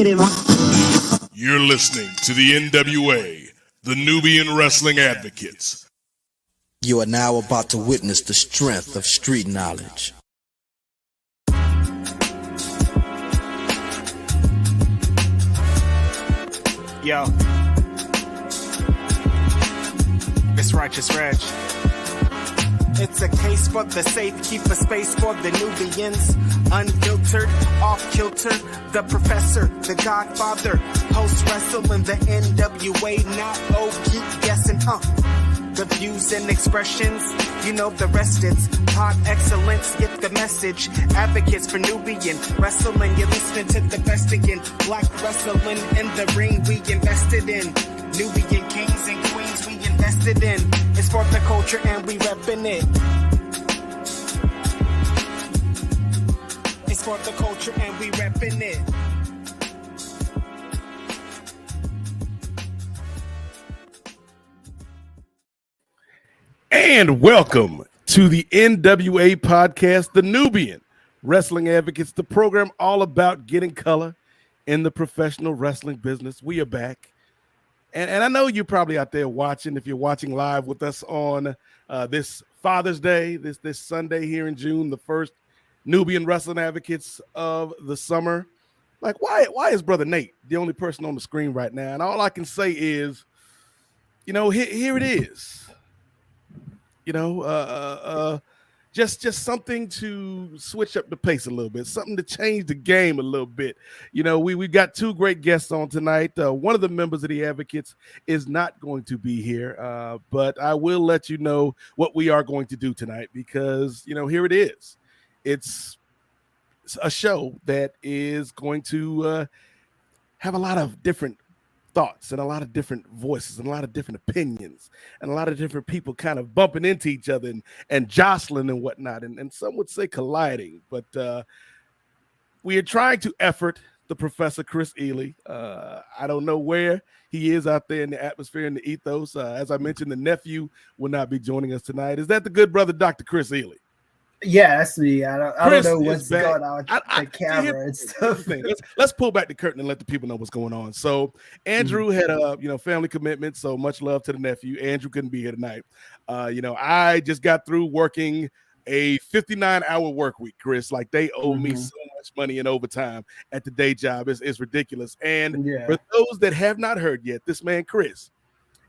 You're listening to the N.W.A, the Nubian Wrestling Advocates. You are now about to witness the strength of street knowledge. Yo, it's Righteous Reg. It's a case for the safe, keep a space for the Nubians. Unfiltered, off kilter, the professor, the godfather, post wrestling the N.W.A, not keep guessing, The views and expressions, you know the rest, it's pod excellence, get the message. Advocates for Nubian wrestling, you're listening to the best again. Black wrestling in the ring, we invested in. Nubian kings and queens, we invested in. It's for the culture and we reppin' it. It's for the culture and we reppin' it. And welcome to the NWA Podcast, the Nubian Wrestling Advocates, the program all about getting color in the professional wrestling business. We are back. And I know you're probably out there watching, if you're watching live with us on this Father's Day, this Sunday here in June, the first Nubian Wrestling Advocates of the summer. Like, why is Brother Nate the only person on the screen right now? And all I can say is, here it is. Just something to switch up the pace a little bit, something to change the game a little bit. We've got two great guests on tonight. One of the members of the Advocates is not going to be here, but I will let you know what we are going to do tonight because, here it is. It's a show that is going to have a lot of different thoughts and a lot of different voices and a lot of different opinions and a lot of different people kind of bumping into each other and jostling and whatnot. And some would say colliding, but we are trying to effort the Professor Kris Ealy. I don't know where he is out there in the atmosphere and the ethos. As I mentioned, the nephew will not be joining us tonight. Is that the good brother, Dr. Kris Ealy? Yeah, that's me. I don't know what's going on with the camera and stuff. Let's pull back the curtain and let the people know what's going on. So Andrew had a family commitment, so much love to the nephew. Andrew couldn't be here tonight. I just got through working a 59-hour work week, Chris. Like they owe me so much money in overtime at the day job. It's ridiculous. And for those that have not heard yet, this man Chris,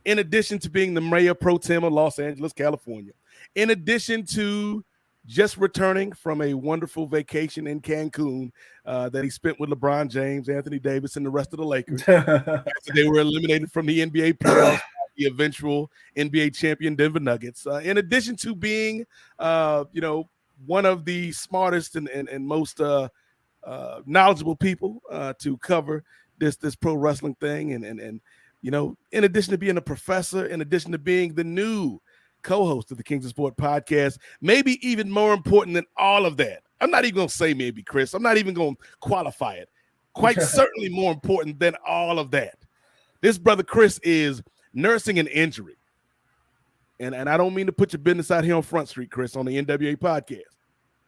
in addition to being the mayor pro tem of Los Angeles, California, in addition to just returning from a wonderful vacation in Cancun that he spent with LeBron James, Anthony Davis, and the rest of the Lakers after they were eliminated from the NBA playoffs, the eventual NBA champion Denver Nuggets. In addition to being, one of the smartest and most knowledgeable people to cover this pro wrestling thing, and in addition to being a professor, in addition to being the new co-host of the Kings of Sport podcast, maybe even more important than all of that. I'm not even going to say maybe, Chris. I'm not even going to qualify it. Quite certainly more important than all of that. This brother Chris is nursing an injury. And I don't mean to put your business out here on Front Street, Chris, on the NWA podcast.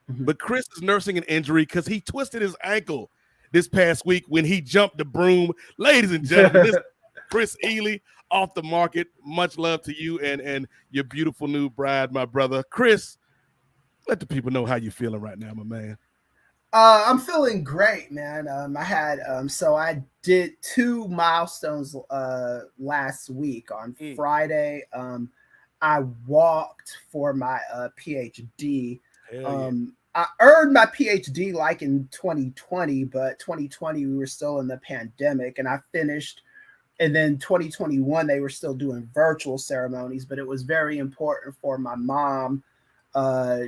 But Chris is nursing an injury because he twisted his ankle this past week when he jumped the broom. Ladies and gentlemen, this is Kris Ealy, off the market. Much love to you and your beautiful new bride, my brother. Chris, let the people know how you're feeling right now, my man. I'm feeling great, man. I did 2 milestones last week. On Friday, I walked for my PhD. I earned my PhD like in 2020, but 2020 we were still in the pandemic, and I finished. And then 2021, they were still doing virtual ceremonies, but it was very important for my mom.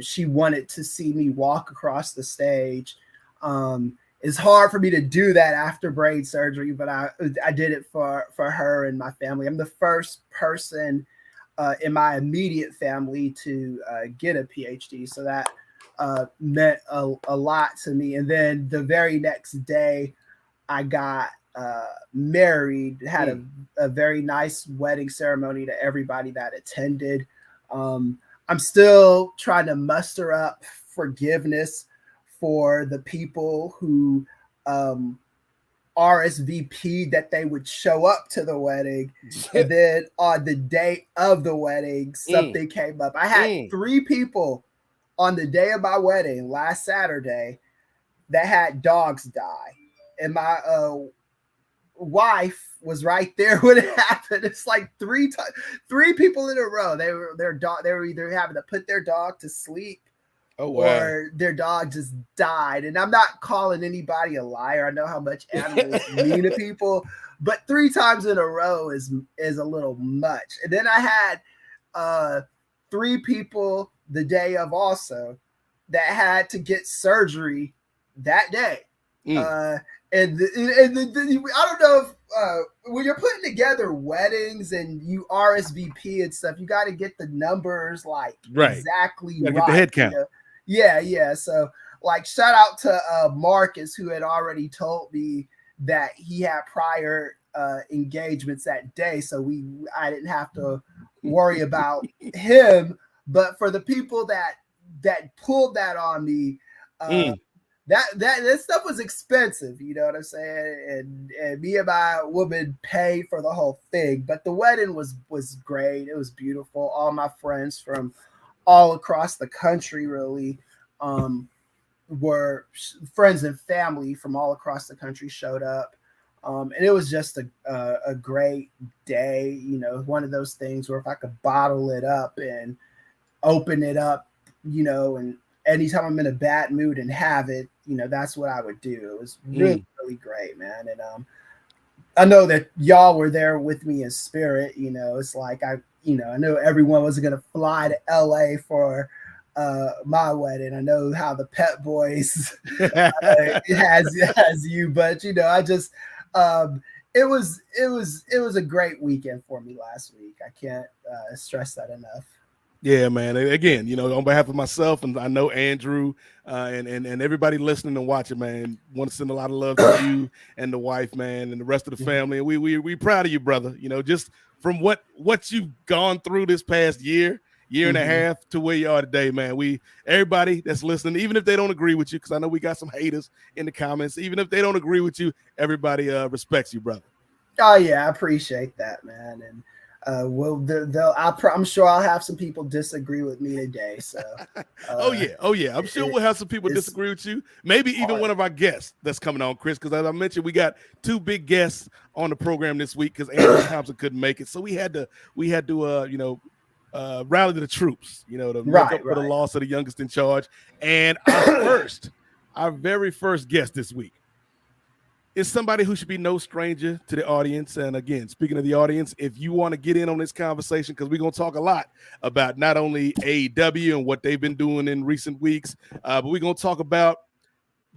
She wanted to see me walk across the stage. It's hard for me to do that after brain surgery, but I did it for her and my family. I'm the first person in my immediate family to get a PhD, so that meant a lot to me. And then the very next day, I got married, had a very nice wedding ceremony to everybody that attended. I'm still trying to muster up forgiveness for the people who RSVP that they would show up to the wedding. And then on the day of the wedding, something came up. I had 3 people on the day of my wedding last Saturday that had dogs die. And my wife was right there when it happened. It's like 3 people in a row. They were either having to put their dog to sleep, or their dog just died. And I'm not calling anybody a liar. I know how much animals mean to people, but 3 times in a row is a little much. And then I had 3 people the day of also that had to get surgery that day. I don't know if when you're putting together weddings and you RSVP and stuff, you got to get the numbers exactly right. Get the head count. Yeah. So like, shout out to Marcus, who had already told me that he had prior engagements that day, so I didn't have to worry about him. But for the people that pulled that on me, that stuff was expensive, you know what I'm saying? And me and my woman paid for the whole thing. But the wedding was great. It was beautiful. All my friends from all across the country really were friends and family from all across the country showed up. And it was just a great day, you know, one of those things where if I could bottle it up and open it up, you know, and anytime I'm in a bad mood and have it, you know, that's what I would do. It was really, really great, man. And I know that y'all were there with me in spirit. You know, it's like I know everyone wasn't going to fly to LA for my wedding. I know how the Pet Boys has you, but you know, I just it was a great weekend for me last week. I can't stress that enough. Yeah, man. Again, you know, on behalf of myself, and I know Andrew and everybody listening and watching, man, want to send a lot of love to you and the wife, man, and the rest of the family. And we proud of you, brother. You know, just from what you've gone through this past year and a half to where you are today, man. Everybody that's listening, even if they don't agree with you, because I know we got some haters in the comments. Even if they don't agree with you, everybody respects you, brother. Oh yeah, I appreciate that, man. And I'm sure I'll have some people disagree with me today. So, oh yeah, I'm sure we'll have some people disagree with you. Maybe even one of our guests that's coming on, Chris, because as I mentioned, we got 2 big guests on the program this week because Andrew Thompson couldn't make it, so we had to rally the troops, you know, to make up for the loss of the youngest in charge. And our very first guest this week is somebody who should be no stranger to the audience. And again, speaking of the audience, if you want to get in on this conversation, because we're going to talk a lot about not only AEW and what they've been doing in recent weeks, but we're going to talk about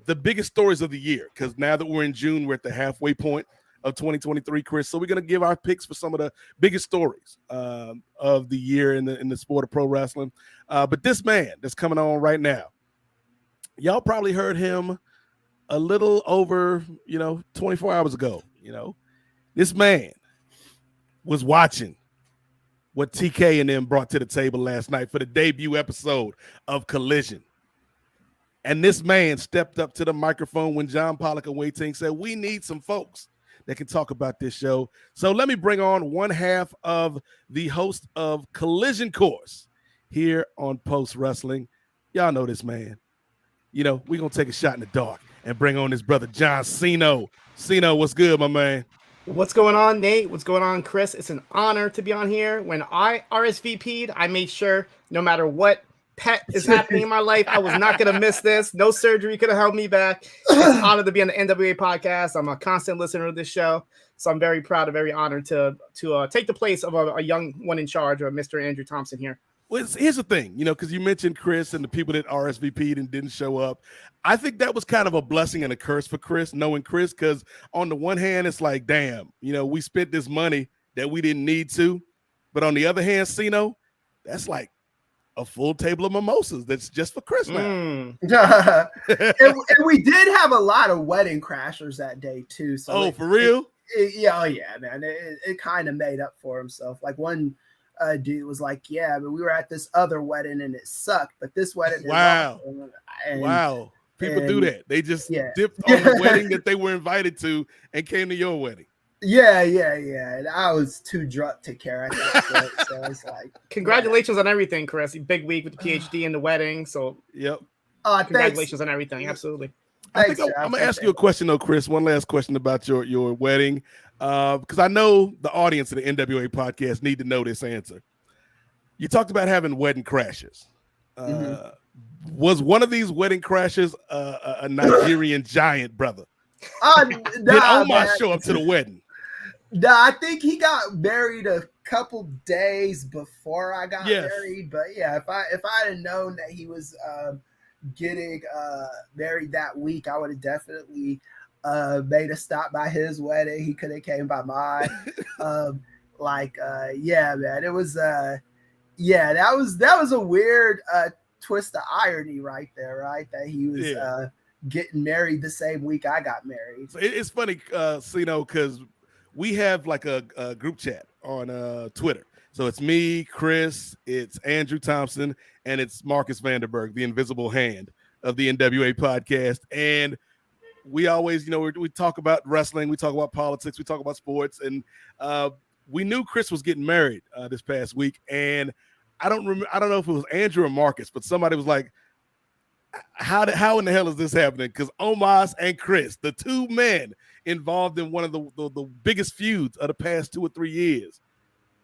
the biggest stories of the year. Because now that we're in June, we're at the halfway point of 2023, Chris. So we're going to give our picks for some of the biggest stories of the year in the sport of pro wrestling. But this man that's coming on right now, y'all probably heard him a little over, 24 hours ago. This man was watching what TK and them brought to the table last night for the debut episode of Collision. And this man stepped up to the microphone when John Pollock and Wei Ting said, we need some folks that can talk about this show. So let me bring on one half of the host of Collision Course here on Post Wrestling. Y'all know this man. We're going to take a shot in the dark and bring on his brother, John Siino. Siino, what's good, my man? What's going on, Nate? What's going on, Chris? It's an honor to be on here. When I RSVP'd, I made sure no matter what pet is happening in my life, I was not going to miss this. No surgery could have held me back. It's an honor to be on the NWA podcast. I'm a constant listener of this show, so I'm very proud and very honored to take the place of a young one in charge, of Mr. Andrew Thompson here. Well, here's the thing, because you mentioned Chris and the people that RSVP'd and didn't show up. I think that was kind of a blessing and a curse for Chris, knowing Chris, because on the one hand, it's like, damn, we spent this money that we didn't need to. But on the other hand, Siino, that's like a full table of mimosas that's just for Chris now. And we did have a lot of wedding crashers that day, too. So for real? Yeah, man. It kind of made up for himself. Like one dude was like, yeah, but we were at this other wedding and it sucked, but this wedding is wow. awesome. And wow. People do that. They just yeah. dipped on the wedding that they were invited to and came to your wedding. Yeah. And I was too drunk to care at that point. So it's like, congratulations on everything, Chris. Big week with the PhD and the wedding. So yep. Congratulations on everything. Absolutely. Thanks, I'm gonna ask you a question though, Chris. One last question about your wedding, because I know the audience of the NWA podcast need to know this answer. You talked about having wedding crashes. Was one of these wedding crashes a Nigerian giant, brother? Did Omar show up to the wedding? No, I think he got married a couple days before I got married. But yeah, if I had known that he was getting married that week, I would have definitely made a stop by his wedding. He could have came by mine. Yeah, man, it was that was a weird twist of irony right there, right? That he was getting married the same week I got married. So it's funny, Siino, because we have like a group chat on Twitter. So it's me, Chris, it's Andrew Thompson, and it's Marcus Vanderberg, the invisible hand of the NWA podcast. And we always, we talk about wrestling, we talk about politics, we talk about sports, and we knew Chris was getting married this past week. And I don't know if it was Andrew or Marcus, but somebody was like, how in the hell is this happening? Because Omos and Chris, the two men involved in one of the biggest feuds of the past 2 or 3 years,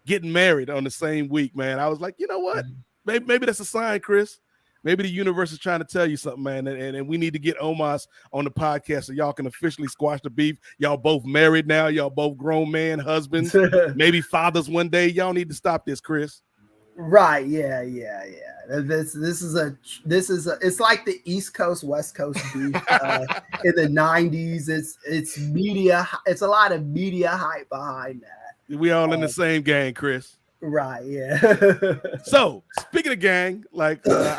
getting married on the same week, man. I was like, you know what? Maybe that's a sign, Chris. Maybe the universe is trying to tell you something, man. And we need to get Omos on the podcast so y'all can officially squash the beef. Y'all both married now. Y'all both grown man, husbands, maybe fathers one day. Y'all need to stop this, Chris. Right. Yeah. This is it's like the East Coast, West Coast beef in the 90s. It's media. It's a lot of media hype behind that. We all in the same gang, Chris. Right. Yeah. So speaking of gang, I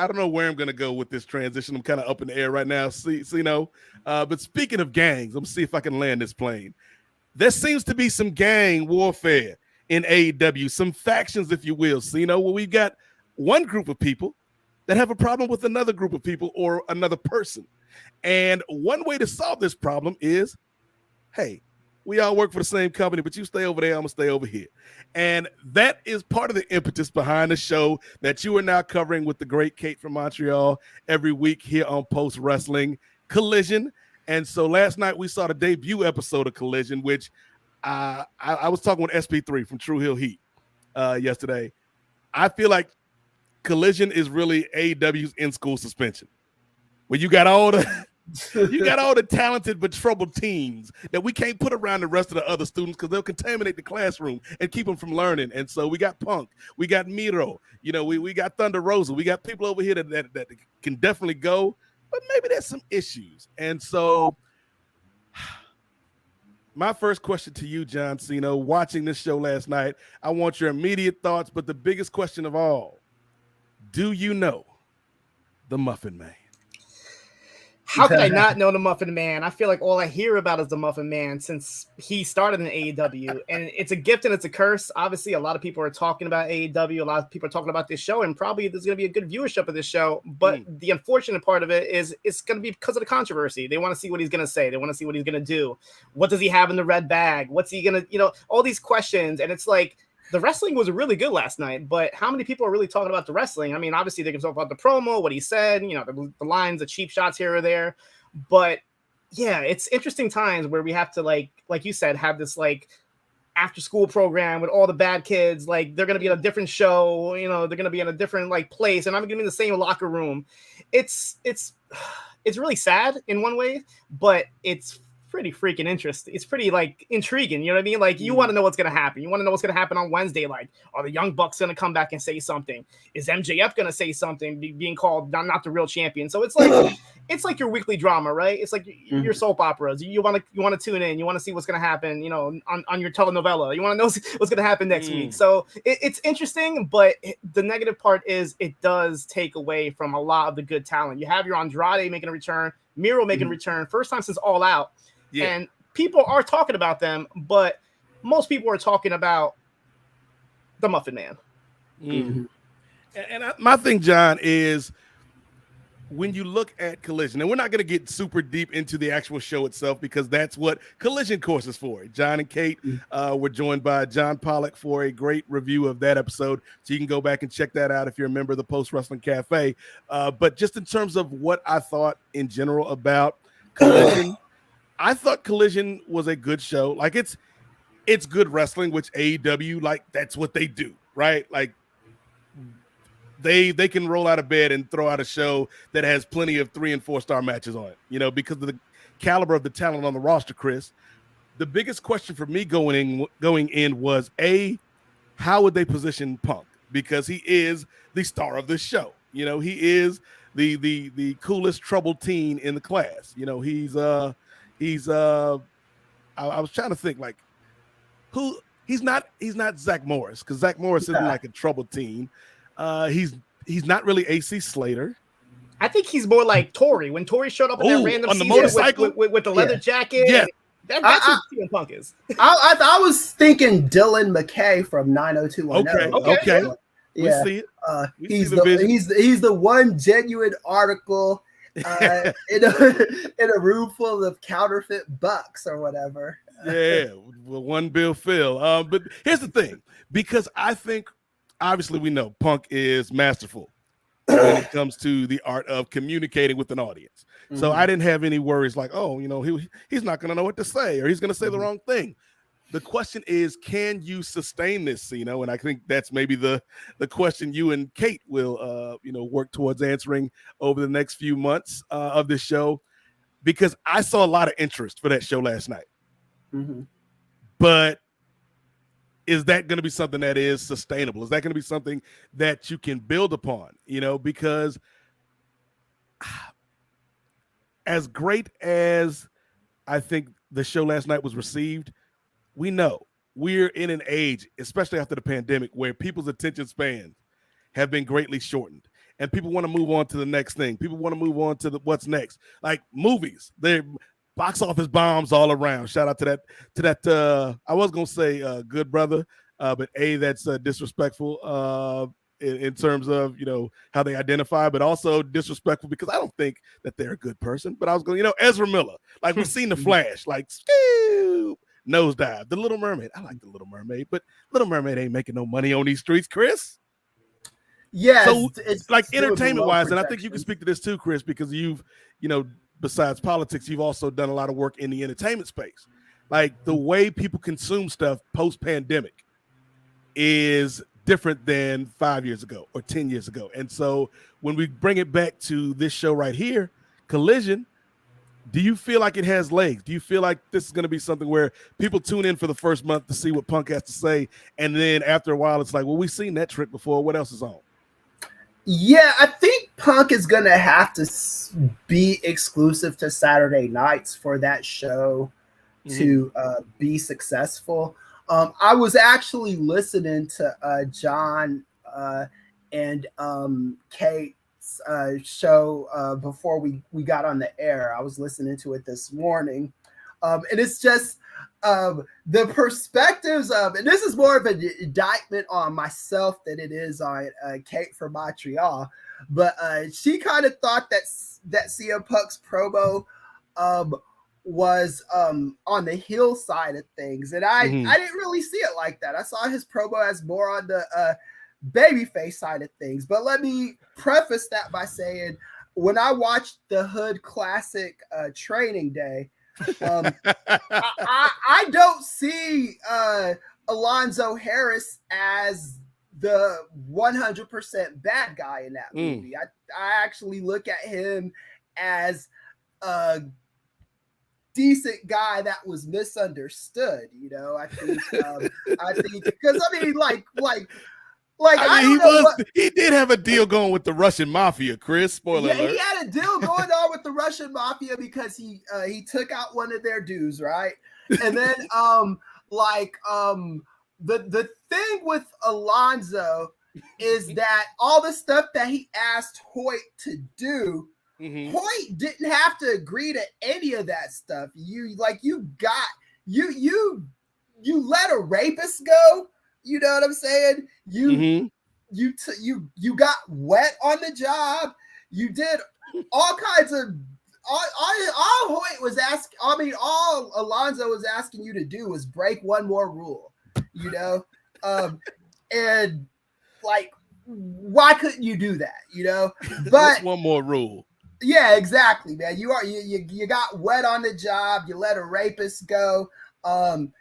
don't know where I'm going to go with this transition. I'm kind of up in the air right now, Siino. But speaking of gangs, I'm going to see if I can land this plane. There seems to be some gang warfare in AEW, some factions, if you will, Siino, where we've got one group of people that have a problem with another group of people or another person. And one way to solve this problem is, hey, we all work for the same company, but you stay over there, I'm going to stay over here. And that is part of the impetus behind the show that you are now covering with the great Kate from Montreal every week here on Post Wrestling Collision. And so last night we saw the debut episode of Collision, which I was talking with SP3 from True Hill Heat yesterday. I feel like Collision is really AEW's in-school suspension, where you got all the talented but troubled teens that we can't put around the rest of the other students because they'll contaminate the classroom and keep them from learning. And so we got Punk, we got Miro, we got Thunder Rosa, we got people over here that can definitely go, but maybe there's some issues. And so my first question to you, John Siino, watching this show last night, I want your immediate thoughts, but the biggest question of all, do you know the Muffin Man? How could I not know the Muffin Man? I feel like all I hear about is the Muffin Man since he started in AEW, and it's a gift and it's a curse. Obviously, a lot of people are talking about AEW. A lot of people are talking about this show, and probably there's going to be a good viewership of this show. But the unfortunate part of it is it's going to be because of the controversy. They want to see what he's going to say. They want to see what he's going to do. What does he have in the red bag? What's he going to, all these questions. And it's like, the wrestling was really good last night, but how many people are really talking about the wrestling? I mean, obviously they can talk about the promo, what he said, the lines, the cheap shots here or there. But yeah, it's interesting times where we have to like you said, have this after school program with all the bad kids. Like they're going to be in a different show, they're going to be in a different place, and I'm going to be in the same locker room. It's really sad in one way, but it's pretty freaking interesting. It's pretty intriguing. You know what I mean? Like you want to know what's going to happen. You want to know what's going to happen on Wednesday. Like, are the Young Bucks going to come back and say something? Is MJF going to say something being called not the real champion? So it's like your weekly drama, right? It's like your soap operas. You want to tune in. You want to see what's going to happen, on your telenovela. You want to know what's going to happen next week. So it's interesting, but the negative part is it does take away from a lot of the good talent. You have your Andrade making a return, Miro making a return, first time since All Out. Yeah. And people are talking about them, but most people are talking about the Muffin Man. And my thing, John, is when you look at Collision, and we're not going to get super deep into the actual show itself because that's what Collision Course is for. John and Kate were joined by John Pollock for a great review of that episode. So you can go back and check that out if you're a member of the Post Wrestling Cafe. But just in terms of what I thought in general about Collision, I thought Collision was a good show. Like it's good wrestling, which AEW, like that's what they do, right? Like they can roll out of bed and throw out a show that has plenty of 3- and 4-star matches on it, you know, because of the caliber of the talent on the roster, Chris. The biggest question for me going in was how would they position Punk? Because he is the star of this show. You know, he is the coolest troubled teen in the class. You know, I was trying to think like who he's not Zach Morris, because Zach Morris isn't like a troubled teen. He's not really AC Slater. I think he's more like Tori. When Tori showed up in that random on the season motorcycle with the leather jacket. Yeah. That's what CM Punk is. I was thinking Dylan McKay from 90210. Okay. Yeah. We see it. He's the one genuine article in a room full of counterfeit bucks or whatever. Yeah, well, one Bill Phil. But here's the thing, because I think obviously we know Punk is masterful when it comes to the art of communicating with an audience. So I didn't have any worries like, oh, you know, he's not going to know what to say or he's going to say the wrong thing. The question is, can you sustain this, Siino? And I think that's maybe the question you and Kate will, work towards answering over the next few months of this show, because I saw a lot of interest for that show last night. But is that going to be something that is sustainable? Is that going to be something that you can build upon? You know, because as great as I think the show last night was received, we know we're in an age, especially after the pandemic, where people's attention spans have been greatly shortened and people want to move on to the next thing. People want to move on to what's next. Like movies, they're box office bombs all around. Shout out to that. I was going to say Good Brother, but that's disrespectful in terms of, you know, how they identify, but also disrespectful because I don't think that they're a good person. But I was going, Ezra Miller, like we've seen The Flash, like nosedive. The Little Mermaid. I like The Little Mermaid, but Little Mermaid ain't making no money on these streets, Chris. Yeah. So it's like entertainment wise, and I think you can speak to this too, Chris, because you've, besides politics, you've also done a lot of work in the entertainment space. Like the way people consume stuff post-pandemic is different than 5 years ago or 10 years ago. And so when we bring it back to this show right here, Collision, do you feel like it has legs? Do you feel like this is going to be something where people tune in for the first month to see what Punk has to say, and then after a while it's like, well, we've seen that trick before. What else is on? Yeah, I think Punk is going to have to be exclusive to Saturday nights for that show to be successful. I was actually listening to John and Kate's show before we got on the air. I was listening to it this morning. And it's just the perspectives of, and this is more of an indictment on myself than it is on Kate from Montreal, but she kind of thought that CM Punk's promo was on the heel side of things, and I didn't really see it like that. I saw his promo as more on the babyface side of things. But let me preface that by saying, when I watched the Hood Classic Training Day, I don't see Alonzo Harris as the 100% bad guy in that movie. I actually look at him as a decent guy that was misunderstood. I think because he did have a deal going with the Russian mafia, Chris. Spoiler alert. He had a deal going on with the Russian mafia because he took out one of their dues, right? And then the thing with Alonzo is that all the stuff that he asked Hoyt to do, Hoyt didn't have to agree to any of that stuff. You let a rapist go. You know what I'm saying? You got wet on the job. You did all kinds of all Hoyt was asking. I mean, all Alonzo was asking you to do was break one more rule, you know, and like, why couldn't you do that, you know? But what's one more rule? Yeah, exactly, man. You got wet on the job. You let a rapist go.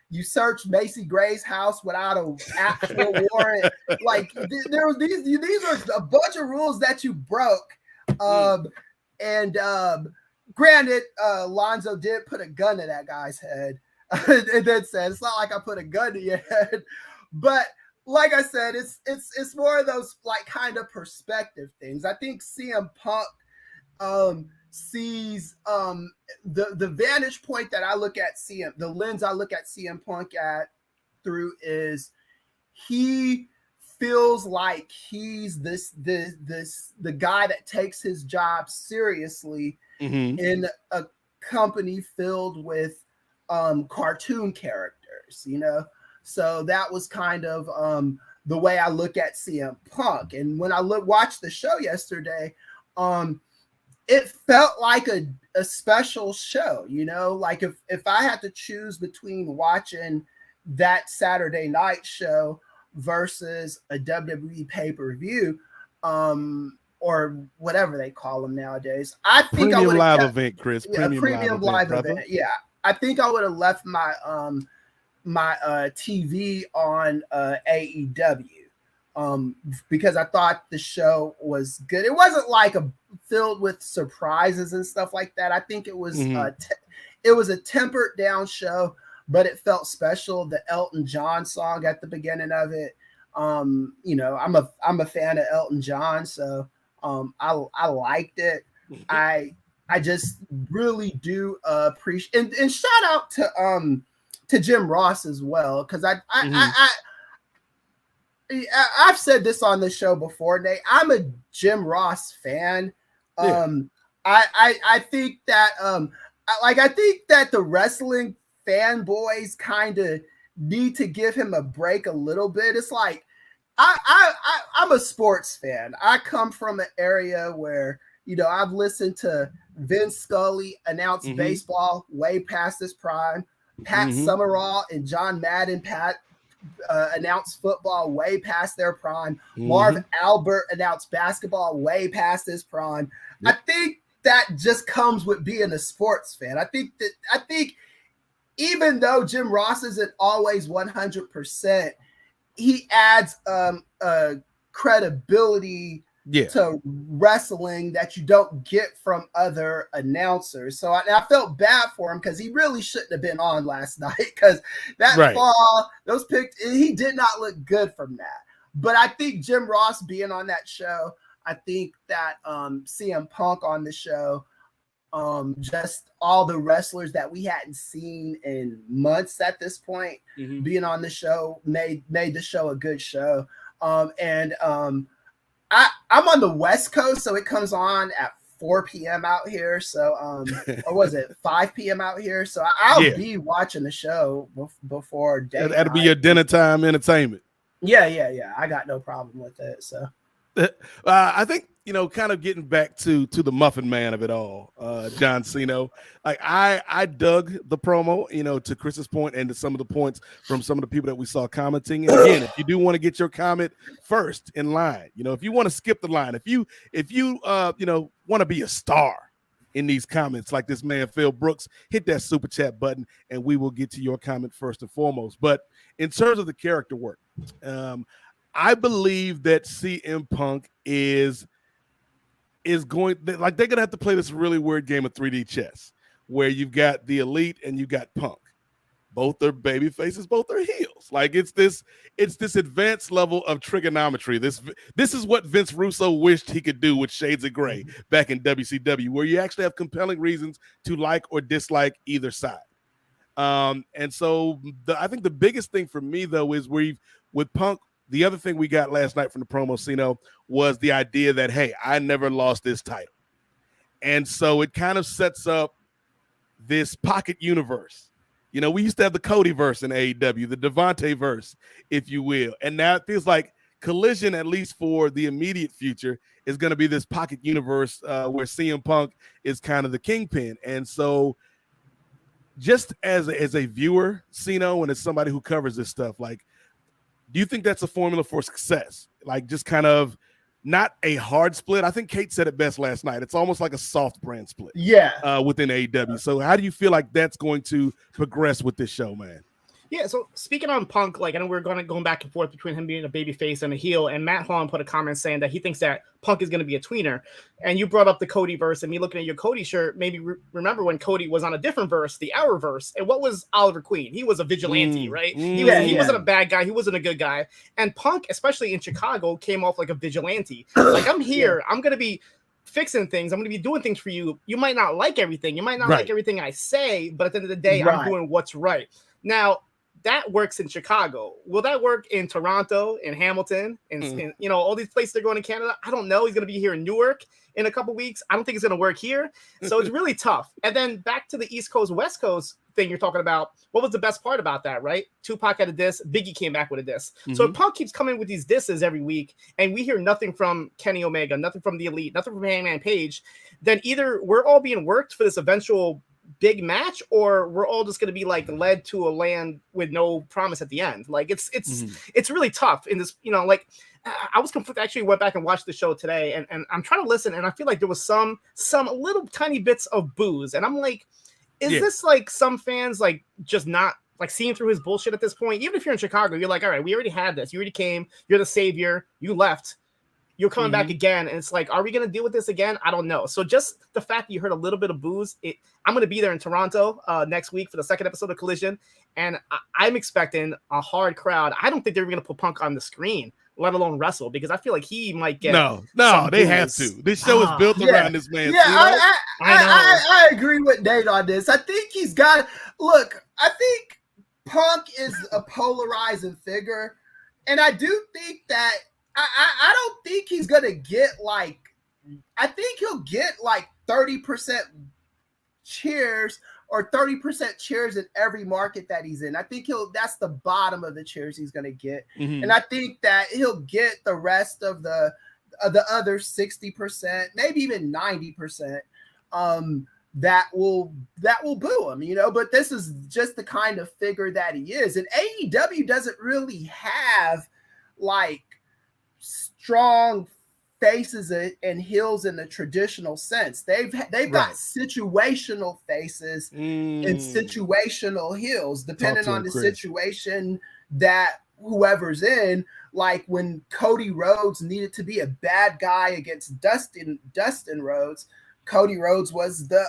You searched Macy Gray's house without an actual warrant. Like there was these are a bunch of rules that you broke. And granted, Lonzo did put a gun to that guy's head. And then said, "It's not like I put a gun to your head," but like I said, it's more of those like kind of perspective things. I think CM Punk sees the vantage point that I look at the lens I look at CM Punk at through is he feels like he's the guy that takes his job seriously in a company filled with cartoon characters, you know. So that was kind of the way I look at CM Punk. And when I watched the show yesterday, it felt like a special show, you know, like if I had to choose between watching that Saturday night show versus a WWE pay-per-view, or whatever they call them nowadays, I think premium live event, Chris. Premium live event. Yeah, I think I would have left my my TV on AEW. Because I thought the show was good. It wasn't like filled with surprises and stuff like that. I think it was it was a tempered down show, but it felt special. The Elton John song at the beginning of it, you know, I'm a fan of Elton John, so I liked it. I just really do appreciate and shout out to Jim Ross as well, because I've said this on the show before, Nate. I'm a Jim Ross fan. I think that I think that the wrestling fanboys kind of need to give him a break a little bit. It's like I'm a sports fan. I come from an area where, you know, I've listened to Vince Scully announce baseball way past his prime. Pat Summerall and John Madden announced football way past their prime. Marv Albert announced basketball way past his prime. I think that just comes with being a sports fan. I think even though Jim Ross isn't always 100%, he adds credibility to wrestling that you don't get from other announcers. So I felt bad for him because he really shouldn't have been on last night, because that fall, those picks, he did not look good from that. But I think Jim Ross being on that show, I think that CM Punk on the show, just all the wrestlers that we hadn't seen in months at this point being on the show made the show a good show. I'm on the West Coast, so it comes on at 4 p.m. out here. So, or was it 5 p.m. out here? So I'll be watching the show before day. That'll be your dinner time entertainment. Yeah. I got no problem with it. So, I think, you know, kind of getting back to the Muffin Man of it all, John Siino. Like I dug the promo, you know, to Chris's point and to some of the points from some of the people that we saw commenting. And again, if you do want to get your comment first in line, you know, if you want to skip the line, if you you know, want to be a star in these comments like this man Phil Brooks, hit that super chat button and we will get to your comment first and foremost. But in terms of the character work, I believe that CM Punk is going, like, they're gonna have to play this really weird game of 3D chess where you've got the Elite and you got Punk. Both are baby faces, both are heels. Like it's this advanced level of trigonometry. This is what Vince Russo wished he could do with Shades of Grey back in WCW, where you actually have compelling reasons to like or dislike either side. And so I think the biggest thing for me though is with Punk. The other thing we got last night from the promo, Siino, was the idea that, hey, I never lost this title. And so it kind of sets up this pocket universe. You know, we used to have the Cody verse in AEW, the Devante verse, if you will. And now it feels like Collision, at least for the immediate future, is going to be this pocket universe where CM Punk is kind of the kingpin. And so just as a viewer, Siino, and as somebody who covers this stuff, like, do you think that's a formula for success? Like, just kind of not a hard split. I think Kate said it best last night. It's almost like a soft brand split. Yeah. Within AEW. So how do you feel like that's going to progress with this show, man? Yeah, so speaking on Punk, like, I know we're going back and forth between him being a babyface and a heel, and Matt Holland put a comment saying that he thinks that Punk is going to be a tweener. And you brought up the Cody verse, and me looking at your Cody shirt, maybe remember when Cody was on a different verse, the Hour verse. And what was Oliver Queen? He was a vigilante, right? He wasn't a bad guy. He wasn't a good guy. And Punk, especially in Chicago, came off like a vigilante. Like, I'm here. I'm going to be fixing things. I'm going to be doing things for you. You might not like everything. You might not like everything I say, but at the end of the day, I'm doing what's right. Now, that works in Chicago. Will that work in Toronto, in Hamilton, in you know, all these places they're going to Canada? I don't know. He's going to be here in Newark in a couple weeks. I don't think it's going to work here. So it's really tough. And then back to the East Coast, West Coast thing you're talking about. What was the best part about that, right? Tupac had a diss. Biggie came back with a diss. So Punk keeps coming with these disses every week, and we hear nothing from Kenny Omega, nothing from the Elite, nothing from Hangman Page. Then either we're all being worked for this eventual big match, or we're all just going to be like led to a land with no promise at the end. Like, it's really tough in this, you know, like, I was conflicted. Actually went back and watched the show today, and I'm trying to listen, and I feel like there was some little tiny bits of booze, and I'm like, is this like some fans like just not like seeing through his bullshit at this point? Even if you're in Chicago, you're like, all right, we already had this. You already came. You're the savior. You left. You're coming back again, and it's like, are we going to deal with this again? I don't know. So just the fact that you heard a little bit of booze, I'm going to be there in Toronto next week for the second episode of Collision, and I'm expecting a hard crowd. I don't think they're going to put Punk on the screen, let alone wrestle, because I feel like he might get no, they have to. This show is built around this man. Yeah, I agree with Nate on this. I think he's got. Look, I think Punk is a polarizing figure, and I do think that. I don't think he's gonna get like. I think he'll get like 30% cheers or 30% cheers in every market that he's in. I think that's the bottom of the cheers he's gonna get, and I think that he'll get the rest of the other 60%, maybe even 90%. That will boo him, you know. But this is just the kind of figure that he is, and AEW doesn't really have like strong faces and heels in the traditional sense. They've got situational faces and situational heels depending on the situation that whoever's in. Like when Cody Rhodes needed to be a bad guy against Dustin Rhodes, Cody Rhodes was the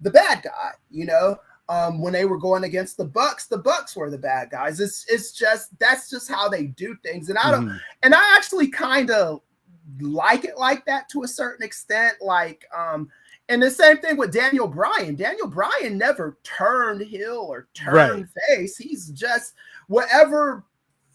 bad guy, you know. When they were going against the Bucks were the bad guys. It's just, that's just how they do things. And I actually kind of like it like that to a certain extent. Like, and the same thing with Daniel Bryan. Daniel Bryan never turned heel or turned face. He's just whatever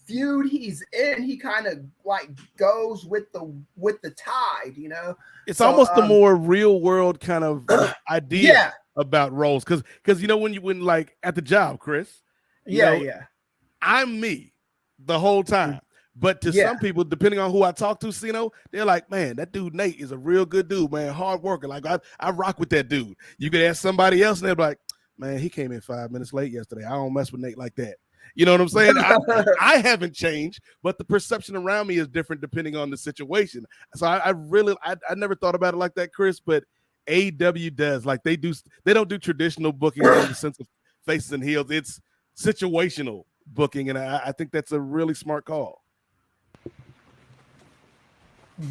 feud he's in, he kind of like goes with the tide, you know. It's almost the more real world kind of idea about roles, because you know when like at the job, Chris, you know, I'm me the whole time. But to some people, depending on who I talk to, Siino, they're like, man, that dude Nate is a real good dude, man, hard worker. Like I rock with that dude. You could ask somebody else, and they're like, man, he came in 5 minutes late yesterday. I don't mess with Nate like that. You know what I'm saying? I haven't changed, but the perception around me is different depending on the situation. So I never thought about it like that, Chris, but AEW does. Like they don't do traditional booking in the sense of faces and heels. It's situational booking, and I think that's a really smart call.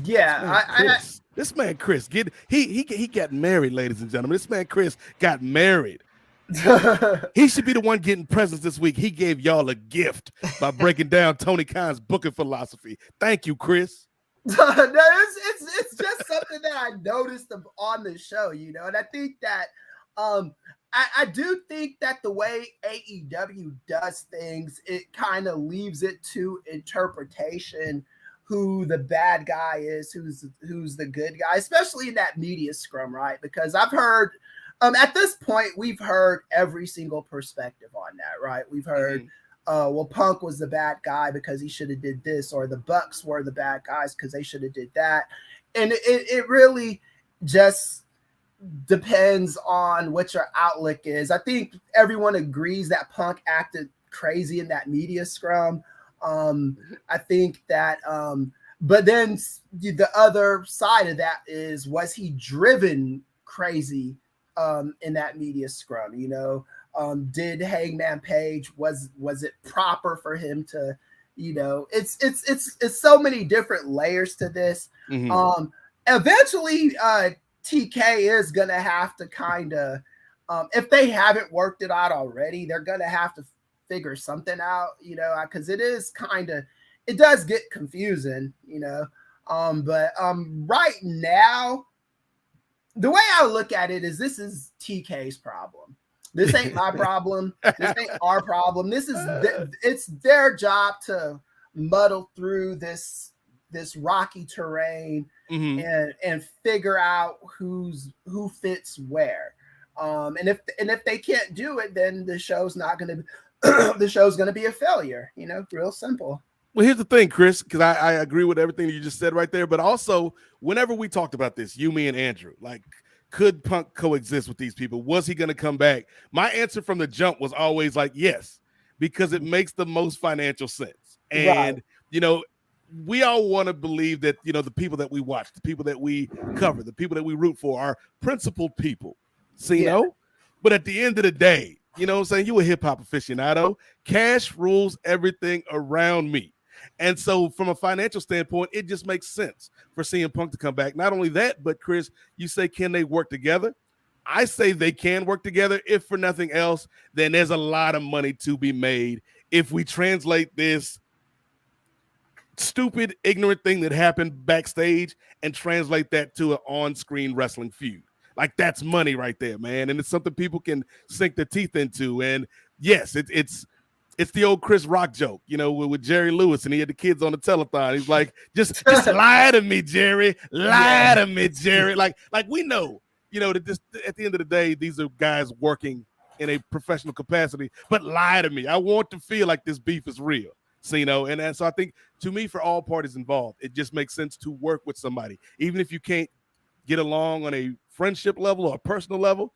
Yeah, this man Chris he got married, ladies and gentlemen. This man Chris got married. He should be the one getting presents this week. He gave y'all a gift by breaking down Tony Khan's booking philosophy. Thank you, Chris. No, it's just something that I noticed on the show, you know, and I think that I do think that the way AEW does things, it kind of leaves it to interpretation who the bad guy is, who's the good guy, especially in that media scrum, right? Because I've heard at this point we've heard every single perspective on that, right? We've heard well, Punk was the bad guy because he should have did this, or the Bucks were the bad guys because they should have did that. And it really just depends on what your outlook is. I think everyone agrees that Punk acted crazy in that media scrum. I think that, but then the other side of that is, was he driven crazy in that media scrum? You know, did Hangman Page, was it proper for him to, you know, it's so many different layers to this. Eventually TK is gonna have to kind of, if they haven't worked it out already, they're gonna have to figure something out, you know, because it is kind of, it does get confusing, you know. But right now, the way I look at it is, this is TK's problem. This ain't my problem. This ain't our problem. This is it's their job to muddle through this rocky terrain and figure out who fits where. And if they can't do it, then the show's not going to the show's going to be a failure. You know, real simple. Well, here's the thing, Chris, because I agree with everything you just said right there. But also, whenever we talked about this, you, me, and Andrew, like, could Punk coexist with these people? Was he going to come back? My answer from the jump was always like, yes, because it makes the most financial sense. And, you know, we all want to believe that, you know, the people that we watch, the people that we cover, the people that we root for are principled people, Siino. Yeah. But at the end of the day, you know what I'm saying? You a hip-hop aficionado. Cash rules everything around me. And so from a financial standpoint, it just makes sense for CM Punk to come back. Not only that, but Chris, you say, can they work together? I say they can work together. If for nothing else, then there's a lot of money to be made if we translate this stupid, ignorant thing that happened backstage and translate that to an on-screen wrestling feud. Like, that's money right there, man. And it's something people can sink their teeth into. And yes, it's the old Chris Rock joke, you know, with Jerry Lewis, and he had the kids on the telethon. He's like, just lie to me, Jerry. Lie to me, Jerry. Like we know, you know, that this, at the end of the day, these are guys working in a professional capacity, but lie to me. I want to feel like this beef is real, Siino. And so I think, to me, for all parties involved, it just makes sense to work with somebody. Even if you can't get along on a friendship level or a personal level,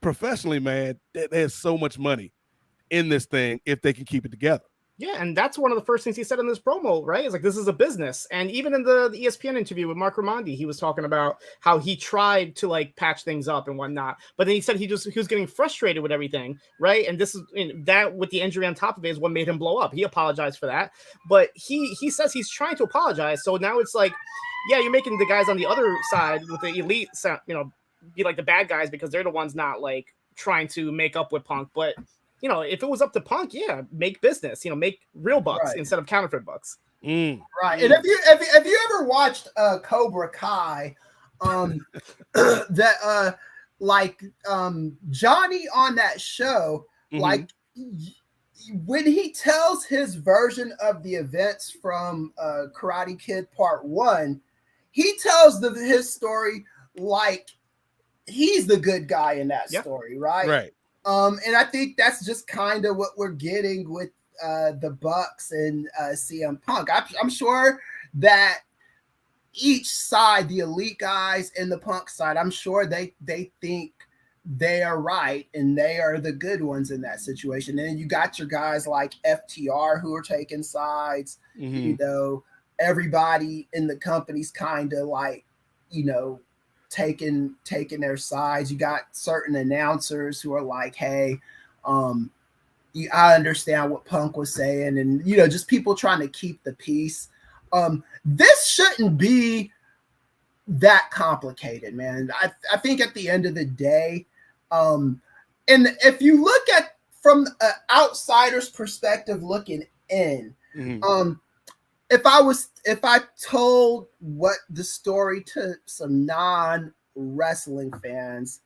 professionally, man, there's so much money in this thing if they can keep it together. Yeah, and that's one of the first things he said in this promo, right? It's like, this is a business. And even in the ESPN interview with Mark Raimondi, he was talking about how he tried to like patch things up and whatnot. But then he said he was getting frustrated with everything, right? And this is that with the injury on top of it is what made him blow up. He apologized for that. But he says he's trying to apologize. So now it's like, yeah, you're making the guys on the other side with the elite, you know, be like the bad guys because they're the ones not like trying to make up with Punk. But you know, if it was up to Punk, yeah, make business, you know, make real bucks instead of counterfeit bucks. Right. And if you ever watched Cobra Kai, that Johnny on that show, like when he tells his version of the events from Karate Kid Part 1, he tells his story like he's the good guy in that story, right? Right. And I think that's just kind of what we're getting with the Bucks and CM Punk. I'm sure that each side, the elite guys and the Punk side, I'm sure they think they are right and they are the good ones in that situation. And you got your guys like FTR who are taking sides. You know, everybody in the company's kind of like, you know, taking their sides. You got certain announcers who are like, hey, I understand what Punk was saying, and you know, just people trying to keep the peace. This shouldn't be that complicated, man. I think at the end of the day, and if you look at from an outsider's perspective looking in, if I told what the story to some non-wrestling fans,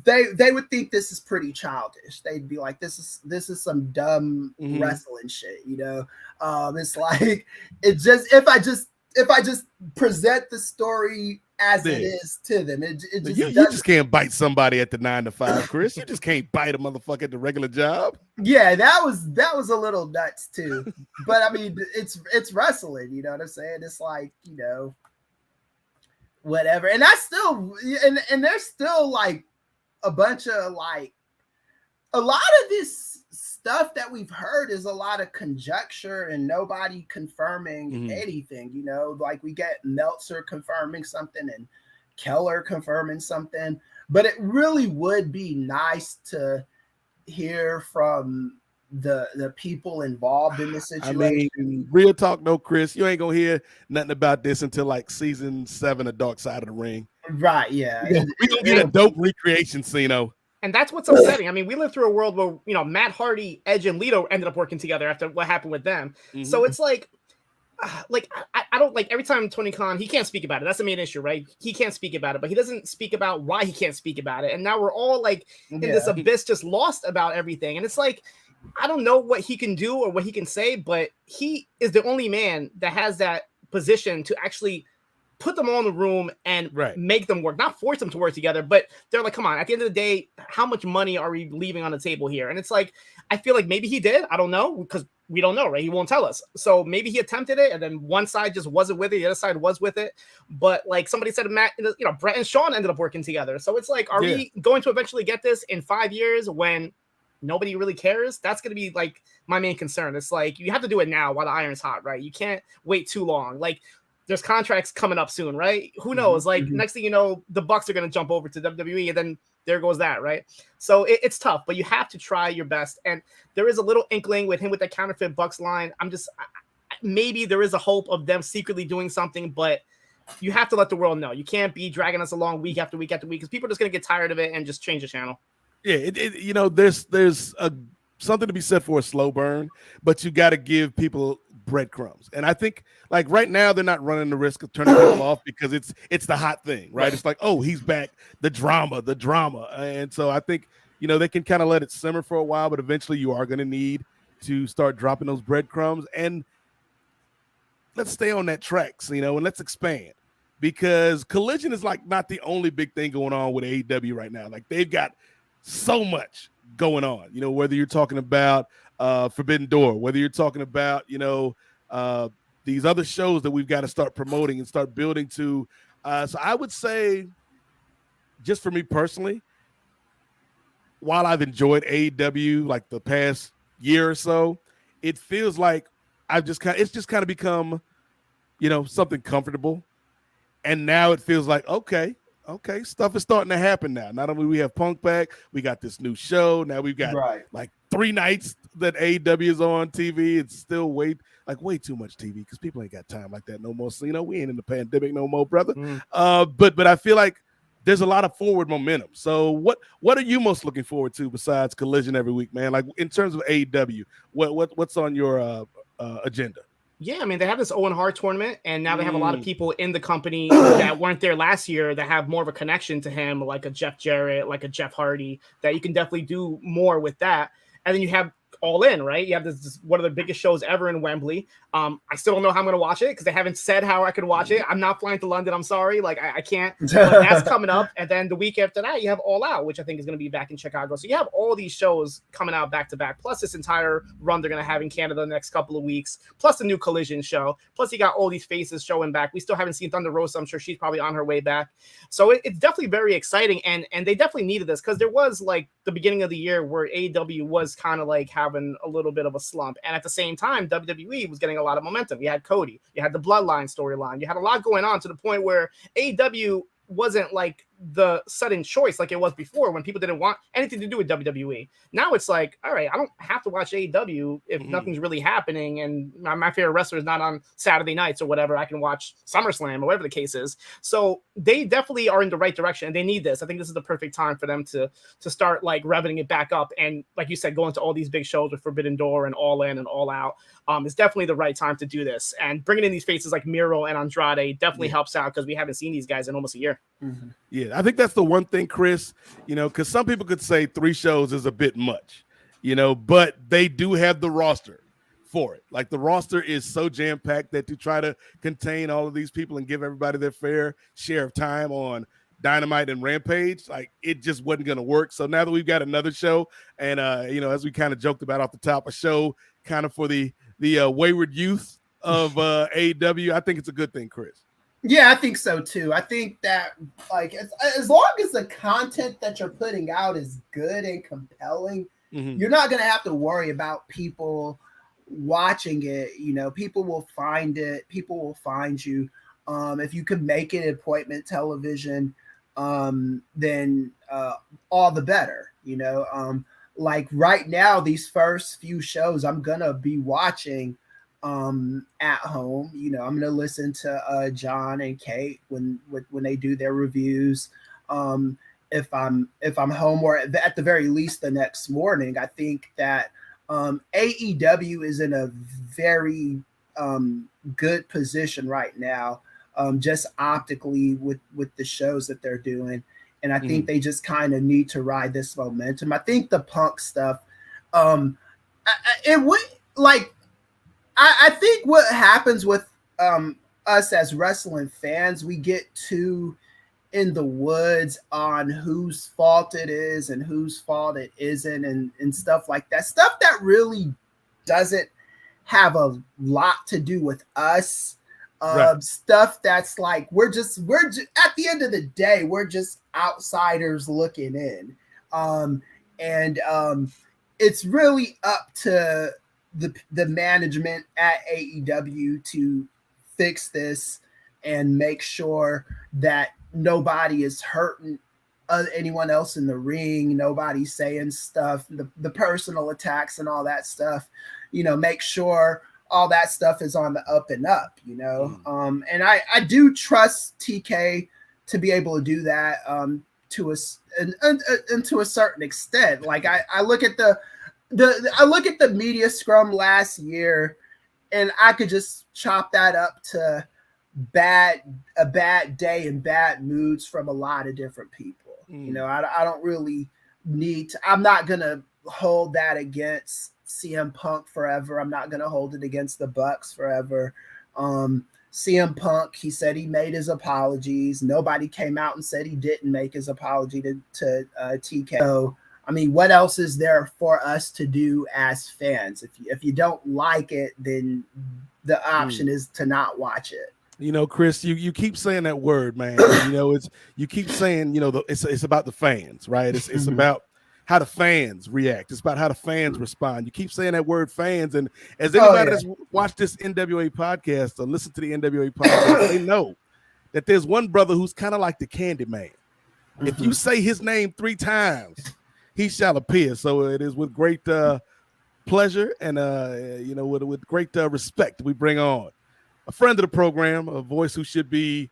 they would think this is pretty childish. They'd be like, this is some dumb wrestling shit, you know. It's like, if if I just present the story as it is to them. It just you just can't bite somebody at the 9 to 5, Chris. You just can't bite a motherfucker at the regular job. Yeah, that was a little nuts too. But I mean, it's wrestling, you know what I'm saying? It's like, you know, whatever. And I still and there's still like a bunch of like a lot of this stuff that we've heard is a lot of conjecture and nobody confirming anything, you know, like we get Meltzer confirming something and Keller confirming something, but it really would be nice to hear from the people involved in the situation. I mean, real talk, no, Chris, you ain't gonna hear nothing about this until like season 7 of Dark Side of the Ring. Right, yeah. We gonna get a dope recreation, Siino. And that's what's upsetting. I mean, we lived through a world where, you know, Matt Hardy, Edge, and Lito ended up working together after what happened with them. So it's like I don't like every time Tony Khan, he can't speak about it. That's the main issue, right? He can't speak about it, but he doesn't speak about why he can't speak about it. And now we're all like in this abyss, just lost about everything. And it's like, I don't know what he can do or what he can say, but he is the only man that has that position to actually put them all in the room and make them work, not force them to work together, but they're like, come on, at the end of the day, how much money are we leaving on the table here? And it's like, I feel like maybe he did. I don't know, because we don't know, right? He won't tell us. So maybe he attempted it and then one side just wasn't with it. The other side was with it. But like somebody said, Matt, you know, Brett and Sean ended up working together. So it's like, are we going to eventually get this in 5 years when nobody really cares? That's going to be like my main concern. It's like, you have to do it now while the iron's hot, right? You can't wait too long. Like, there's contracts coming up soon, right? Who knows? Like, next thing you know, the Bucks are going to jump over to WWE, and then there goes that, right? So it's tough, but you have to try your best. And there is a little inkling with him with that counterfeit Bucks line. Maybe there is a hope of them secretly doing something, but you have to let the world know. You can't be dragging us along week after week after week, because people are just going to get tired of it and just change the channel. Yeah, you know, there's something to be said for a slow burn, but you got to give people breadcrumbs. And I think like right now they're not running the risk of turning people off because it's the hot thing, right? It's like, oh, he's back, the drama. And so I think, you know, they can kind of let it simmer for a while, but eventually you are going to need to start dropping those breadcrumbs. And let's stay on that track, you know, and let's expand, because Collision is like not the only big thing going on with AEW right now. Like they've got so much going on, you know, whether you're talking about Forbidden Door, whether you're talking about, you know, these other shows that we've got to start promoting and start building to. So I would say, just for me personally, while I've enjoyed AEW like the past year or so, it feels like it's just kind of become, you know, something comfortable. And now it feels like, okay, stuff is starting to happen now. Not only we have Punk back, we got this new show. Now we've got like 3 nights that AEW is on TV. It's still way too much TV because people ain't got time like that no more. So, you know, we ain't in the pandemic no more, brother. But I feel like there's a lot of forward momentum. So what are you most looking forward to besides Collision every week, man? Like in terms of AEW, what's on your agenda? Yeah, I mean, they have this Owen Hart tournament, and now they have a lot of people in the company that weren't there last year that have more of a connection to him, like a Jeff Jarrett, like a Jeff Hardy, that you can definitely do more with that. And then you have All In, right? You have this one of the biggest shows ever in Wembley. I still don't know how I'm going to watch it because they haven't said how I can watch it. I'm not flying to London. I'm sorry. Like, I can't. But that's coming up. And then the week after that, you have All Out, which I think is going to be back in Chicago. So you have all these shows coming out back to back, plus this entire run they're going to have in Canada the next couple of weeks, plus the new Collision show. Plus you got all these faces showing back. We still haven't seen Thunder Rosa. I'm sure she's probably on her way back. So it's definitely very exciting. And they definitely needed this because there was like the beginning of the year where AEW was kind of like having a little bit of a slump. And at the same time, WWE was getting a lot of momentum. You had Cody, you had the Bloodline storyline, you had a lot going on to the point where AEW wasn't like the sudden choice like it was before when people didn't want anything to do with WWE. Now it's like, all right, I don't have to watch AEW if nothing's really happening and my favorite wrestler is not on Saturday nights or whatever. I can watch SummerSlam or whatever the case is. So they definitely are in the right direction and they need this. I think this is the perfect time for them to start like revving it back up. And like you said, going to all these big shows with Forbidden Door and All In and All Out is definitely the right time to do this. And bringing in these faces like Miro and Andrade definitely helps out because we haven't seen these guys in almost a year. Yeah, I think that's the one thing, Chris, you know, because some people could say 3 shows is a bit much, you know, but they do have the roster for it. Like the roster is so jam-packed that to try to contain all of these people and give everybody their fair share of time on Dynamite and Rampage, like it just wasn't going to work. So now that we've got another show and, as we kind of joked about off the top, a show kind of for the wayward youth of AEW, I think it's a good thing, Chris. Yeah, I think so too. I think that like as long as the content that you're putting out is good and compelling, you're not going to have to worry about people watching it. People will find it. People will find you. If you could make it appointment television, then all the better. Like right now, these first few shows I'm going to be watching at home. I'm going to listen to John and Kate when they do their reviews. If I'm home or at the very least the next morning, I think that AEW is in a very good position right now, just optically with the shows that they're doing. And I think they just kind of need to ride this momentum. I think the Punk stuff, I think what happens with us as wrestling fans, we get too in the woods on whose fault it is and whose fault it isn't and stuff like that. Stuff that really doesn't have a lot to do with us. Right. Stuff that's like we're just at the end of the day, we're just outsiders looking in. It's really up to the management at AEW to fix this and make sure that nobody is hurting anyone else in the ring. Nobody's saying stuff, the personal attacks and all that stuff, make sure all that stuff is on the up and up, and I do trust TK to be able to do that to a certain extent. Like I look at the media scrum last year, and I could just chop that up to a bad day and bad moods from a lot of different people. I don't really need to. I'm not gonna hold that against CM Punk forever. I'm not gonna hold it against the Bucks forever. CM Punk, he said he made his apologies. Nobody came out and said he didn't make his apology to TK. So, I mean, what else is there for us to do as fans? If you don't like it, then the option is to not watch it. Chris, you keep saying that word, man. You keep saying, it's about the fans, right? It's about how the fans react. It's about how the fans respond. You keep saying that word fans, and as anybody that's watched this NWA podcast or listened to the NWA podcast, they know that there's one brother who's kind of like the Candy Man. If you say his name 3 times, he shall appear. So it is with great pleasure and with great respect we bring on a friend of the program, a voice who should be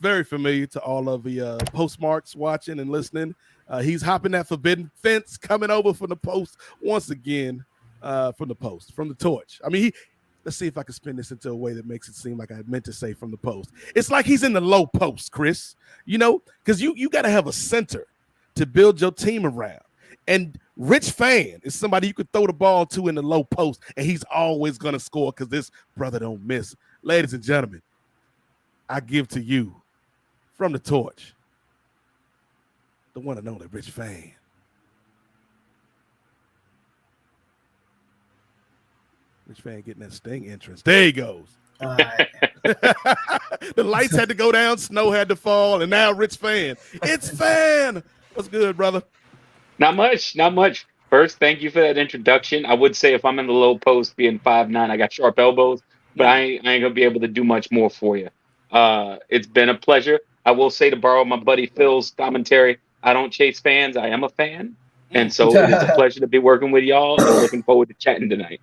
very familiar to all of the postmarks watching and listening. He's hopping that forbidden fence, coming over from the post once again, from the torch. I mean, let's see if I can spin this into a way that makes it seem like I meant to say from the post. It's like he's in the low post, Chris, because you got to have a center to build your team around. And Rich Fann is somebody you could throw the ball to in the low post, and he's always going to score because this brother don't miss. Ladies and gentlemen, I give to you from the torch, the one and only Rich Fann. Rich Fann getting that Sting entrance. There he goes. The lights had to go down, snow had to fall, and now Rich Fann. It's Fann. What's good, brother? Not much. First, thank you for that introduction. I would say if I'm in the low post, being 5'9", I got sharp elbows, but I ain't gonna be able to do much more for you. It's been a pleasure. I will say, to borrow my buddy Phil's commentary, I don't chase fans. I am a fan. And so it is a pleasure to be working with y'all and looking forward to chatting tonight.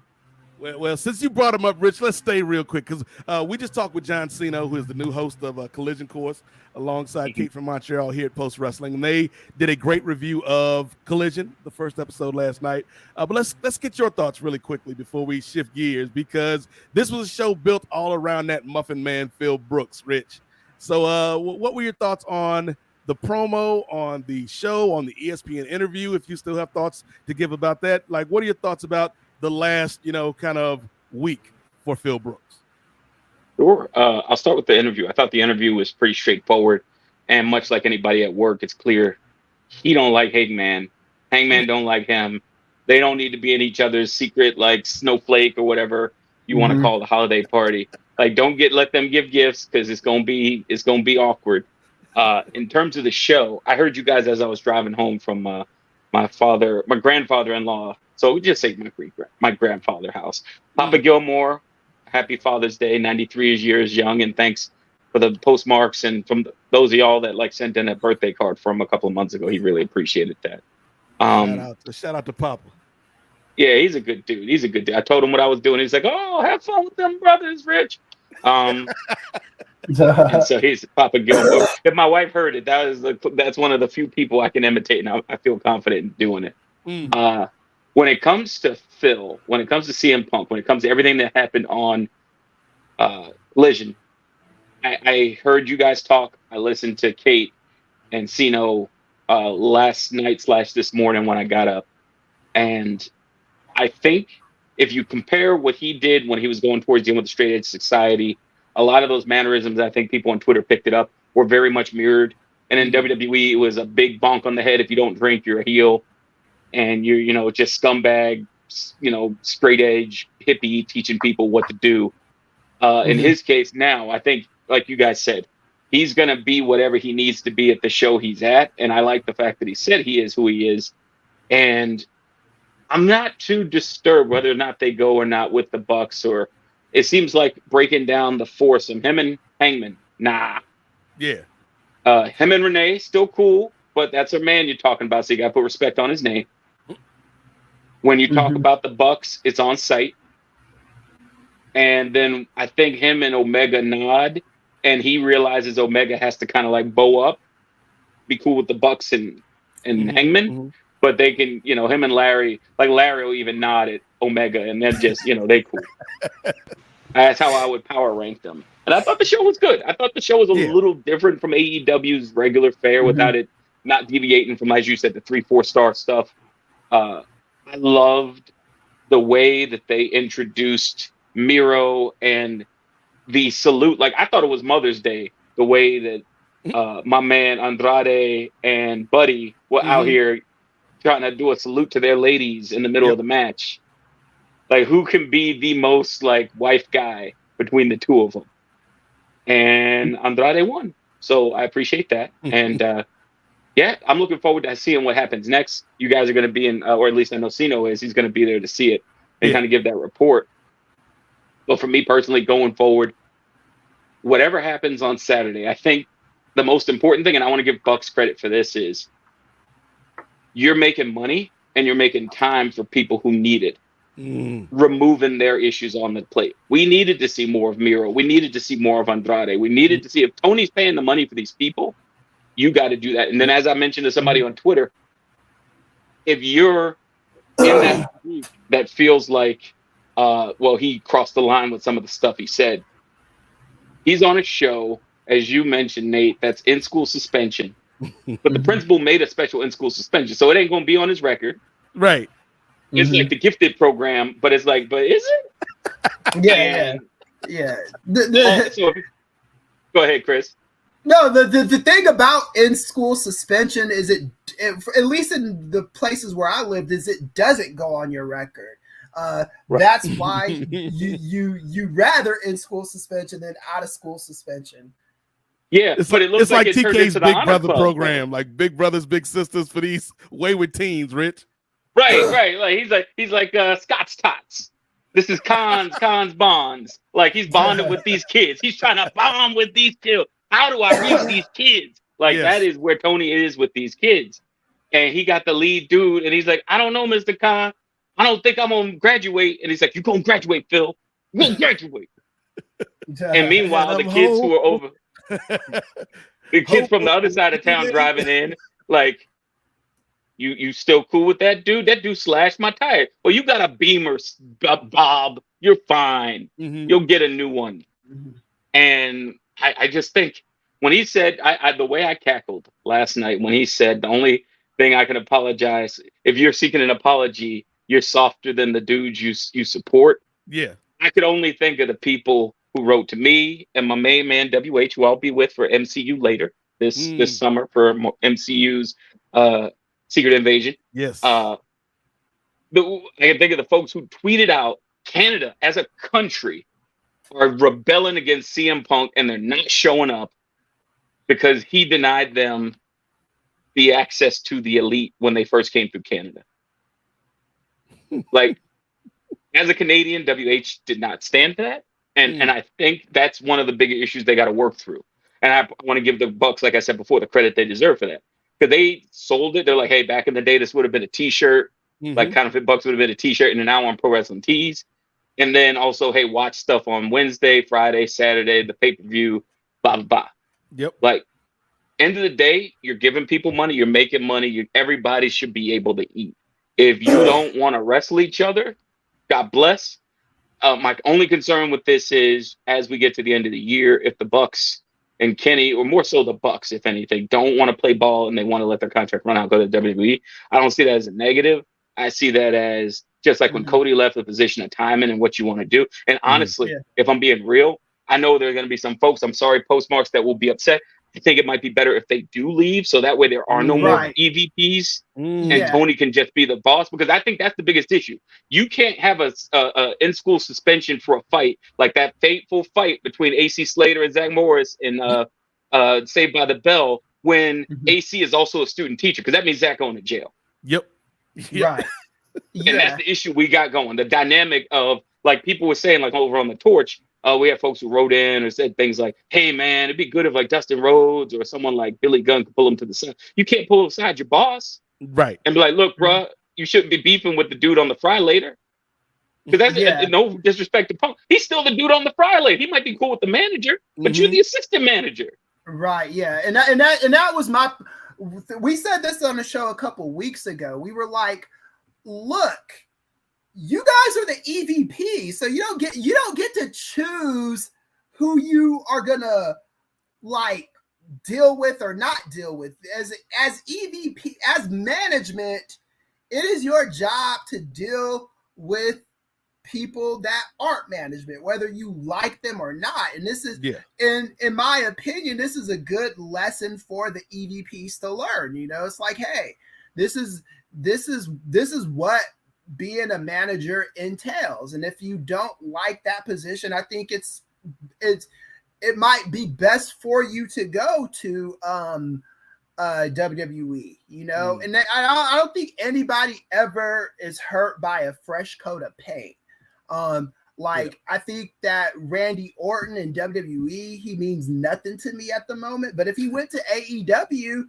Well, since you brought him up, Rich, let's stay real quick because we just talked with John Siino, who is the new host of Collision Course, alongside Kate from Montreal here at Post Wrestling, and they did a great review of Collision, the first episode last night. But let's get your thoughts really quickly before we shift gears, because this was a show built all around that Muffin Man, Phil Brooks, Rich. So, what were your thoughts on the promo, on the show, on the ESPN interview? If you still have thoughts to give about that, like, what are your thoughts about the last, kind of week for Phil Brooks? Sure. I'll start with the interview. I thought the interview was pretty straightforward, and much like anybody at work, it's clear he don't like Hangman. Hangman don't like him. They don't need to be in each other's secret, like snowflake or whatever you want to call the holiday party. Like, let them give gifts, because it's gonna be awkward. In terms of the show, I heard you guys as I was driving home from my grandfather-in-law. So we just say my grandfather house. Papa Gilmore, happy Father's Day. 93 years young, and thanks for the postmarks and from those of y'all that sent in a birthday card from a couple of months ago. He really appreciated that. Shout out to Papa. Yeah, he's a good dude. He's a good dude. I told him what I was doing. He's like, "Oh, have fun with them brothers, Rich." And so he's Papa Gilmore. If my wife heard it, that's one of the few people I can imitate, and I feel confident in doing it. When it comes to Phil, when it comes to CM Punk, when it comes to everything that happened on Collision, I heard you guys talk. I listened to Kate and Siino last night / this morning when I got up, and I think if you compare what he did when he was going towards dealing with the straight edge society, a lot of those mannerisms, I think people on Twitter picked it up, were very much mirrored. And in WWE, it was a big bonk on the head. If you don't drink, you're a heel, and you're just scumbag, straight edge hippie teaching people what to do. In his case now, I think, like you guys said, he's going to be whatever he needs to be at the show he's at. And I like the fact that he said he is who he is. And I'm not too disturbed whether or not they go or not with the Bucks, or it seems like breaking down the foursome, him and Hangman. Nah. Yeah. Him and Renee, still cool, but that's a man you're talking about, so you got to put respect on his name. When you talk about the Bucks, it's on site. And then I think him and Omega nod, and he realizes Omega has to kind of bow up, be cool with the Bucks and Hangman. But they can, him and Larry, Larry will even nod at Omega, and then just, they cool. That's how I would power rank them. And I thought the show was good. I thought the show was a little different from AEW's regular fare without it not deviating from, as you said, the 3-4 star stuff. I loved the way that they introduced Miro and the salute. I thought it was Mother's Day, the way that my man Andrade and Buddy were out here trying to do a salute to their ladies in the middle of the match. Who can be the most wife guy between the two of them? And Andrade won. So I appreciate that. And I'm looking forward to seeing what happens next. You guys are going to be in, or at least I know Siino is, he's going to be there to see it and kind of give that report. But for me personally, going forward, whatever happens on Saturday, I think the most important thing, and I want to give Bucks credit for this, is you're making money and you're making time for people who need it. Removing their issues on the plate. We needed to see more of Miro. We needed to see more of Andrade. We needed to see, if Tony's paying the money for these people, you got to do that. And then, as I mentioned to somebody on Twitter, if you're in that group that feels like, he crossed the line with some of the stuff he said, he's on a show, as you mentioned, Nate, that's in-school suspension. But the principal made a special in-school suspension, so it ain't going to be on his record. Right. It's like the gifted program, but it's but is it? Yeah. Go ahead, Chris. No, the thing about in-school suspension is it, at least in the places where I lived, is it doesn't go on your record. That's why you rather in-school suspension than out-of-school suspension. Yeah, but it looks like TK's Big Big Brother Club program, like Big Brothers, Big Sisters for these wayward teens, Rich. Right. He's like Scott's Tots. This is Cons Bonds. He's bonding with these kids. He's trying to bond with these kids. How do I reach these kids? That is where Tony is with these kids. And he got the lead dude, and he's like, I don't know, Mr. Khan. I don't think I'm gonna graduate. And he's like, you're gonna graduate, Phil. You're gonna graduate. And meanwhile, the kids who are over, the kids from the other side of town driving in, You still cool with that dude? That dude slashed my tire. Well, you got a Beamer, Bob. You're fine. You'll get a new one. And I just think when he said, the way I cackled last night when he said the only thing I can apologize, if you're seeking an apology, you're softer than the dudes you support. Yeah. I could only think of the people who wrote to me and my main man WH, who I'll be with for MCU later this summer for MCU's Secret Invasion. Yes. I can think of the folks who tweeted out Canada as a country are rebelling against CM Punk and they're not showing up because he denied them the access to the elite when they first came through Canada. Like, as a Canadian, WH did not stand for that. And I think that's one of the bigger issues they got to work through. And I want to give the Bucks, like I said before, the credit they deserve for that. Because they sold it. They're like, hey, back in the day, this would have been a T-shirt. Like, Counterfeit Bucks would have been a T-shirt. And then now on Pro Wrestling Tees. And then also, hey, watch stuff on Wednesday, Friday, Saturday, the pay-per-view, blah, blah, blah. Yep. Like, end of the day, you're giving people money. You're making money. Everybody should be able to eat. If you don't want to wrestle each other, God bless. My only concern with this is, as we get to the end of the year, if the Bucks and Kenny, or more so the Bucks, if anything, don't want to play ball and they want to let their contract run out, go to WWE, I don't see that as a negative. I see that as just like when Cody left, the position of timing and what you want to do. And honestly, if I'm being real, I know there are going to be some folks, I'm sorry, postmarks, that will be upset. I think it might be better if they do leave, so that way there are no more EVPs and Tony can just be the boss, because I think that's the biggest issue. You can't have a in-school suspension for a fight like that fateful fight between AC Slater and Zach Morris in Saved by the Bell when AC is also a student teacher, because that means Zach going to jail. Yep. Right. And that's the issue we got going. The dynamic of, like people were saying, like over on the Torch, we had folks who wrote in or said things like, hey, man, it'd be good if like Dustin Rhodes or someone like Billy Gunn could pull him to the side. You can't pull aside your boss. Right. And be like, look, bro, you shouldn't be beefing with the dude on the fry later. Because that's no disrespect to Punk. He's still the dude on the fry later. He might be cool with the manager, but you're the assistant manager. Right. Yeah. And that was my, we said this on the show a couple weeks ago. We were like, look, you guys are the EVP, so you don't get to choose who you are gonna like deal with or not deal with. As EVP, as management, it is your job to deal with people that aren't management, whether you like them or not. And this is, in my opinion, this is a good lesson for the EVPs to learn. You know, it's like, hey, this is what being a manager entails. And if you don't like that position, I think it might be best for you to go to WWE, you know. And I don't think anybody ever is hurt by a fresh coat of paint. I think that Randy Orton in WWE, he means nothing to me at the moment, but if he went to AEW,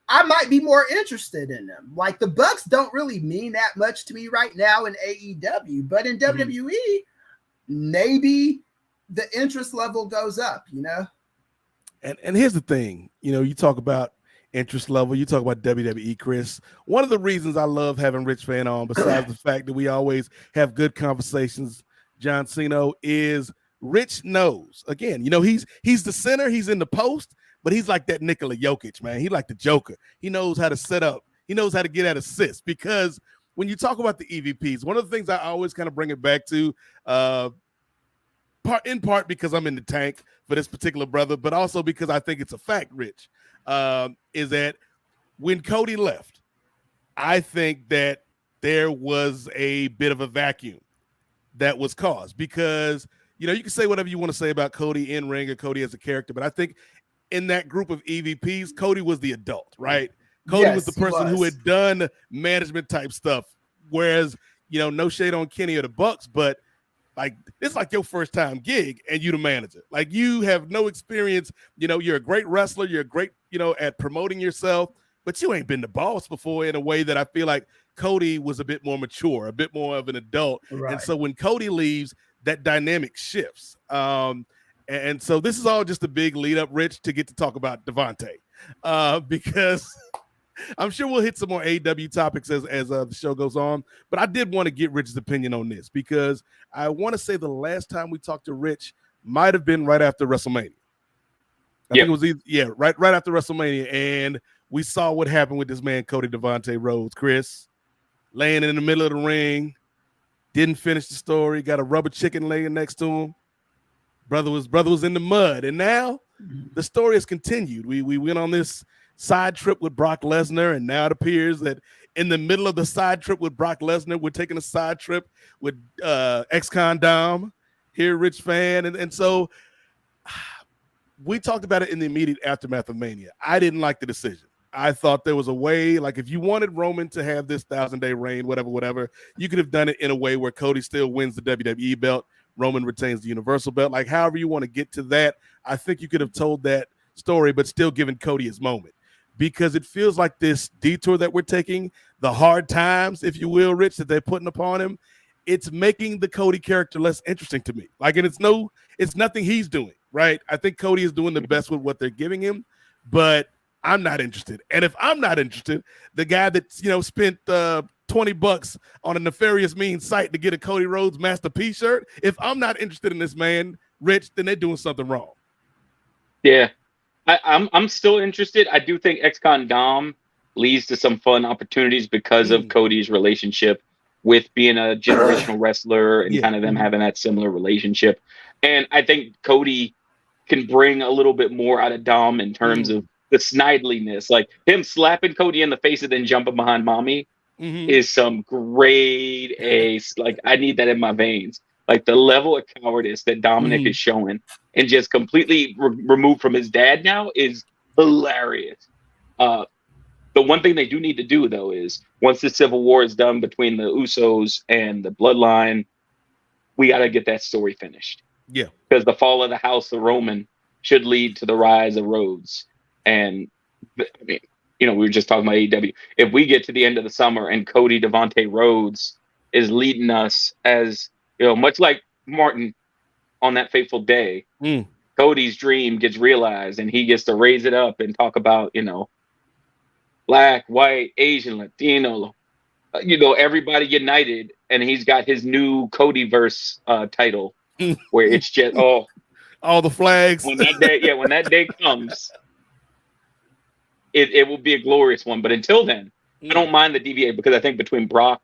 I might be more interested in them. Like, the Bucks don't really mean that much to me right now in AEW, but in WWE, maybe the interest level goes up, you know? And here's the thing, you know, you talk about interest level, you talk about WWE, Chris. One of the reasons I love having Rich Fann on, besides the fact that we always have good conversations, John Siino, is Rich knows. Again, you know, he's the center, he's in the post, but he's like that Nikola Jokic, man. He like the Joker. He knows how to set up. He knows how to get at assists, because when you talk about the EVPs, one of the things I always kind of bring it back to, in part because I'm in the tank for this particular brother, but also because I think it's a fact, Rich, is that when Cody left, I think that there was a bit of a vacuum that was caused, because, you know, you can say whatever you want to say about Cody in ring or Cody as a character, but I think in that group of EVPs, Cody was the adult, right? Cody was the person who had done management type stuff. Whereas, you know, no shade on Kenny or the Bucks, but like, it's like your first time gig and you the manager. Like, you have no experience. You know, you're a great wrestler. You're great, you know, at promoting yourself, but you ain't been the boss before, in a way that I feel like Cody was a bit more mature, a bit more of an adult. Right. And so when Cody leaves, that dynamic shifts. And so this is all just a big lead up, Rich, to get to talk about Devante, because I'm sure we'll hit some more AEW topics as the show goes on. But I did want to get Rich's opinion on this, because I want to say the last time we talked to Rich might have been right after WrestleMania. I think it was right after WrestleMania, and we saw what happened with this man Cody Devante Rhodes. Chris, laying in the middle of the ring, didn't finish the story, got a rubber chicken laying next to him. Brother was in the mud, and now the story has continued. We went on this side trip with Brock Lesnar, and now it appears that in the middle of the side trip with Brock Lesnar, we're taking a side trip with ex-con Dom here, Rich Fann, and so we talked about it in the immediate aftermath of Mania. I didn't like the decision. I thought there was a way, like if you wanted Roman to have this 1,000-day reign, whatever, you could have done it in a way where Cody still wins the WWE belt, Roman retains the Universal belt. Like however you want to get to that, I think you could have told that story, but still given Cody his moment. Because it feels like this detour that we're taking, the hard times, if you will, Rich, that they're putting upon him, it's making the Cody character less interesting to me. Like, and it's nothing he's doing, right? I think Cody is doing the best with what they're giving him, but I'm not interested. And if I'm not interested, the guy that's, spent $20 on a nefarious means site to get a Cody Rhodes Master P shirt, if I'm not interested in this man, Rich, then they're doing something wrong. Yeah. I'm still interested. I do think ex-con Dom leads to some fun opportunities because of Cody's relationship with being a generational wrestler and kind of them having that similar relationship. And I think Cody can bring a little bit more out of Dom in terms of the snidliness. Like him slapping Cody in the face and then jumping behind mommy is some grade A. Like I need that in my veins. Like the level of cowardice that Dominic is showing and just completely removed from his dad now is hilarious. The one thing they do need to do, though, is once the Civil War is done between the Usos and the Bloodline, we got to get that story finished. Yeah. Because the fall of the House of Roman should lead to the rise of Rhodes. And, I mean, we were just talking about AEW. If we get to the end of the summer and Cody Devante Rhodes is leading us as, much like Martin on that fateful day, Cody's dream gets realized and he gets to raise it up and talk about, Black, white, Asian, Latino, everybody united. And he's got his new Codyverse title where it's just, all the flags. When that day comes, it will be a glorious one. But until then, I don't mind the DVA because I think between Brock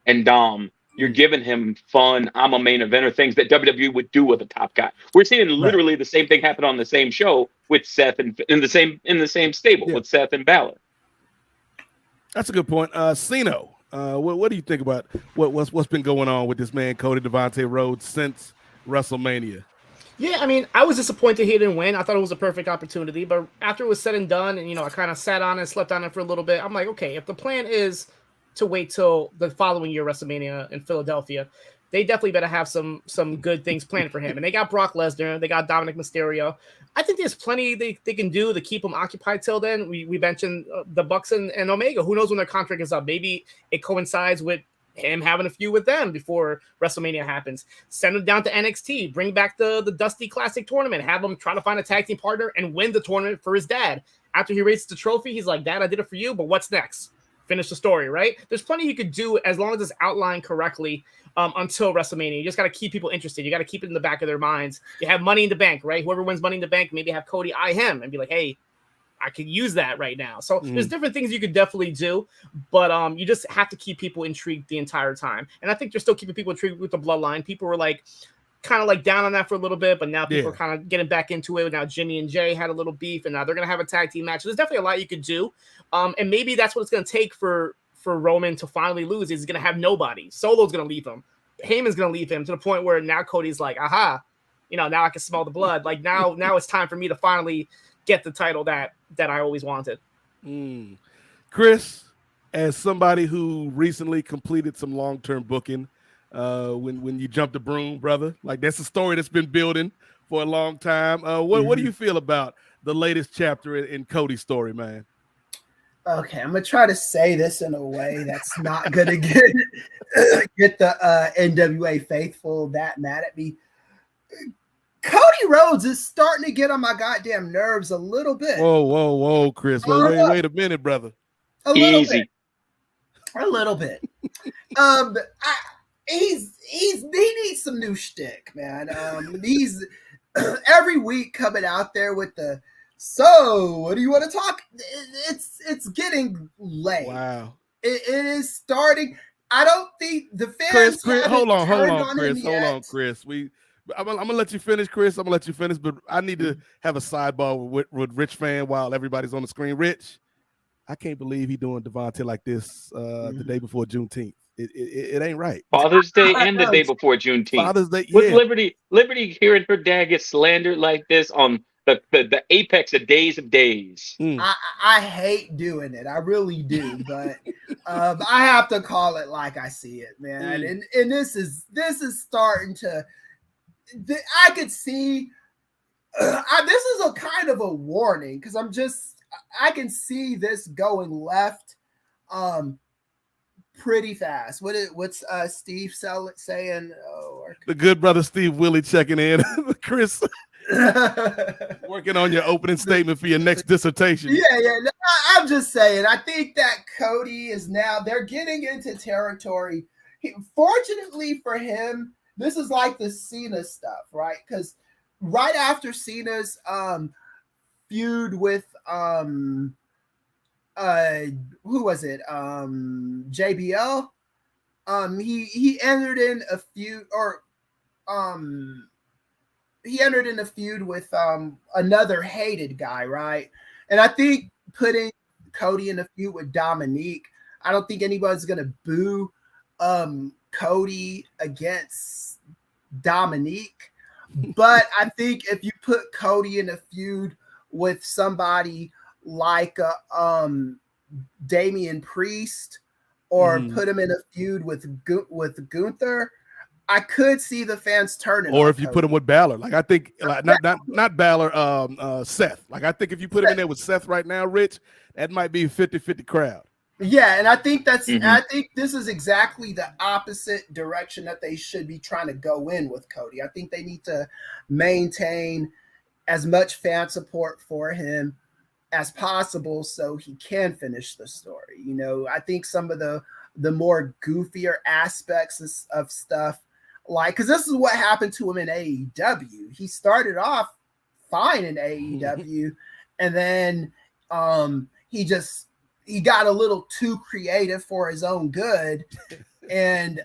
and Dom, you're giving him fun, I'm a main eventer things that WWE would do with a top guy. We're seeing literally the same thing happen on the same show with Seth and in the same stable with Seth and Balor. That's a good point. Siino, what do you think about what's been going on with this man Cody Devante Rhodes since WrestleMania? Yeah, I mean, I was disappointed he didn't win. I thought it was a perfect opportunity, but after it was said and done, and I kind of sat on it, slept on it for a little bit. I'm like, okay, if the plan is to wait till the following year WrestleMania in Philadelphia, they definitely better have some good things planned for him. And they got Brock Lesnar, they got Dominic Mysterio. I think there's plenty they can do to keep him occupied till then. We mentioned the Bucks and Omega. Who knows when their contract is up? Maybe it coincides with him having a feud with them before WrestleMania happens. Send him down to NXT. Bring back the Dusty Classic tournament. Have him try to find a tag team partner and win the tournament for his dad. After he raises the trophy, he's like, Dad, I did it for you, but what's next? Finish the story, right? There's plenty you could do as long as it's outlined correctly until WrestleMania. You just got to keep people interested. You got to keep it in the back of their minds. You have Money in the Bank, right? Whoever wins Money in the Bank, maybe have Cody eye him and be like, hey, I could use that right now. So there's different things you could definitely do, but you just have to keep people intrigued the entire time. And I think they're still keeping people intrigued with the Bloodline. People were kind of down on that for a little bit, but now people are kind of getting back into it. Now Jimmy and Jay had a little beef, and now they're going to have a tag team match. So there's definitely a lot you could do. And maybe that's what it's going to take for Roman to finally lose. He's going to have nobody. Solo's going to leave him. Heyman's going to leave him to the point where now Cody's like, aha, now I can smell the blood. Like now it's time for me to finally get the title that I always wanted. Chris, as somebody who recently completed some long-term booking, when you jumped the broom, brother, like that's a story that's been building for a long time. What do you feel about the latest chapter in Cody's story, man? Okay, I'm gonna try to say this in a way that's not gonna get the NWA faithful that mad at me. Cody Rhodes is starting to get on my goddamn nerves a little bit. Whoa, Chris. Wait a minute, brother. A little bit. He needs some new shtick, man. He's every week coming out there with the so what do you want to talk? It's getting late. Wow. It is starting. I don't think the fans. Chris, hold on, Chris. Chris. I'm gonna let you finish, Chris. I'm gonna let you finish, but I need to have a sidebar with Rich Fann while everybody's on the screen. Rich, I can't believe he doing Devante like this the day before Juneteenth. It ain't right. Father's Day and the day before Juneteenth. Father's Day, With Liberty hearing her dad get slandered like this on the apex of days. I hate doing it. I really do, but I have to call it like I see it, man. And this is starting to. I could see. This is a kind of a warning because I can see this going left, pretty fast. What's Steve saying? The good brother Steve Willie checking in. Chris. Working on your opening statement for your next dissertation. Yeah. I'm just saying. I think that Cody is now. They're getting into territory. Fortunately for him, this is like the Cena stuff, right? Because right after Cena's feud with who was it? JBL. He entered in a feud with another hated guy, right? And I think putting Cody in a feud with Dominique, I don't think anybody's gonna boo Cody against Dominique. But I think if you put Cody in a feud with somebody like Damian Priest or put him in a feud with Gunther, I could see the fans turning. Or if you put him with Balor, like I think, like, not Balor, Seth. Like I think if you put him in there with Seth right now, Rich, that might be a 50-50 crowd. Yeah, and I think I think this is exactly the opposite direction that they should be trying to go in with Cody. I think they need to maintain as much fan support for him as possible so he can finish the story. You know, I think some of the more goofier aspects of stuff, like, because this is what happened to him in AEW. He started off fine in AEW, and then he got a little too creative for his own good, and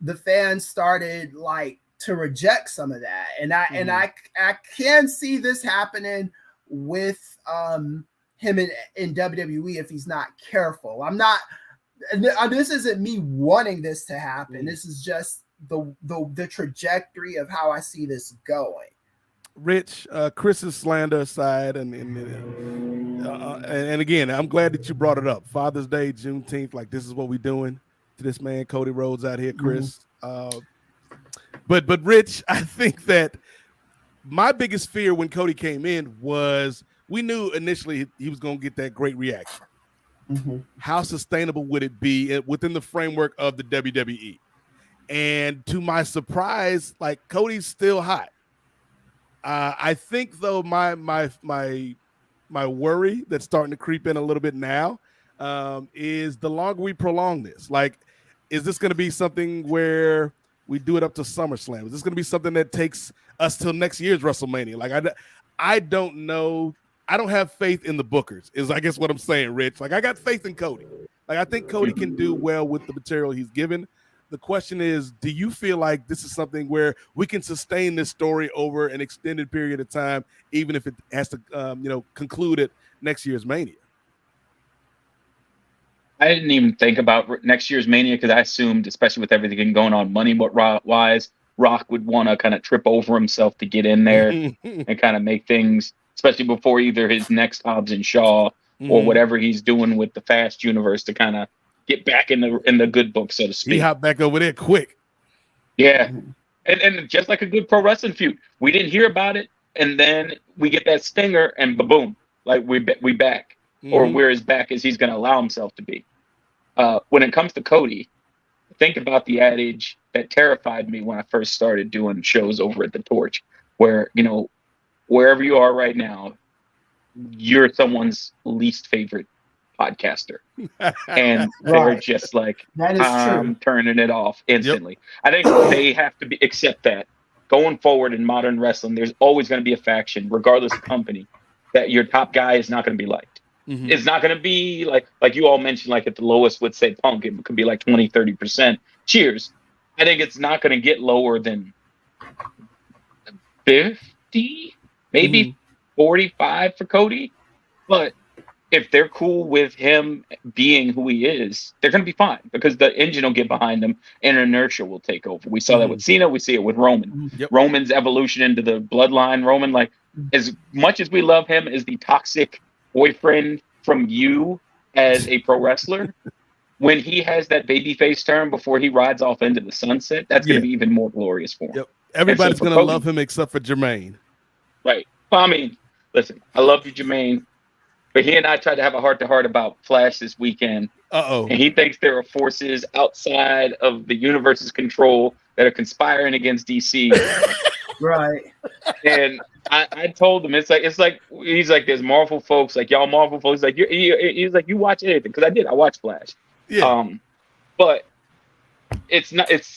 the fans started like to reject some of that. And I can see this happening with him in WWE if he's not careful. I'm not. This isn't me wanting this to happen. This is just the trajectory of how I see this going. Rich, Chris's slander aside, and again, I'm glad that you brought it up. Father's Day, Juneteenth, like this is what we're doing to this man, Cody Rhodes out here, Chris. But Rich, I think that my biggest fear when Cody came in was we knew initially he was going to get that great reaction. How sustainable would it be within the framework of the WWE? And to my surprise, like Cody's still hot. I think though my worry that's starting to creep in a little bit now is the longer we prolong this. Like, is this going to be something where we do it up to SummerSlam? Is this going to be something that takes us till next year's WrestleMania? Like, I don't know. I don't have faith in the bookers, is I guess what I'm saying, Rich. Like, I got faith in Cody. Like, I think Cody can do well with the material he's given. The question is, do you feel like this is something where we can sustain this story over an extended period of time, even if it has to, conclude at next year's Mania? I didn't even think about next year's Mania because I assumed, especially with everything going on money-wise, Rock would want to kind of trip over himself to get in there and kind of make things, especially before either his next Hobbs and Shaw or whatever he's doing with the Fast Universe to kind of get back in the good book, so to speak. He hopped back over there quick. Yeah. And just like a good pro wrestling feud, we didn't hear about it, and then we get that stinger, and boom, like we back, or we're as back as he's going to allow himself to be. When it comes to Cody, think about the adage that terrified me when I first started doing shows over at the Torch, where, wherever you are right now, you're someone's least favorite podcaster, and they're just like, I'm turning it off instantly. I think they have to accept that going forward in modern wrestling, there's always going to be a faction, regardless of company, that your top guy is not going to be liked. It's not going to be like you all mentioned, like at the lowest would say Punk, it could be like 20, 30%. Cheers. I think it's not going to get lower than 50, maybe 45 for Cody. But if they're cool with him being who he is, they're going to be fine because the engine will get behind them and inertia will take over. We saw that with Cena. We see it with Roman. Yep. Roman's evolution into the bloodline. Roman, like, as much as we love him as the toxic boyfriend from you as a pro wrestler, when he has that babyface turn before he rides off into the sunset, that's going to be even more glorious for him. Yep. Everybody's going to love him except for Jermaine. Right. Well, I mean, listen, I love you, Jermaine. But he and I tried to have a heart-to-heart about Flash this weekend. And he thinks there are forces outside of the universe's control that are conspiring against DC. Right. And I told him, it's like he's like, there's Marvel folks, like y'all Marvel folks. Like he's like, you watch anything. Because I watch Flash. Yeah. But it's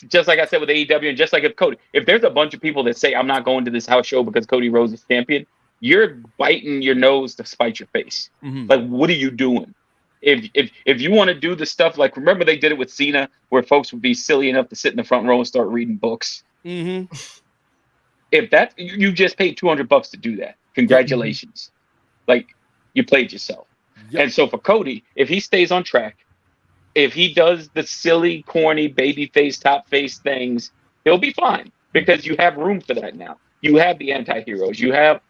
just like I said with AEW, and just like if Cody, if there's a bunch of people that say I'm not going to this house show because Cody Rhodes is champion, you're biting your nose to spite your face. Like, what are you doing? If you want to do the stuff, like, remember they did it with Cena, where folks would be silly enough to sit in the front row and start reading books. If that, you just paid $200 to do that. Congratulations. Like, you played yourself. And so for Cody, if he stays on track, if he does the silly, corny, baby face, top face things, he'll be fine because you have room for that now. You have the anti-heroes. You have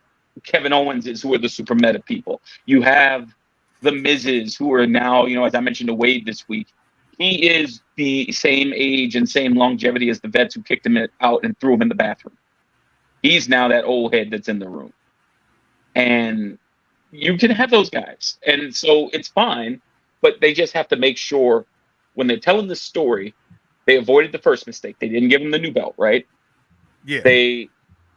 Kevin Owens, who are the super meta people. You have the Miz's, who are now, as I mentioned, the Wade this week. He is the same age and same longevity as the vets who kicked him out and threw him in the bathroom. He's now that old head that's in the room. And you can have those guys. And so it's fine, but they just have to make sure when they're telling the story, they avoided the first mistake. They didn't give him the new belt, right? Yeah. They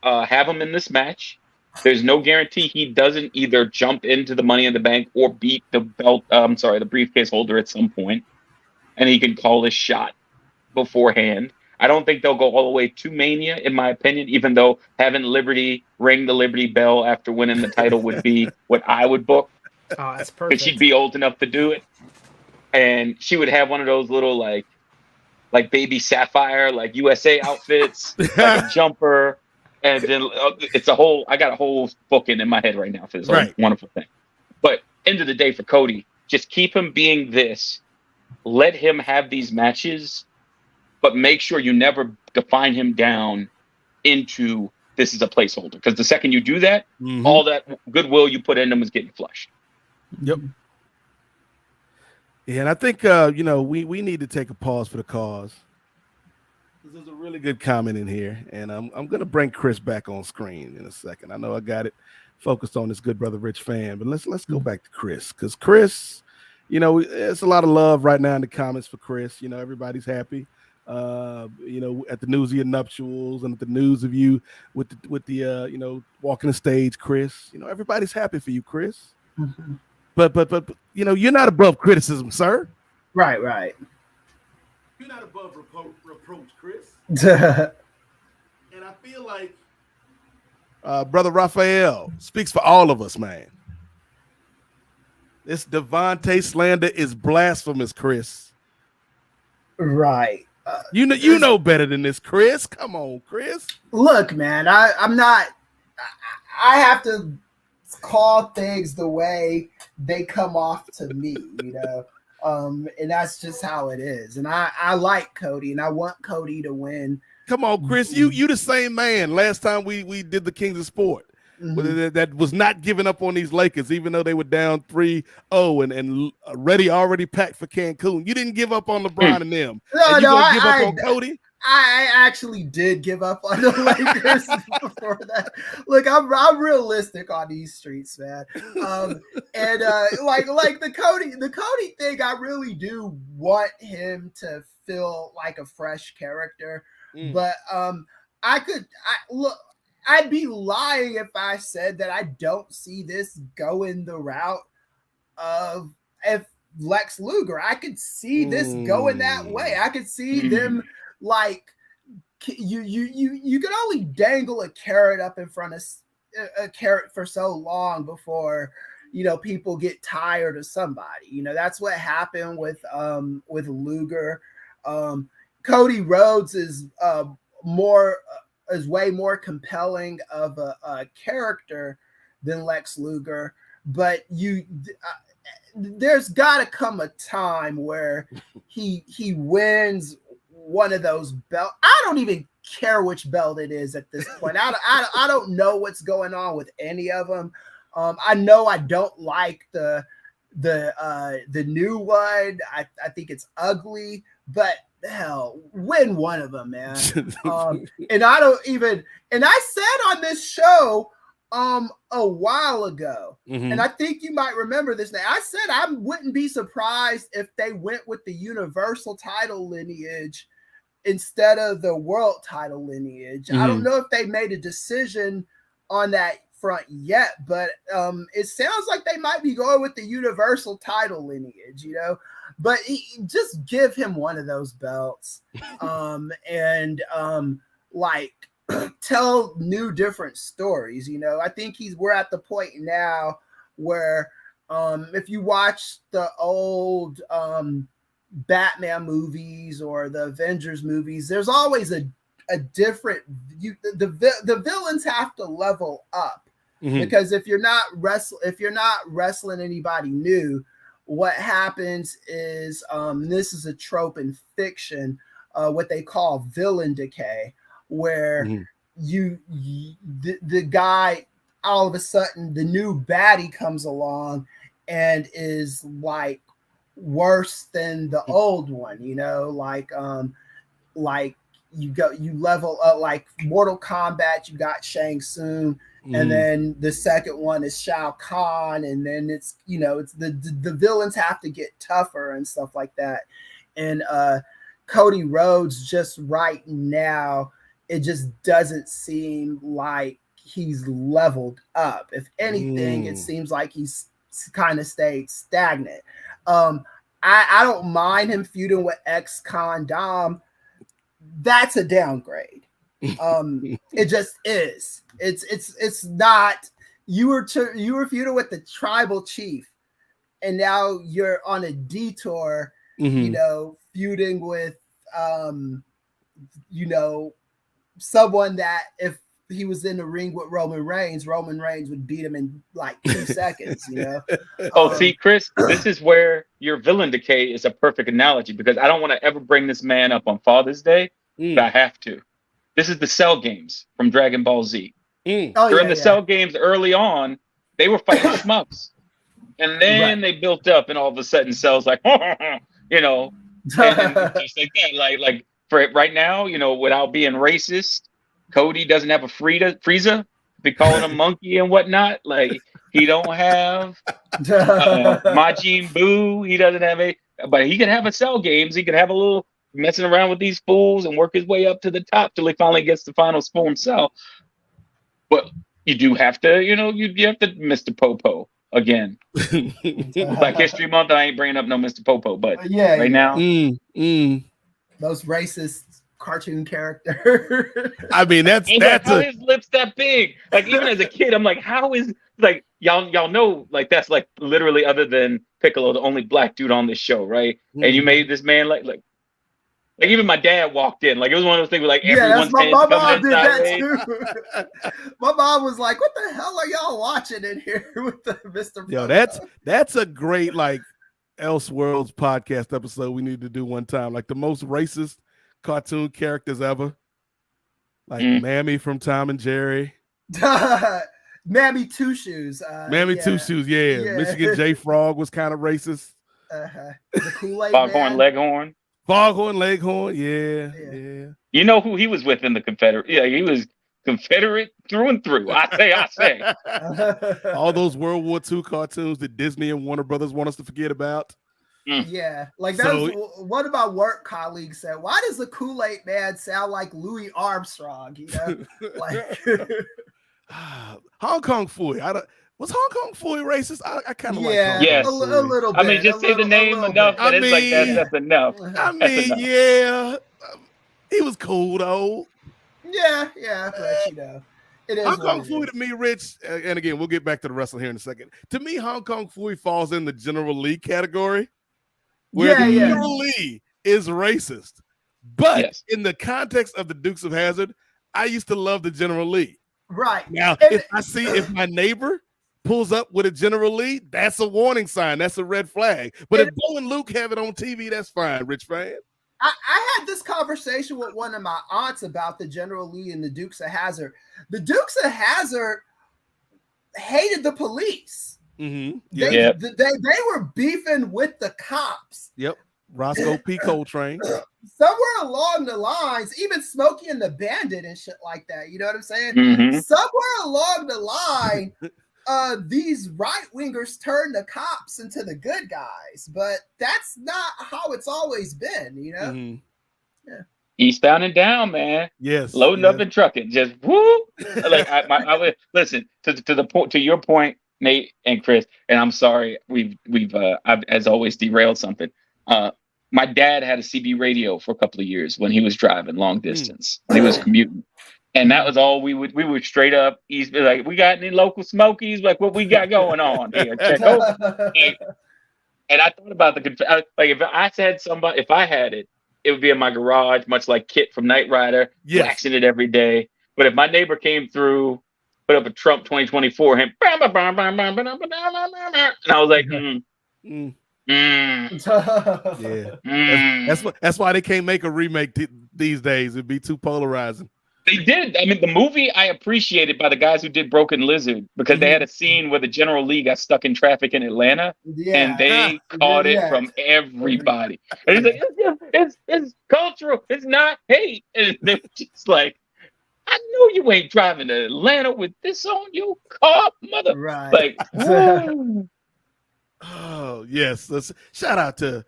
have him in this match. There's no guarantee he doesn't either jump into the Money in the Bank or beat the the briefcase holder at some point, and he can call his shot beforehand. I don't think they'll go all the way to Mania, in my opinion, even though having Liberty ring the Liberty Bell after winning the title would be what I would book. Oh, that's perfect. Because she'd be old enough to do it. And she would have one of those little, like baby Sapphire, like USA outfits, like a jumper. And then I got a whole booking in my head right now for this whole wonderful thing. But end of the day for Cody, just keep him being this. Let him have these matches, but make sure you never define him down into this is a placeholder. Because the second you do that, all that goodwill you put in him is getting flushed. Yep. Yeah, and I think we need to take a pause for the cause. There's a really good comment in here, and I'm gonna bring Kris back on screen in a second. I know I got it focused on this good brother Rich Fann, but let's go back to Kris, because Kris, it's a lot of love right now in the comments for Kris. Everybody's happy. At the news of your nuptials and at the news of you with the walking the stage, Kris. Everybody's happy for you, Kris. But you're not above criticism, sir. Right. You're not above reproach, Kris. And I feel like Brother Raphael speaks for all of us, man. This Devante slander is blasphemous, Kris. Right. You know better than this, Kris. Come on, Kris. Look, man, I'm not. I have to call things the way they come off to me, and that's just how it is. And I like Cody, and I want Cody to win. Come on, Kris. You the same man. Last time we did the Kings of Sport, that was not giving up on these Lakers, even though they were down 3-0 and already packed for Cancun. You didn't give up on LeBron and them. No, give up on Cody? I actually did give up on the Lakers before that. Look, I'm realistic on these streets, man. And like the Cody thing, I really do want him to feel like a fresh character. But I'd be lying if I said that I don't see this going the route of if Lex Luger. I could see this going that way. I could see them. Like you can only dangle a carrot up in front of a carrot for so long before people get tired of somebody. That's what happened with Luger. Cody Rhodes is way more compelling of a character than Lex Luger, but there's got to come a time where he wins one of those belts. I don't even care which belt it is at this point. I don't know what's going on with any of them. I know I don't like the new one. I think it's ugly, but hell, win one of them, man. And I said on this show a while ago, and I think you might remember this now. I said I wouldn't be surprised if they went with the Universal title lineage instead of the world title lineage. I don't know if they made a decision on that front yet, but it sounds like they might be going with the Universal title lineage, but just give him one of those belts and tell new different stories. I think we're at the point now where if you watch the old Batman movies or the Avengers movies, there's always a different the villains have to level up, because if you're not wrestling anybody new, what happens is this is a trope in fiction, what they call villain decay, where the guy, all of a sudden the new baddie comes along and is like worse than the old one, like you level up, like Mortal Kombat, you got Shang Tsung, and then the second one is Shao Kahn, and then it's the villains have to get tougher and stuff like that. And Cody Rhodes, just right now, it just doesn't seem like he's leveled up. If anything, it seems like he's kind of stayed stagnant. I don't mind him feuding with ex-con Dom. That's a downgrade. It just is. It's not. You were feuding with the tribal chief, and now you're on a detour. Feuding with someone that if he was in the ring with Roman Reigns would beat him in like 2 seconds. See, Chris, this is where your villain decay is a perfect analogy, because I don't want to ever bring this man up on Father's Day, but I have to. This is the Cell games from Dragon Ball Z. During the Cell games early on, they were fighting schmucks. And then they built up, and all of a sudden Cell's like, and just like that. Like for right now, without being racist, Cody doesn't have a Frieza. Be calling him monkey and whatnot. Like, he don't have Majin Buu. He doesn't have but he can have a Cell games. He can have a little messing around with these fools and work his way up to the top till he finally gets the final form Cell. But you do have to, you have to Mr. Popo again. Black History Month, I ain't bringing up no Mr. Popo, but right now, those racist cartoon character. I mean, that's how his lips that big. Like, even as a kid, I'm like, how is, like, y'all know, like, that's like literally, other than Piccolo, the only black dude on this show, right? And you made this man like even my dad walked in. Like, it was one of those things where, like, everyone's my mom did that too. My mom was like, "What the hell are y'all watching in here with the Mr. Yo, that's a great, like, Elseworlds podcast episode we need to do one time. Like, the most racist cartoon characters ever. Like Mammy from Tom and Jerry. Mammy Two Shoes. Two Shoes, yeah. Michigan J. Frog was kind of racist. The Kool-Aid Foghorn Leghorn. Foghorn Leghorn, yeah. You know who he was with in the Confederate? Yeah, he was Confederate through and through. I say. All those World War II cartoons that Disney and Warner Brothers want us to forget about. Yeah, like that's what about work colleagues said. Why does the Kool-Aid Man sound like Louis Armstrong? Like Hong Kong Fooey. Was Hong Kong Fooey racist? I kind of like Hong yes. Kong a little bit. I mean, just say the name enough. That it's like that's enough. I mean, yeah, he was cool though. Yeah, but It is Hong Kong what it Fooey is. to me, Rich, and again, we'll get back to the wrestling here in a second. To me, Hong Kong Fooey falls in the General Lee category, where the General Lee is racist. But in the context of the Dukes of Hazzard, I used to love the General Lee. Right. Now, if my neighbor pulls up with a General Lee, that's a warning sign. That's a red flag. But if Bo and Luke have it on TV, that's fine, Rich Fann. I had this conversation with one of my aunts about the General Lee and the Dukes of Hazzard. The Dukes of Hazzard hated the police. Mm-hmm. They were beefing with the cops. Yep. Roscoe P. Coltrane. Somewhere along the lines, even Smokey and the Bandit and shit like that. You know what I'm saying? Mm-hmm. Somewhere along the line, these right-wingers turn the cops into the good guys, but that's not how it's always been, you know? Mm-hmm. Yeah. Eastbound and down, man. Yes. Loading up and trucking. Just woo. Like I would listen to the point, to your point, Nate and Chris, and I'm sorry, I've as always derailed something. My dad had a CB radio for a couple of years when he was driving long distance. He was commuting. And that was all we would straight up east, like, we got any local Smokies? Like, what we got going on here? Check over. And I thought about like, if I said somebody, if I had it, it would be in my garage, much like Kit from Knight Rider, waxing it every day. But if my neighbor came through, put up a Trump 2024, and I was like, That's why they can't make a remake these days. It'd be too polarizing. They did. I mean, the movie I appreciated by the guys who did Broken Lizard, because they had a scene where the General Lee got stuck in traffic in Atlanta, and they caught it from everybody. And he's like, it's cultural. It's not hate. And they were just like, I know you ain't driving to Atlanta with this on your car, mother. Right. Like, oh yes. Shout out to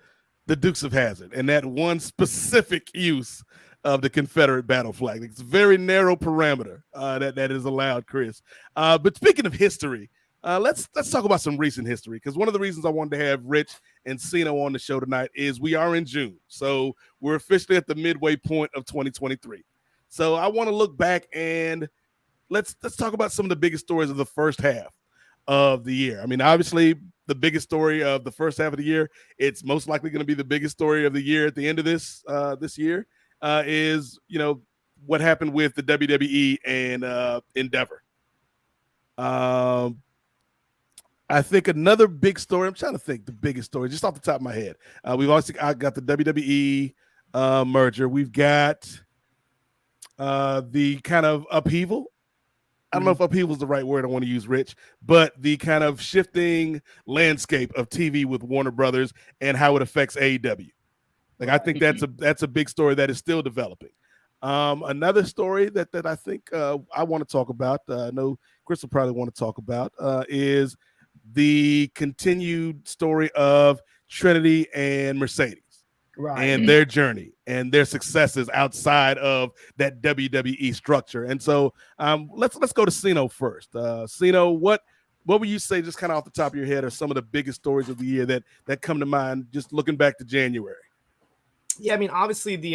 the Dukes of Hazzard and that one specific use of the Confederate battle flag. It's a very narrow parameter that is allowed, Chris. But speaking of history, let's talk about some recent history, because one of the reasons I wanted to have Rich and Siino on the show tonight is we are in June. So we're officially at the midway point of 2023. So I want to look back and let's talk about some of the biggest stories of the first half of the year. I mean, obviously, the biggest story of the first half of the year, it's most likely going to be the biggest story of the year at the end of this year. Is, you know, what happened with the WWE and Endeavor. I think another big story, I'm trying to think the biggest story just off the top of my head. We've also got the WWE merger. We've got the kind of upheaval. I don't know if upheaval is the right word I want to use, Rich, but the kind of shifting landscape of TV with Warner Brothers and how it affects AEW. Like, I think that's a big story that is still developing. Another story that I think I want to talk about, I know Chris will probably want to talk about, is the continued story of Trinity and Mercedes. Right. And their journey and their successes outside of that WWE structure. And so let's go to Siino first. Siino, what would you say, just kind of off the top of your head, are some of the biggest stories of the year that come to mind just looking back to January? Yeah, I mean, obviously the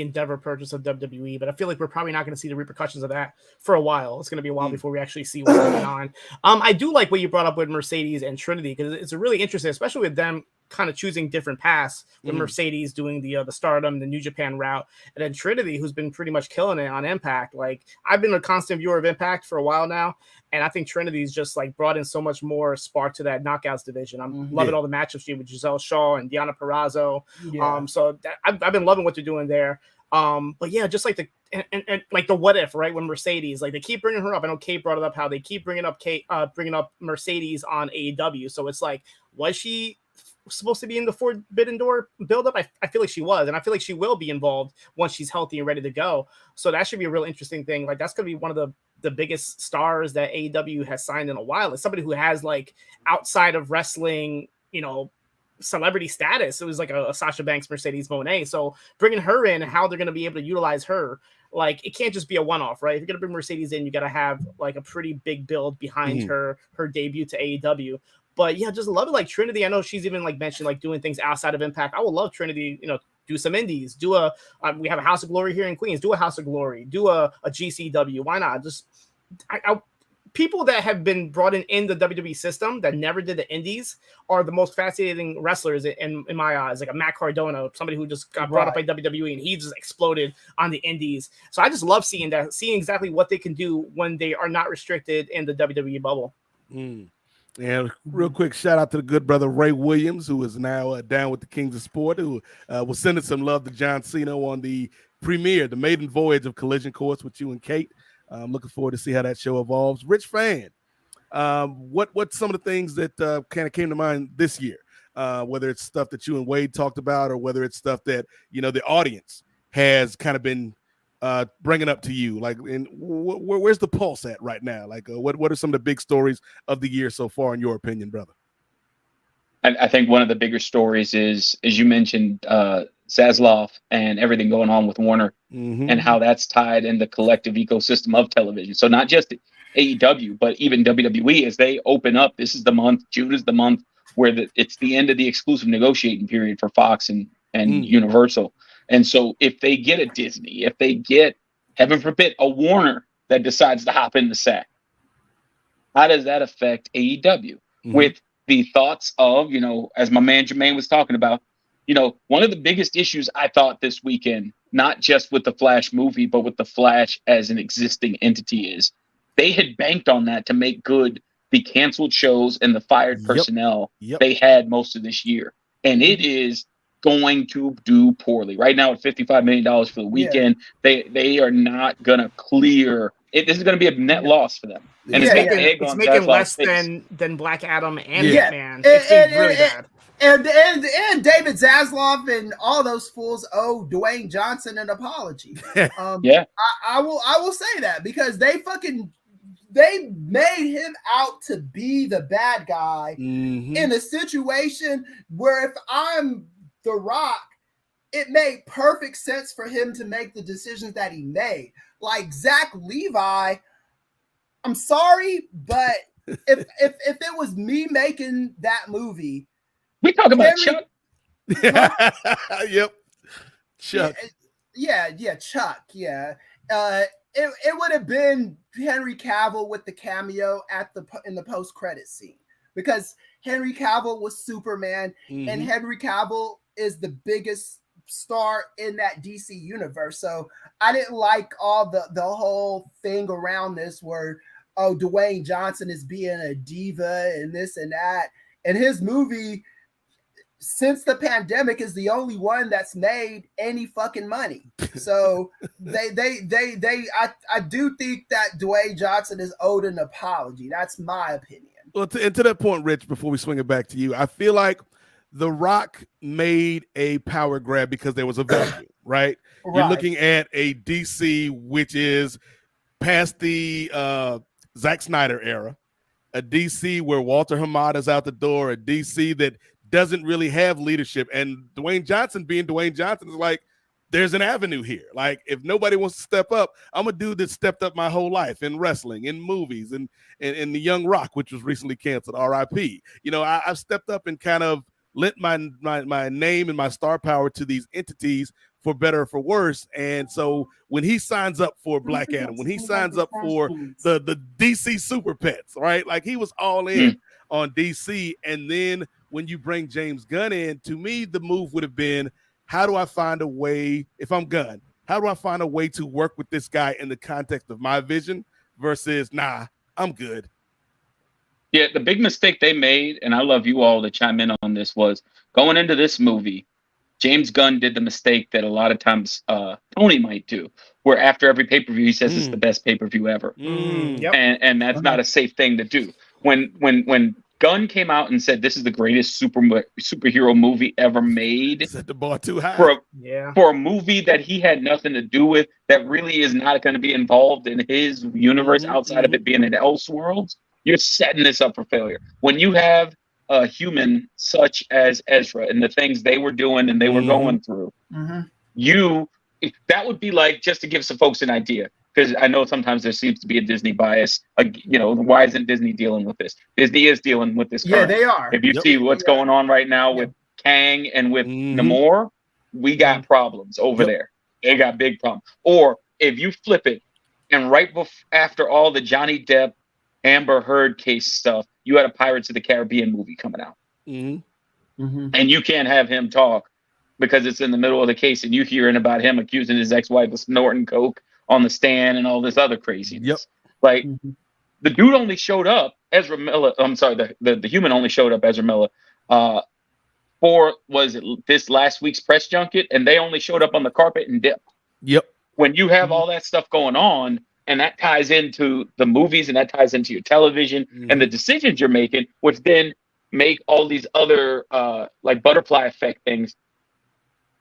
Endeavor purchase of WWE, but I feel like we're probably not going to see the repercussions of that for a while. It's going to be a while before we actually see what's going on. I do like what you brought up with Mercedes and Trinity, because it's really interesting, especially with them kind of choosing different paths, with Mercedes doing the Stardom, the New Japan route, and then Trinity, who's been pretty much killing it on Impact. Like, I've been a constant viewer of Impact for a while now, and I think Trinity's just like brought in so much more spark to that Knockouts division. I'm loving all the matchups with Giselle Shaw and Deonna Purrazzo. So I've been loving what they're doing there. But yeah, just like and like the what if, right? When Mercedes, like, they keep bringing her up. I know Kate brought it up, how they keep bringing up Mercedes on AEW. So it's like, was she supposed to be in the Forbidden Door buildup? I feel like she was, and I feel like she will be involved once she's healthy and ready to go. So that should be a real interesting thing. Like, that's going to be one of the biggest stars that AEW has signed in a while. It's somebody who has, like, outside of wrestling, you know, celebrity status. It was like a Sasha Banks, Mercedes Moné. So bringing her in, how they're going to be able to utilize her, like, it can't just be a one-off, right? If you're going to bring Mercedes in, you got to have like a pretty big build behind her debut to AEW. But yeah, just love it. Like Trinity, I know she's even like mentioned like doing things outside of Impact. I would love Trinity, you know, do some indies, we have a House of Glory here in Queens, do a House of Glory, do a GCW. Why not? Just people that have been brought in the WWE system that never did the indies are the most fascinating wrestlers in my eyes. Like a Matt Cardona, somebody who just got brought up by WWE and he just exploded on the indies. So I just love seeing that, seeing exactly what they can do when they are not restricted in the WWE bubble. And real quick, shout out to the good brother Ray Williams, who is now down with the Kings of Sport, who was sending some love to John Siino on the premiere, the maiden voyage of Collision Course with you and Kate. I'm looking forward to see how that show evolves. Rich Fann, what's some of the things that kind of came to mind this year? Whether it's stuff that you and Wade talked about, or whether it's stuff that the audience has kind of been bringing up to you. Like, where's the pulse at right now? Like, what are some of the big stories of the year so far, in your opinion, brother? I think one of the bigger stories is, as you mentioned, Zaslav and everything going on with Warner, and how that's tied in the collective ecosystem of television. So not just AEW, but even WWE, as they open up. This is the month, June is the month where it's the end of the exclusive negotiating period for Fox and Universal. And so if they get a Disney, if they get, heaven forbid, a Warner that decides to hop in the sack, how does that affect AEW? With the thoughts of, as my man Jermaine was talking about, one of the biggest issues I thought this weekend, not just with the Flash movie, but with the Flash as an existing entity, is they had banked on that to make good the canceled shows and the fired personnel they had most of this year. And it is going to do poorly. Right now at $55 million for the weekend, they are not going to clear it. This is going to be a net loss for them. And it's making less than Black Adam and Hitman. It's really bad. And David Zaslav and all those fools owe Dwayne Johnson an apology. I will say that, because they made him out to be the bad guy in a situation where, if I'm The Rock, it made perfect sense for him to make the decisions that he made. Like Zach Levi, I'm sorry, but if it was me making that movie, we talk about Chuck. Chuck. Chuck. Yeah. It would have been Henry Cavill with the cameo in the post-credit scene, because Henry Cavill was Superman, and Henry Cavill is the biggest star in that DC universe. So I didn't like all the whole thing around this where, Dwayne Johnson is being a diva and this and that. And his movie, since the pandemic, is the only one that's made any fucking money. So I do think that Dwayne Johnson is owed an apology. That's my opinion. Well, and to that point, Rich, before we swing it back to you, I feel like The Rock made a power grab because there was a vacuum, right? You're looking at a DC which is past the Zack Snyder era, a DC where Walter Hamada is out the door, a DC that doesn't really have leadership. And Dwayne Johnson being Dwayne Johnson is like, there's an avenue here. Like, if nobody wants to step up, I'm a dude that stepped up my whole life in wrestling, in movies, and in the Young Rock, which was recently canceled, RIP. I've stepped up and kind of lent my name and my star power to these entities, for better or for worse. And so when he signs up for Black Adam, when he signs up for the DC Super Pets, right? Like, he was all in on DC. And then when you bring James Gunn in, to me, the move would have been, how do I find a way, if I'm Gunn, how do I find a way to work with this guy in the context of my vision versus, nah, I'm good. Yeah, the big mistake they made, and I love you all to chime in on this, was going into this movie, James Gunn did the mistake that a lot of times Tony might do, where after every pay-per-view, he says it's the best payper-view ever. And that's not a safe thing to do. When Gunn came out and said this is the greatest superhero movie ever made, set the bar too high for a movie that he had nothing to do with, that really is not going to be involved in his universe outside of it being in Elseworlds, you're setting this up for failure. When you have a human such as Ezra and the things they were doing and they were going through, that would be like, just to give some folks an idea, because I know sometimes there seems to be a Disney bias. Why isn't Disney dealing with this? Disney is dealing with this. Yeah, they are. If you see what's going on right now with Kang and with Namor, we got problems over there. They got big problems. Or if you flip it, And right after all the Johnny Depp, Amber Heard case stuff, you had a Pirates of the Caribbean movie coming out. Mm-hmm. Mm-hmm. And you can't have him talk because it's in the middle of the case and you hearing about him accusing his ex-wife of snorting coke on the stand and all this other craziness. Yep. Like, Mm-hmm. the dude only showed up, Ezra Miller. I'm sorry, the human only showed up, Ezra Miller, for this last week's press junket, and they only showed up on the carpet and dipped. Yep. When you have all that stuff going on, and that ties into the movies, and that ties into your television and the decisions you're making, which then make all these other like butterfly effect things.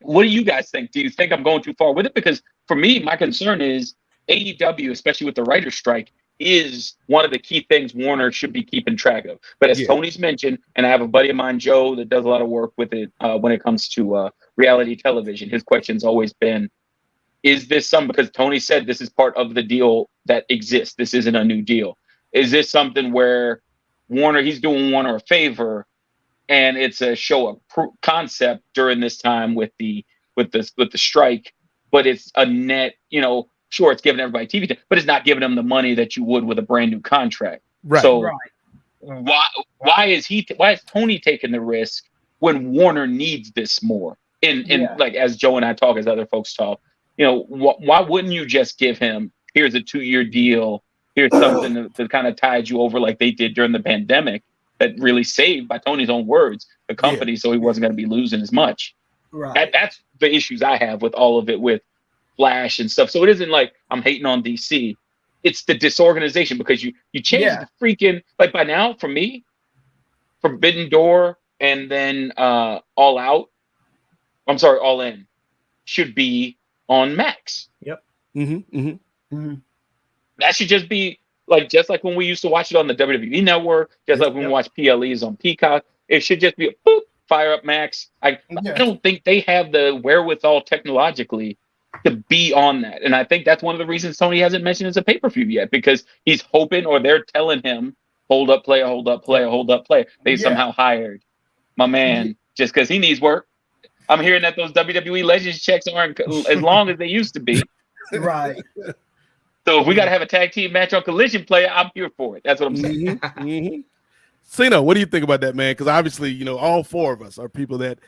What do you guys think? Do you think I'm going too far with it? Because for me, my concern is AEW, especially with the writer's strike, is one of the key things Warner should be keeping track of. But as Tony's mentioned, and I have a buddy of mine, Joe, that does a lot of work with it when it comes to reality television. His question's always been, is this something, because Tony said this is part of the deal that exists. This isn't a new deal. Is this something where he's doing Warner a favor and it's a show of concept during this time with the strike, but it's a net, sure, it's giving everybody TV, but it's not giving them the money that you would with a brand new contract. Right. So why is Tony taking the risk when Warner needs this more? Like, as Joe and I talk, as other folks talk, why wouldn't you just give him, here's a 2-year deal, here's something that kind of tied you over like they did during the pandemic that really saved, by Tony's own words, the company, so he wasn't going to be losing as much. Right. That's the issues I have with all of it, with Flash and stuff. So it isn't like I'm hating on DC. It's the disorganization, because you change the freaking, like, by now, for me, Forbidden Door and then All In should be on Max. Yep. Mm-hmm. Mm-hmm. Mm-hmm. That should just be just like when we used to watch it on the WWE Network, just like when we watch PLEs on Peacock. It should just be boop, fire up Max. I don't think they have the wherewithal technologically to be on that. And I think that's one of the reasons Tony hasn't mentioned it's a pay-per-view yet, because he's hoping, or they're telling him, hold up, player, hold up, player, hold up, player. They somehow hired my man just because he needs work. I'm hearing that those WWE Legends checks aren't as long as they used to be. Right. So if we got to have a tag team match on Collision, player, I'm here for it. That's what I'm saying. Mm-hmm. Siino, what do you think about that, man? Because obviously, all 4 of us are people that,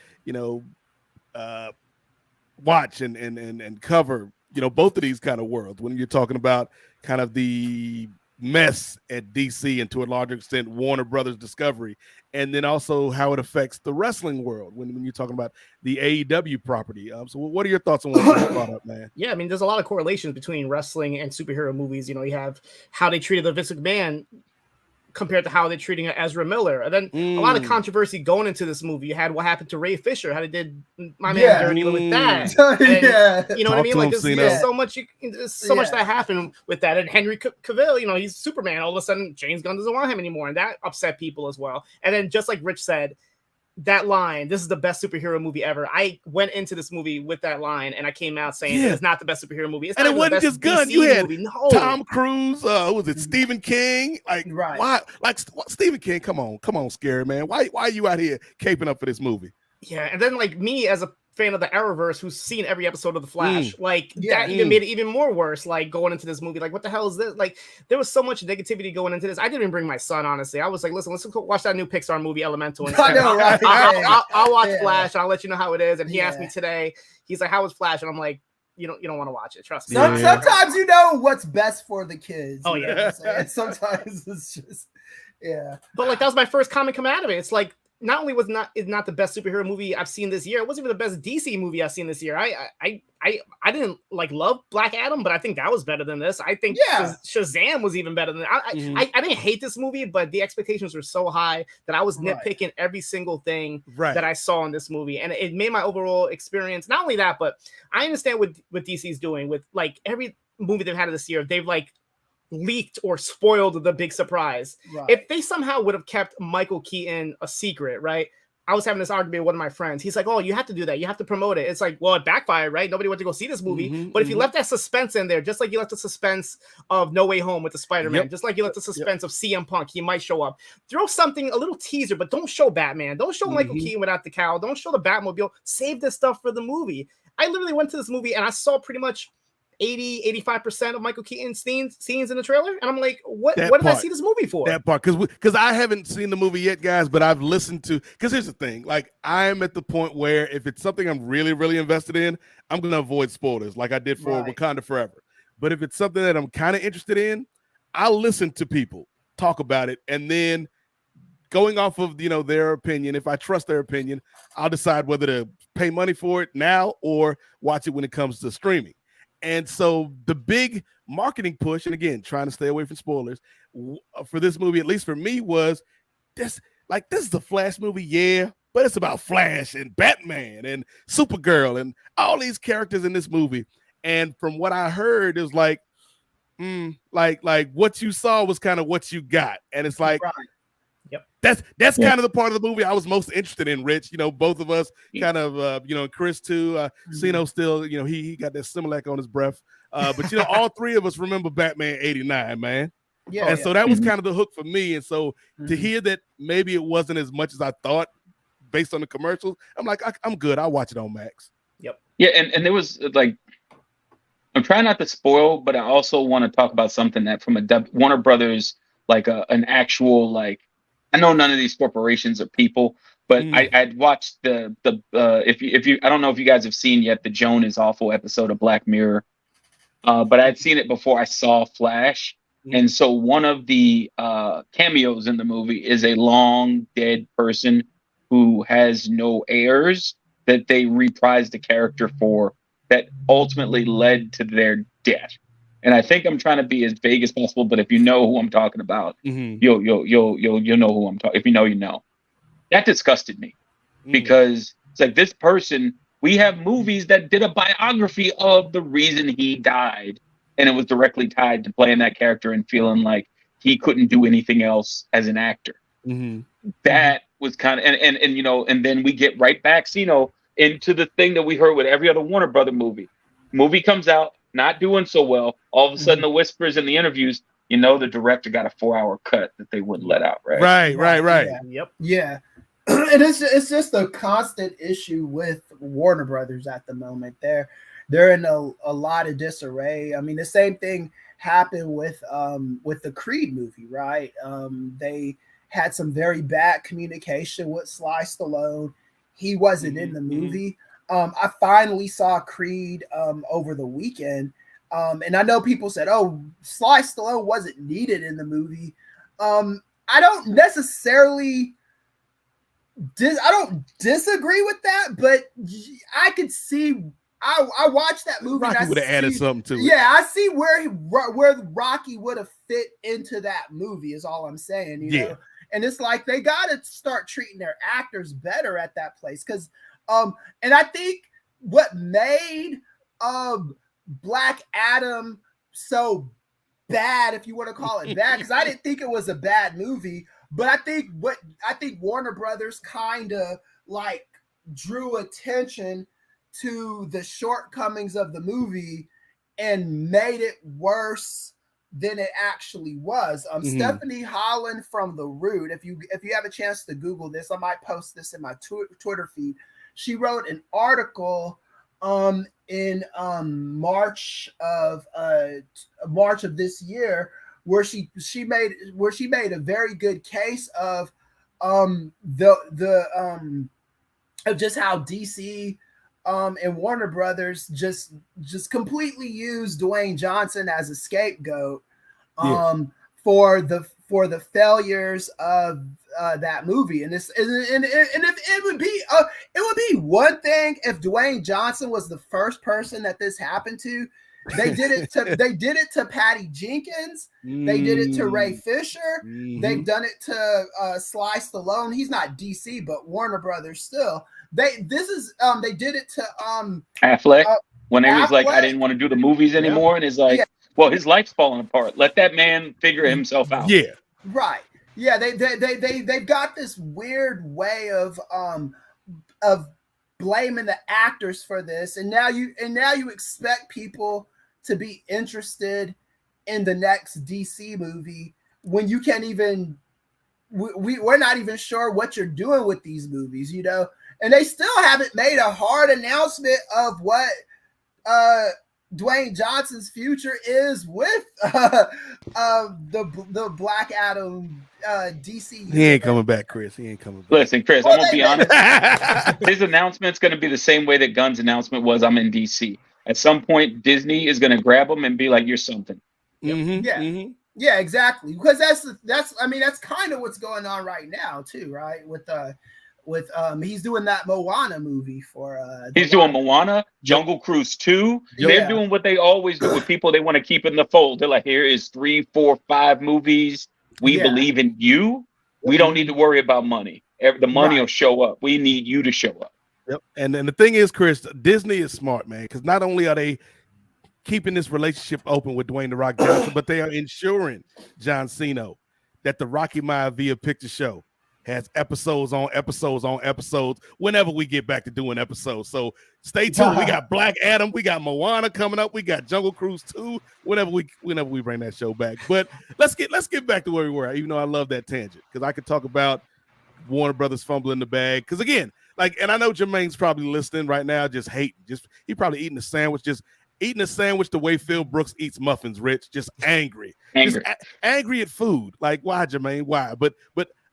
watch and cover, both of these kind of worlds. When you're talking about kind of the mess at DC and to a larger extent Warner Brothers Discovery, and then also how it affects the wrestling world when you're talking about the AEW property. So what are your thoughts on what you brought up, man? Yeah, I mean, there's a lot of correlations between wrestling and superhero movies. You have how they treated the Vince McMahon compared to how they're treating Ezra Miller. And then a lot of controversy going into this movie. You had what happened to Ray Fisher, how they did my man Dirty with that. And, you know what I mean? Like, there's so much that happened with that. And Henry Cavill, he's Superman. All of a sudden, James Gunn doesn't want him anymore. And that upset people as well. And then just like Rich said, that line, this is the best superhero movie ever. I went into this movie with that line, and I came out saying it's not the best superhero movie. It's and not it wasn't just Gunn. You had Tom Cruise. Who was it? Stephen King. Like, why? Like, Stephen King. Come on, scary man. Why are you out here caping up for this movie? Yeah, and then like me as a fan of the Arrowverse who's seen every episode of The Flash, that even made it even more worse. Like, going into this movie, like, what the hell is this? Like, there was so much negativity going into this. I didn't even bring my son, honestly. I was like, listen, let's go watch that new Pixar movie Elemental. I know, right? I'll watch Flash and I'll let you know how it is. And he asked me today, he's like, how was Flash? And I'm like, you don't want to watch it, trust me. Sometimes you know what's best for the kids. Oh yeah. And sometimes it's just But like, that was my first comment coming out of it. It's like, not only was it's not the best superhero movie I've seen this year, it wasn't even the best DC movie I've seen this year. I didn't like love Black Adam, but I think that was better than this. I think Shazam was even better than I didn't hate this movie, but the expectations were so high that I was nitpicking every single thing that I saw in this movie, and it made my overall experience. Not only that, but I understand what DC's doing with like every movie they've had this year. They've like leaked or spoiled the big surprise. If they somehow would have kept Michael Keaton a secret, right? I was having this argument with one of my friends. He's like, oh, you have to do that. You have to promote it. It's like, well, it backfired, right? Nobody went to go see this movie. But if you left that suspense in there, just like you left the suspense of No Way Home with the Spider-Man, just like you left the suspense of CM Punk, he might show up. Throw something, a little teaser, but don't show Batman. Don't show Michael Keaton without the cowl. Don't show the Batmobile. Save this stuff for the movie. I literally went to this movie and I saw pretty much 85% of Michael Keaton's scenes in the trailer. And I'm like, what That did I part. see this movie for? That part, because I haven't seen the movie yet, guys, but I've listened to, because here's the thing, like I'm at the point where if it's something I'm really, really invested in, I'm going to avoid spoilers like I did for Wakanda Forever. But if it's something that I'm kind of interested in, I'll listen to people talk about it, and then going off of their opinion, if I trust their opinion, I'll decide whether to pay money for it now or watch it when it comes to streaming. And so the big marketing push, and again, trying to stay away from spoilers for this movie, at least for me, was this is the Flash movie, yeah, but it's about Flash and Batman and Supergirl and all these characters in this movie. And from what I heard, it was like what you saw was kind of what you got. And it's like, right. Yep. That's kind of the part of the movie I was most interested in, Rich. Both of us kind of, Chris too. Siino still, he got that Similac on his breath. But all three of us remember Batman '89, man. Yeah. And so that was kind of the hook for me. And so to hear that maybe it wasn't as much as I thought based on the commercials, I'm like, I'm good. I'll watch it on Max. Yep. Yeah, and there was like, I'm trying not to spoil, but I also want to talk about something that from a Warner Brothers, like an actual, like, I know none of these corporations are people, but I'd watched if you I don't know if you guys have seen yet the Joan is Awful episode of Black Mirror, but I'd seen it before I saw Flash, and so one of the cameos in the movie is a long dead person who has no heirs that they reprised the character for that ultimately led to their death. And I think I'm trying to be as vague as possible, but if you know who I'm talking about, you'll know who I'm talking. If you know, you know. That disgusted me because it's like this person. We have movies that did a biography of the reason he died, and it was directly tied to playing that character and feeling like he couldn't do anything else as an actor. That was kind of and then we get right back, into the thing that we heard with every other Warner Brother movie. Movie comes out, not doing so well. All of a sudden, the whispers in the interviews, the director got a 4-hour cut that they wouldn't let out, right? Right. Yeah. Yep. Yeah. And it's just a constant issue with Warner Brothers at the moment. They're in a lot of disarray. I mean, the same thing happened with the Creed movie, right? They had some very bad communication with Sly Stallone. He wasn't in the movie. I finally saw Creed over the weekend. And I know people said, oh, Sly Stallone wasn't needed in the movie. I don't necessarily I don't disagree with that, but I could see I watched that movie. Rocky would have added something to it. Yeah, I see where Rocky would have fit into that movie is all I'm saying, you know. And it's like they got to start treating their actors better at that place because and I think what made Black Adam so bad, if you want to call it bad, because I didn't think it was a bad movie, but I think Warner Brothers kind of like drew attention to the shortcomings of the movie and made it worse than it actually was. Stephanie Holland from The Root, if you have a chance to Google this, I might post this in my Twitter feed. She wrote an article in March of this year where she made a very good case of of just how DC and Warner Brothers just completely used Dwayne Johnson as a scapegoat for the failures of that movie. And it would be one thing if Dwayne Johnson was the first person that this happened to. They did it to Patty Jenkins. They did it to Ray Fisher. They've done it to Sly Stallone. He's not DC, but Warner Brothers still. They did it to Affleck when he was like, I didn't want to do the movies anymore, and it's like, well, his life's falling apart. Let that man figure himself out. Yeah, right. Yeah, they've got this weird way of blaming the actors for this, and now you expect people to be interested in the next DC movie when you can't even. We're not even sure what you're doing with these movies, you know. And they still haven't made a hard announcement of what Dwayne Johnson's future is with the Black Adam DC. He ain't coming back, Chris. He ain't coming back. Listen, Chris, I'm gonna be honest. His announcement's gonna be the same way that Gunn's announcement was. I'm in DC. At some point, Disney is gonna grab him and be like, "You're something." Mm-hmm, yeah, mm-hmm. Yeah, exactly. Because that's I mean that's kind of what's going on right now too, right? With he's doing that Moana movie for he's doing Moana, Jungle Cruise 2. They're doing what they always do with people they want to keep in the fold. They're like, here is 3, 4, 5 movies. We believe in you. We don't need to worry about money. The money will show up. We need you to show up. Yep. And the thing is, Chris, Disney is smart, man, because not only are they keeping this relationship open with Dwayne "The Rock" Johnson, but they are ensuring John Siino that the Rocky Maivia picture show has episodes on episodes whenever we get back to doing episodes. So stay tuned. We got Black Adam, we got Moana coming up, we got Jungle Cruise 2, whenever we bring that show back. But let's get back to where we were, even though I love that tangent, because I could talk about Warner Brothers fumbling the bag. Because again, and I know Jermaine's probably listening right now, just hating. He probably eating a sandwich the way Phil Brooks eats muffins, Rich, just angry. Angry at food. Like, why, Jermaine? Why? But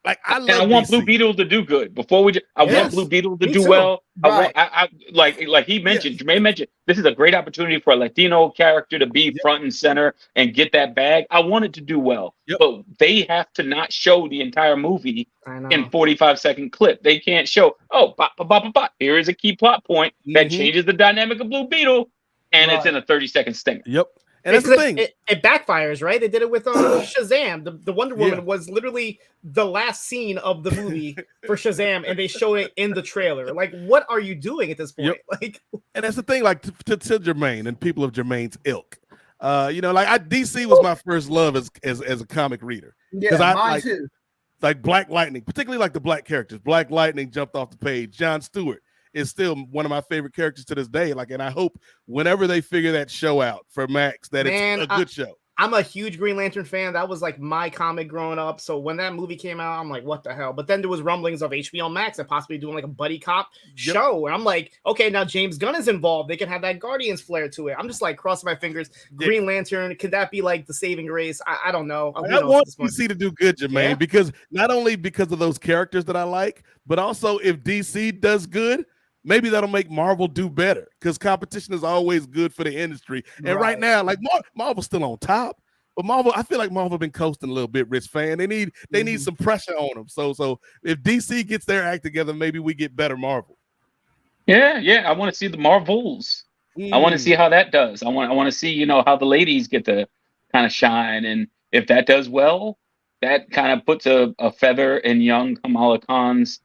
like, I want DC. Blue Beetle to do good. Before we, I want Blue Beetle to do well. Right. I like he mentioned. Jermaine mentioned, this is a great opportunity for a Latino character to be front and center and get that bag. I want it to do well, but they have to not show the entire movie in 45-second clip. They can't show. Here is a key plot point that changes the dynamic of Blue Beetle, and it's in a 30-second stinger. Yep. And that's the thing. It backfires, right? They did it with Shazam. The Wonder Woman was literally the last scene of the movie for Shazam, and they showed it in the trailer. Like, what are you doing at this point? Like, and that's the thing. Like to Jermaine and people of Jermaine's ilk, DC was my first love as a comic reader. Yeah, mine too. Like Black Lightning, particularly like the black characters. Black Lightning jumped off the page. John Stewart is still one of my favorite characters to this day. Like, and I hope whenever they figure that show out for Max, that it's a good show. I'm a huge Green Lantern fan. That was like my comic growing up. So when that movie came out, I'm like, what the hell? But then there was rumblings of HBO Max and possibly doing like a buddy cop show. And I'm like, okay, now James Gunn is involved. They can have that Guardians flair to it. I'm just like crossing my fingers. Green Lantern, could that be like the saving grace? I don't know. I want DC to do good, Jermaine, because not only because of those characters that I like, but also if DC does good, maybe that'll make Marvel do better, because competition is always good for the industry. And right now, like Marvel's still on top, but I feel like Marvel been coasting a little bit, Rich Fann. They need some pressure on them. So if DC gets their act together, maybe we get better Marvel. Yeah. I want to see the Marvels. I want to see how that does. I want to see, how the ladies get to kind of shine. And if that does well, that kind of puts a feather in young Kamala Khan's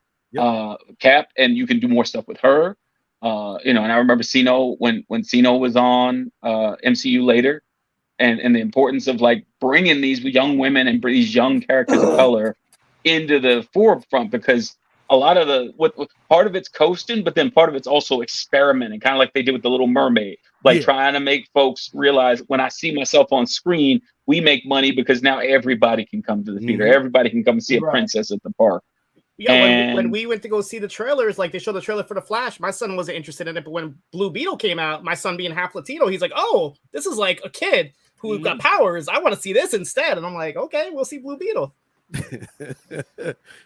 cap, and you can do more stuff with her. And I remember Siino when Siino was on MCU later, and the importance of like bringing these young women and these young characters of color into the forefront, because a lot of what part of it's coasting, but then part of it's also experimenting, kind of like they did with the Little Mermaid, trying to make folks realize, when I see myself on screen, we make money because now everybody can come to the theater. Everybody can come see a princess at the park. Yeah, when we went to go see the trailers, like they showed the trailer for The Flash, my son wasn't interested in it. But when Blue Beetle came out, my son being half Latino, he's like, oh, this is like a kid who got powers. I want to see this instead. And I'm like, okay, we'll see Blue Beetle.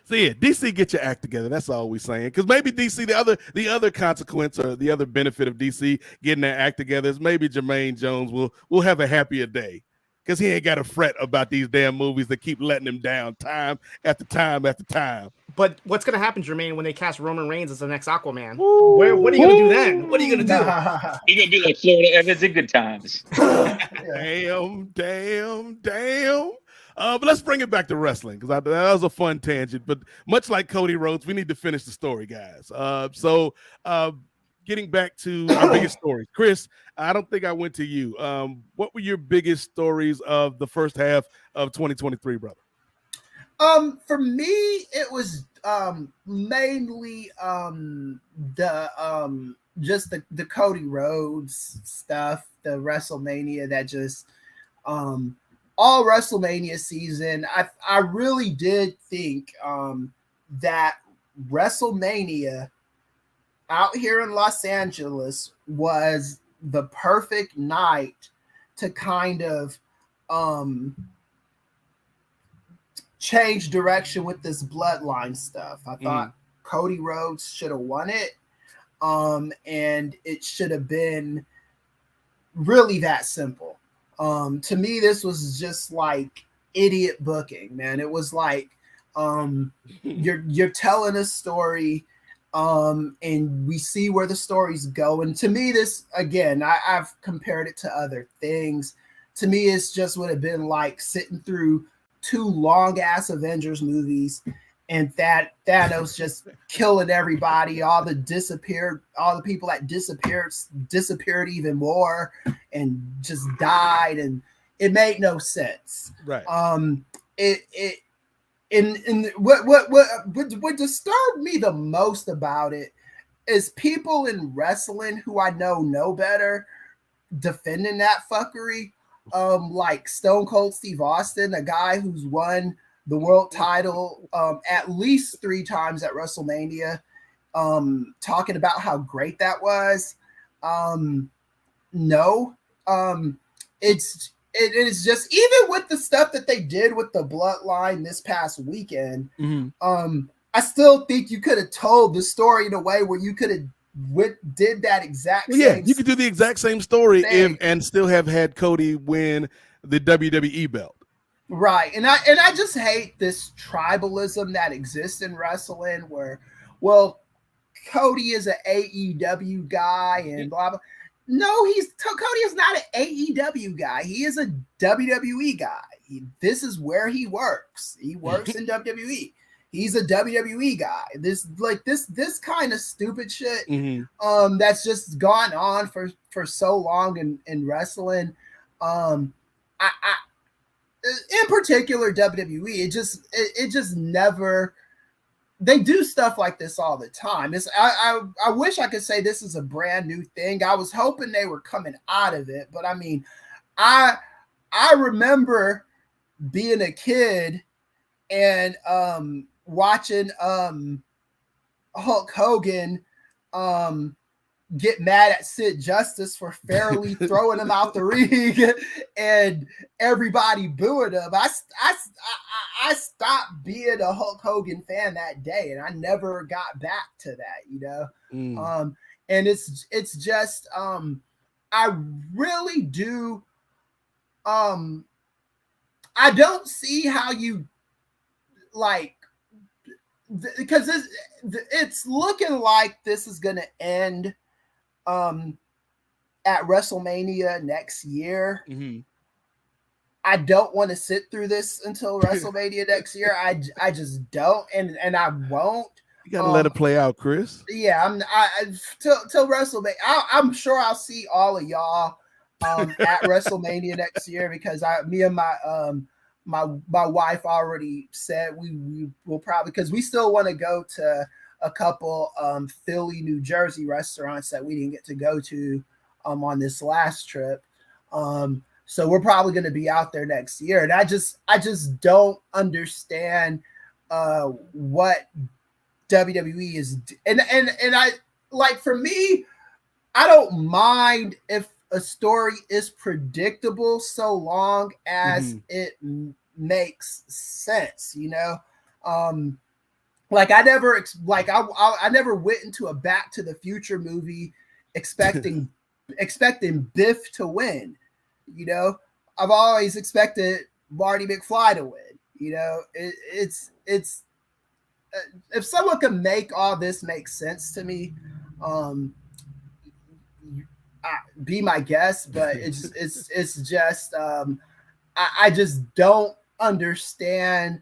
So yeah, DC, get your act together. That's all we're saying. Because maybe DC, the other consequence or the other benefit of DC getting their act together is maybe Jermaine Jones will have a happier day, because he ain't got to fret about these damn movies that keep letting him down time after time after time. But what's going to happen, Jermaine, when they cast Roman Reigns as the next Aquaman? What are you going to do then? What are you going to do? You're going to be like Florida Evans in Good Times. Damn. But let's bring it back to wrestling, because that was a fun tangent. But much like Cody Rhodes, we need to finish the story, guys. So getting back to our biggest stories. Chris, I don't think I went to you. What were your biggest stories of the first half of 2023, brother? For me, it was mainly just the Cody Rhodes stuff, the WrestleMania that just all WrestleMania season. I really did think that WrestleMania out here in Los Angeles was the perfect night to kind of change direction with this bloodline stuff. I thought Cody Rhodes should have won it. And it should have been really that simple. To me, this was just like idiot booking, man. It was like you're telling a story, and we see where the story's going. To me, this again, I've compared it to other things. To me, it's just would have been like sitting through 2 long ass Avengers movies, and Thanos just killing everybody, all the people that disappeared even more and just died, and it made no sense. Right. What disturbed me the most about it is people in wrestling who I know better defending that fuckery. Like Stone Cold Steve Austin, a guy who's won the world title at least 3 times at WrestleMania, talking about how great that was. It is just, even with the stuff that they did with the bloodline this past weekend, I still think you could have told the story in a way where you could have did that exact same. Yeah, you could do the exact same story and still have had Cody win the WWE belt. Right. And I just hate this tribalism that exists in wrestling where, well, Cody is an AEW guy and blah, blah. No, Cody is not an AEW guy. He is a WWE guy. This is where he works. He works in WWE. He's a WWE guy. This kind of stupid shit that's just gone on for so long in wrestling. In particular WWE, it just never. They do stuff like this all the time. I wish I could say this is a brand new thing. I was hoping they were coming out of it, but I mean, I remember being a kid and watching Hulk Hogan get mad at Sid Justice for fairly throwing him out the ring and everybody booing him. I stopped being a Hulk Hogan fan that day, and I never got back to that, you know. And it's just I really do I don't see how you like, because it's looking like this is going to end at WrestleMania next year. I don't want to sit through this until WrestleMania next year. I just don't, and I won't. You gotta let it play out, Chris. Yeah, till WrestleMania. I'm sure I'll see all of y'all at WrestleMania next year, because me and my wife already said we will probably, because we still want to go to a couple Philly, New Jersey restaurants that we didn't get to go to on this last trip. So we're probably going to be out there next year. And I just don't understand what WWE is. And I, like, for me, I don't mind if a story is predictable so long as it makes sense, you know? Like I never went into a Back to the Future movie expecting Biff to win. You know, I've always expected Marty McFly to win. You know, it's if someone can make all this make sense to me, be my guest. But it's just I just don't understand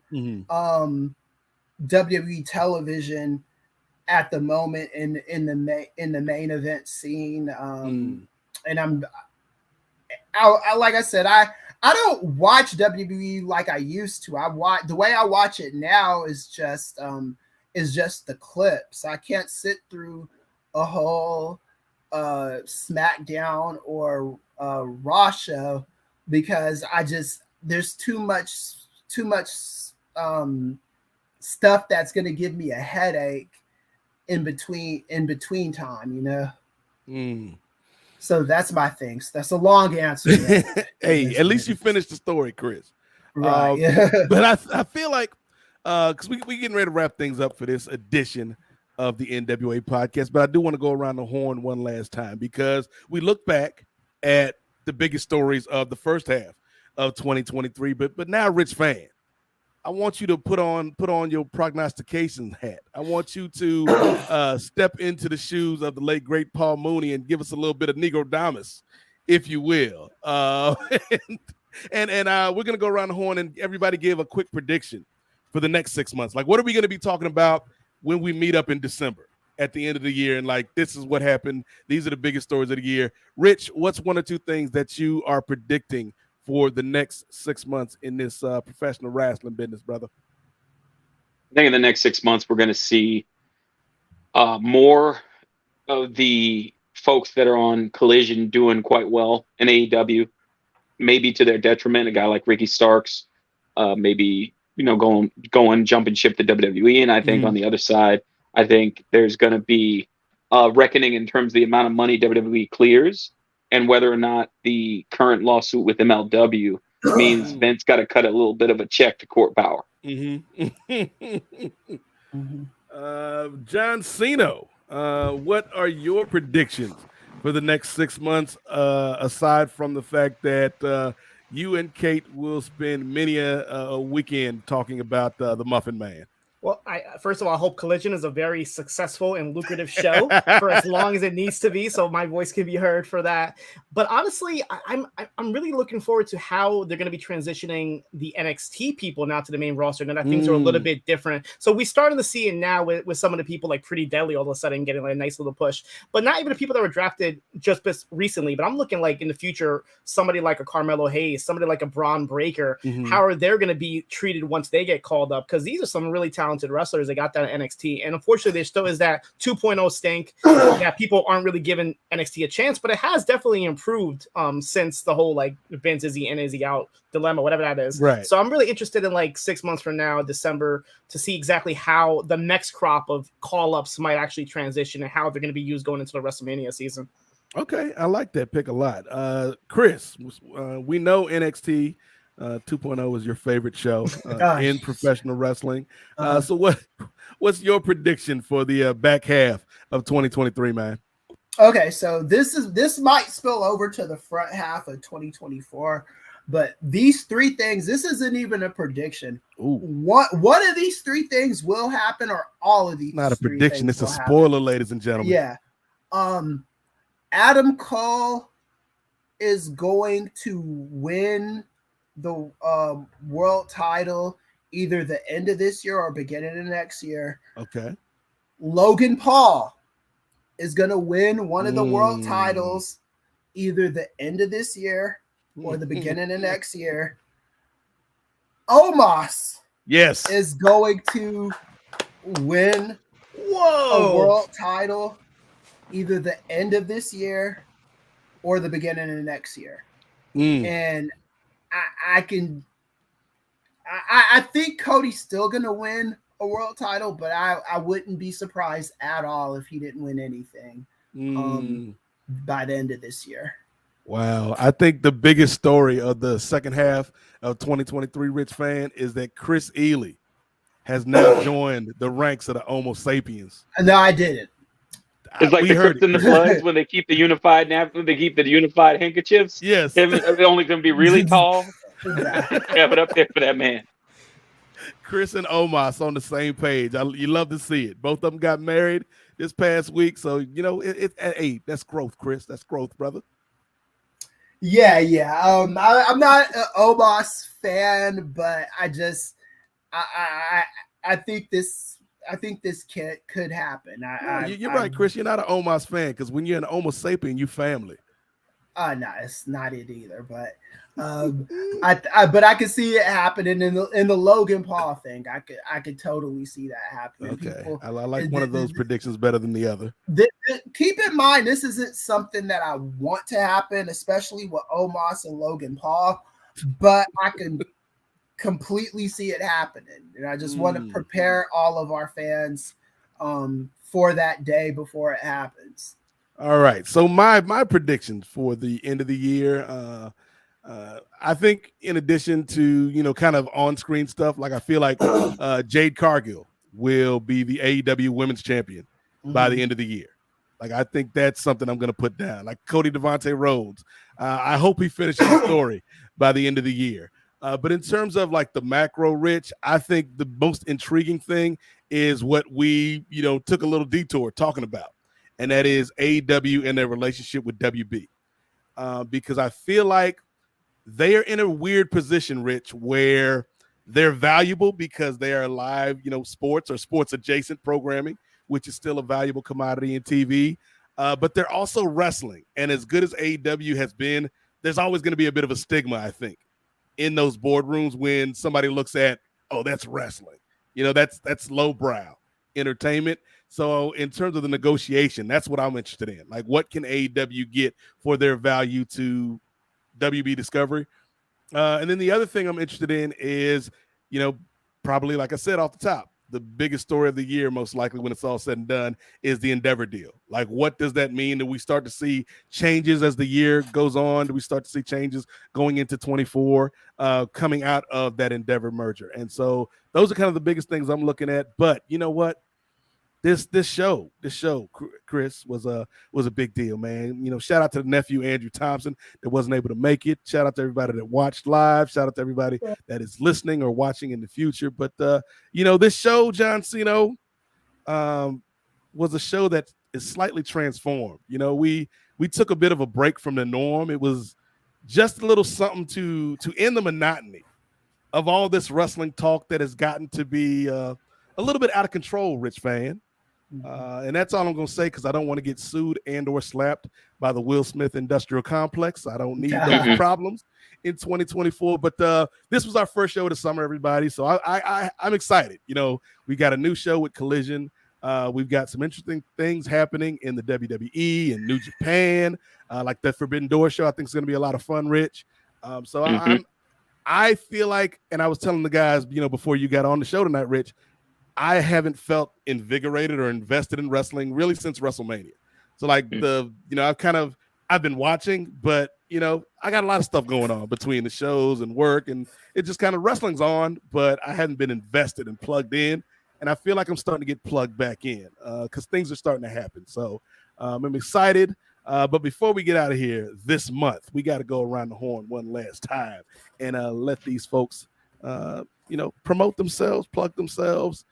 WWE television at the moment in the main event scene. And I like I said, I don't watch WWE like I used to. The way I watch it now is just the clips. I can't sit through a whole SmackDown or Raw show, because there's too much stuff that's going to give me a headache in between time, you know? So that's my thing. So that's a long answer. Hey, at least you finished the story, Chris. Right. But I feel like because we getting ready to wrap things up for this edition of the NWA podcast, but I do want to go around the horn one last time because we look back at the biggest stories of the first half of 2023. But now, Rich Fann, I want you to put on your prognostication hat. I want you to step into the shoes of the late great Paul Mooney and give us a little bit of Negrodamus, if you will. And we're gonna go around the horn and everybody give a quick prediction for the next 6 months. Like, what are we gonna be talking about when we meet up in December at the end of the year? And like, this is what happened. These are the biggest stories of the year. Rich, what's one or two things that you are predicting for the next 6 months in this professional wrestling business, brother? I think in the next 6 months, we're going to see more of the folks that are on Collision doing quite well in AEW, maybe to their detriment. A guy like Ricky Starks, maybe, going jumping ship to WWE. And I think on the other side, I think there's going to be a reckoning in terms of the amount of money WWE clears and whether or not the current lawsuit with MLW means Vince got to cut a little bit of a check to Court Power. John Siino, what are your predictions for the next 6 months, aside from the fact that you and Kate will spend many a weekend talking about the Muffin Man? Well, first of all, I hope Collision is a very successful and lucrative show for as long as it needs to be, so my voice can be heard for that. But honestly, I'm really looking forward to how they're going to be transitioning the NXT people now to the main roster, and that things are a little bit different. So we starting to see it now with some of the people like Pretty Deadly all of a sudden getting like a nice little push, but not even the people that were drafted just recently. But I'm looking like in the future, somebody like a Carmelo Hayes, somebody like a Braun Breaker. How are they going to be treated once they get called up? Because these are some really talented wrestlers that got that in NXT, and unfortunately there still is that 2.0 stink that people aren't really giving NXT a chance, but it has definitely improved since the whole like Vince is he in, is he out dilemma, whatever that is. Right. So I'm really interested in like 6 months from now, December, to see exactly how the next crop of call-ups might actually transition and how they're going to be used going into the WrestleMania season. Okay, I like that pick a lot. Chris, we know NXT 2.0 is your favorite show in professional wrestling. So what's your prediction for the back half of 2023, man? Okay, so this might spill over to the front half of 2024, but these three things, this isn't even a prediction. Ooh. One of these three things will happen, or all of these. Not a prediction, it's a spoiler, ladies and gentlemen. Yeah. Adam Cole is going to win the world title either the end of this year or beginning of next year. Okay. Logan Paul is going to win one of the world titles either the end of this year or the beginning of next year. Omos is going to win a world title either the end of this year or the beginning of next year. And I think Cody's still going to win a world title, but I wouldn't be surprised at all if he didn't win anything by the end of this year. Wow. I think the biggest story of the second half of 2023, Rich Fann, is that Kris Ealy has now joined the ranks of the Homo sapiens. No, I didn't. It's like the Crips and the Bloods when they keep the unified napkin, they keep the unified handkerchiefs. Yes. They're only going to be really tall. Have it up there for that man. Chris and Omos on the same page. You love to see it. Both of them got married this past week. So, hey, that's growth, Chris. That's growth, brother. Yeah. I'm not an Omos fan, but I think this could happen. You're right, Chris. You're not an Omos fan because when you're an Homo sapien, you family. No, it's not it either. But I could see it happening in the Logan Paul thing. I could totally see that happening. Okay, I like one of those predictions better than the other. Keep in mind, this isn't something that I want to happen, especially with Omos and Logan Paul. But I can completely see it happening, and I just want to prepare all of our fans for that day before it happens. All right. So my predictions for the end of the year, I think in addition to kind of on-screen stuff, like I feel like Jade Cargill will be the AEW Women's Champion by the end of the year. Like I think that's something I'm going to put down. Like Cody Devante Rhodes, I hope he finishes the story by the end of the year. But in terms of like the macro, Rich, I think the most intriguing thing is what we took a little detour talking about, and that is AEW and their relationship with WB, because I feel like they are in a weird position, Rich, where they're valuable because they are live, sports or sports adjacent programming, which is still a valuable commodity in TV. But they're also wrestling. And as good as AEW has been, there's always going to be a bit of a stigma, I think, in those boardrooms when somebody looks at, oh, that's wrestling. That's lowbrow entertainment. So in terms of the negotiation, that's what I'm interested in. Like, what can AEW get for their value to WB Discovery? And then the other thing I'm interested in is, probably like I said off the top, the biggest story of the year, most likely when it's all said and done, is the Endeavor deal. Like, what does that mean? Do we start to see changes as the year goes on? Do we start to see changes going into 24 coming out of that Endeavor merger? And so those are kind of the biggest things I'm looking at. But you know what? This show, Chris, was a big deal, man. Shout out to the nephew Andrew Thompson that wasn't able to make it. Shout out to everybody that watched live. Shout out to everybody that is listening or watching in the future. But this show, John Siino, was a show that is slightly transformed. We took a bit of a break from the norm. It was just a little something to end the monotony of all this wrestling talk that has gotten to be a little bit out of control, Rich Fann. And that's all I'm going to say, because I don't want to get sued and or slapped by the Will Smith industrial complex. I don't need those problems in 2024. But this was our first show of the summer, everybody. So I'm excited. We got a new show with Collision. We've got some interesting things happening in the WWE and New Japan, like the Forbidden Door show. I think it's going to be a lot of fun, Rich. I feel like, and I was telling the guys, before you got on the show tonight, Rich, I haven't felt invigorated or invested in wrestling really since WrestleMania. So like I've been watching, but I got a lot of stuff going on between the shows and work, and it just kind of wrestling's on, but I hadn't been invested and plugged in. And I feel like I'm starting to get plugged back in because things are starting to happen. So I'm excited. But before we get out of here this month, we got to go around the horn one last time and let these folks, promote themselves, plug themselves,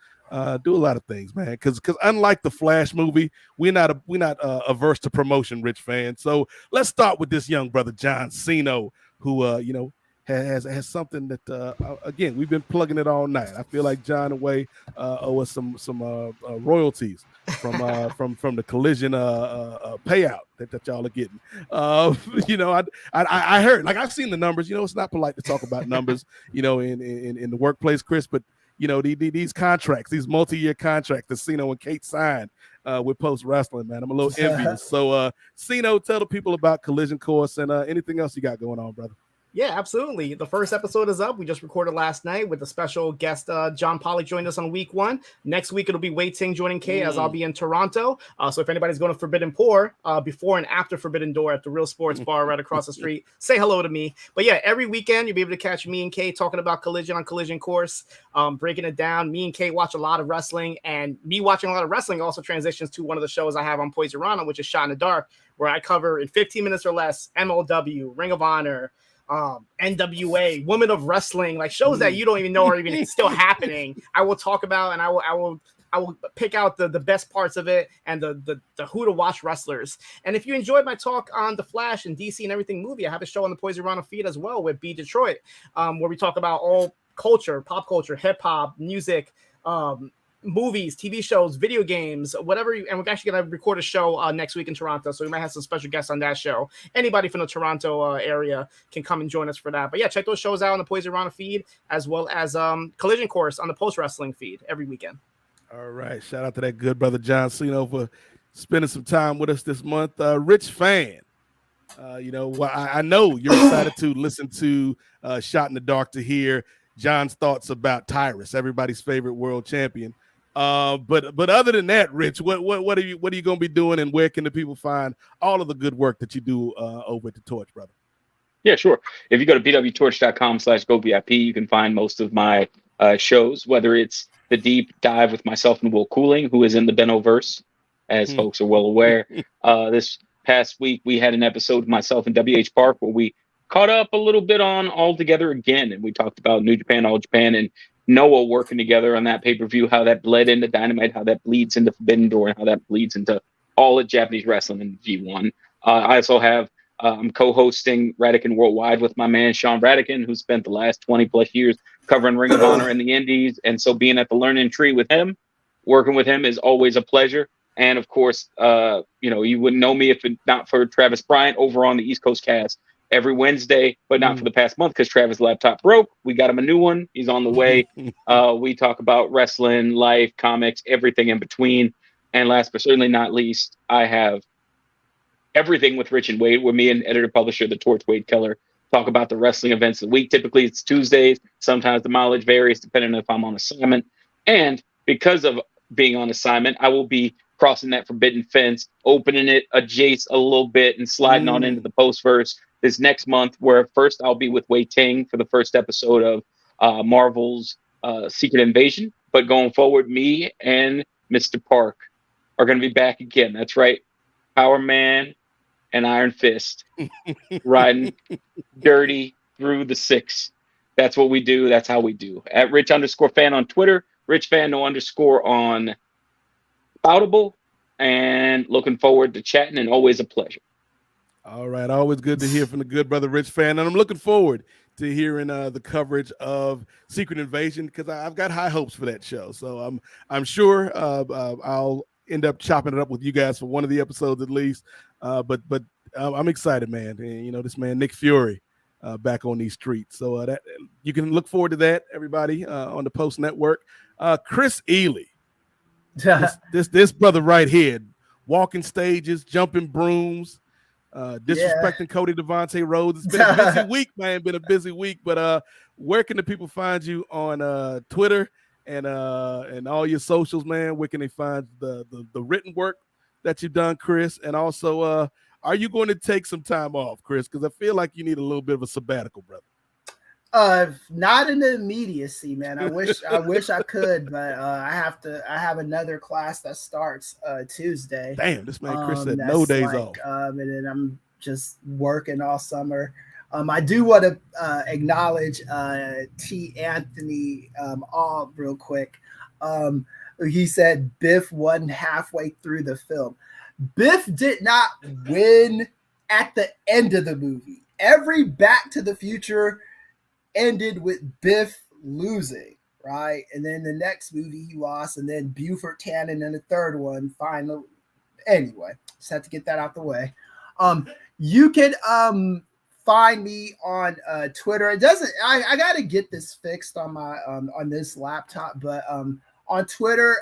do a lot of things, man. Because unlike the Flash movie, we're not averse to promotion, Rich Fann. So let's start with this young brother, John Siino, who has something that again, we've been plugging it all night. I feel like John N.W.A owe us some royalties from the Collision payout that y'all are getting. I heard, like, I've seen the numbers. It's not polite to talk about numbers, in the workplace, Chris, but these contracts, these multi-year contracts that Siino and Kate signed with Post Wrestling, man, I'm a little envious. So Siino, tell the people about Collision Course and anything else you got going on, brother. Yeah, absolutely. The first episode is up. We just recorded last night with a special guest. John Pollock joined us on week 1. Next week, it'll be Wei Ting joining Kay, as I'll be in Toronto. So if anybody's going to Forbidden Pour, before and after Forbidden Door at the Real Sports Bar right across the street, say hello to me. But yeah, every weekend, you'll be able to catch me and Kay talking about Collision on Collision Course, breaking it down. Me and Kay watch a lot of wrestling, and me watching a lot of wrestling also transitions to one of the shows I have on Poison Rana, which is Shot in the Dark, where I cover in 15 minutes or less MLW, Ring of Honor, NWA, Women of Wrestling, like shows that you don't even know are even still happening. I will talk about, and I will pick out the best parts of it and the who to watch wrestlers. And if you enjoyed my talk on The Flash and DC and Everything movie, I have a show on the Poison Rana feed as well with B Detroit, where we talk about all culture, pop culture, hip hop, music, movies, TV shows, video games, whatever. And we're actually going to record a show next week in Toronto. So we might have some special guests on that show. Anybody from the Toronto area can come and join us for that. But yeah, check those shows out on the Poison Rana feed, as well as Collision Course on the Post Wrestling feed every weekend. All right. Shout out to that good brother, John Siino, for spending some time with us this month. Rich Fann, I know you're excited to listen to Shot in the Dark to hear John's thoughts about Tyrus, everybody's favorite world champion. But other than that, Rich, what are you going to be doing, and where can the people find all of the good work that you do over at the Torch, brother? Yeah, sure. If you go to bwtorch.com/govip, you can find most of my shows, whether it's the deep dive with myself and Will Cooling, who is in the Benoverse, as folks are well aware. This past week, we had an episode with myself and WH Park where we caught up a little bit on All Together again, and we talked about New Japan, All Japan, and N.W.A working together on that pay-per-view, how that bled into Dynamite, how that bleeds into Forbidden Door, and how that bleeds into all of Japanese wrestling in G1. I also have I'm co-hosting Radican Worldwide with my man Sean Radican, who spent the last 20 plus years covering Ring of Honor in the Indies. And so being at the Learning Tree with him, working with him is always a pleasure. And of course, you wouldn't know me if not for Travis Bryant over on the East Coast Cast every Wednesday, but not for the past month because Travis' laptop broke. We got him a new one. He's on the way. We talk about wrestling, life, comics, everything in between. And last but certainly not least, I have Everything with Rich and Wade, where me and editor-publisher The Torch, Wade Keller, talk about the wrestling events of the week. Typically, it's Tuesdays. Sometimes the mileage varies depending on if I'm on assignment. And because of being on assignment, I will be crossing that forbidden fence, opening it adjacent a little bit and sliding on into the post-verse this next month, where first I'll be with Wei Ting for the first episode of Marvel's Secret Invasion. But going forward, me and Mr. Park are going to be back again. That's right. Power Man and Iron Fist riding dirty through the six. That's what we do. That's how we do. At Rich_Fan on Twitter, RichFan__ on Audible, and looking forward to chatting, and always a pleasure. All right. Always good to hear from the good brother Rich Fann. And I'm looking forward to hearing the coverage of Secret Invasion, because I've got high hopes for that show. So I'm sure I'll end up chopping it up with you guys for one of the episodes at least. But I'm excited, man. And, this man, Nick Fury, back on these streets. So that you can look forward to that, everybody, on the Post Network. Kris Ealy, this brother right here, walking stages, jumping brooms, disrespecting Cody Devante Rhodes. It's been a busy week, man. Been a busy week. But where can the people find you on Twitter and all your socials, man? Where can they find the written work that you've done, Kris? And also, are you going to take some time off, Kris? Because I feel like you need a little bit of a sabbatical, brother. Not in the immediacy, man. I wish I could, but I have another class that starts Tuesday. Damn, this man Kris said no days off. And then I'm just working all summer. I do want to acknowledge T. Anthony all real quick. He said Biff won halfway through the film. Biff did not win at the end of the movie. Every Back to the Future ended with Biff losing, right? And then the next movie he lost, and then Buford Tannen in the third one, final. Anyway, just had to get that out the way. You can find me on Twitter. It doesn't. I got to get this fixed on my on this laptop, but on Twitter,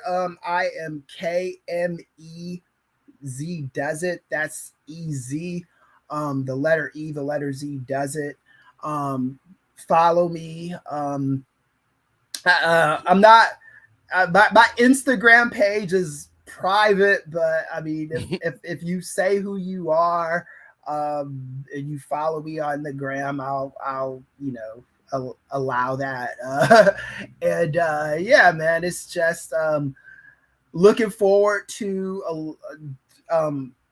I am KMEZ does it. That's EZ. The letter E, the letter Z does it. Follow me. I'm not. My Instagram page is private, but I mean, if you say who you are, and you follow me on the gram, I'll allow that. Yeah, man, it's just looking forward to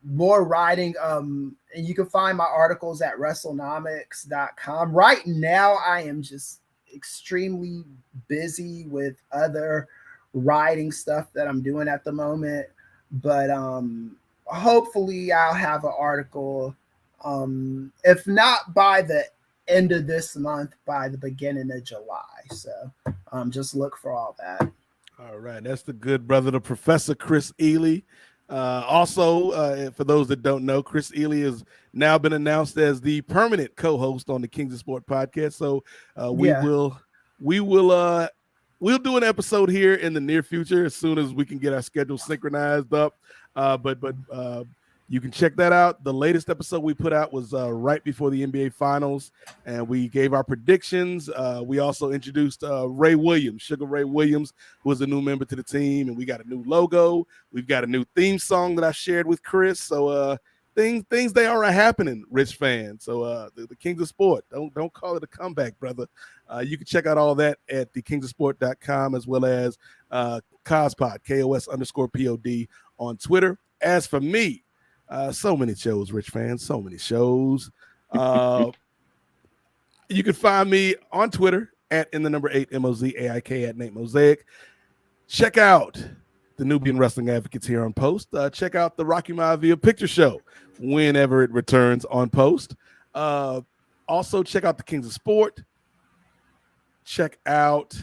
more writing. And you can find my articles at WrestleNomics.com. Right now, I am just extremely busy with other writing stuff that I'm doing at the moment. But hopefully I'll have an article, if not by the end of this month, by the beginning of July. So just look for all that. All right. That's the good brother, the Professor Kris Ealy. Also, for those that don't know, Kris Ealy has now been announced as the permanent co-host on the Kings of Sport podcast. So we'll do an episode here in the near future as soon as we can get our schedule synchronized up. But You can check that out. The latest episode we put out was right before the NBA Finals, and we gave our predictions. We also introduced Ray Williams, Sugar Ray Williams, who is a new member to the team, and we got a new logo. We've got a new theme song that I shared with Chris. So things they are happening, Rich Fann. So the Kings of Sport, don't call it a comeback, brother. You can check out all that at thekingsofsport.com, as well as Cospod, KOS_POD on Twitter. As for me, so many shows, Rich Fann, so many shows. You can find me on Twitter at in the number 8 MOZAIK at Nate Mosaic. Check out the Nubian Wrestling Advocates here on Post. Check out the Rocky Maivia Picture Show whenever it returns on Post. Also, check out the Kings of Sport. Check out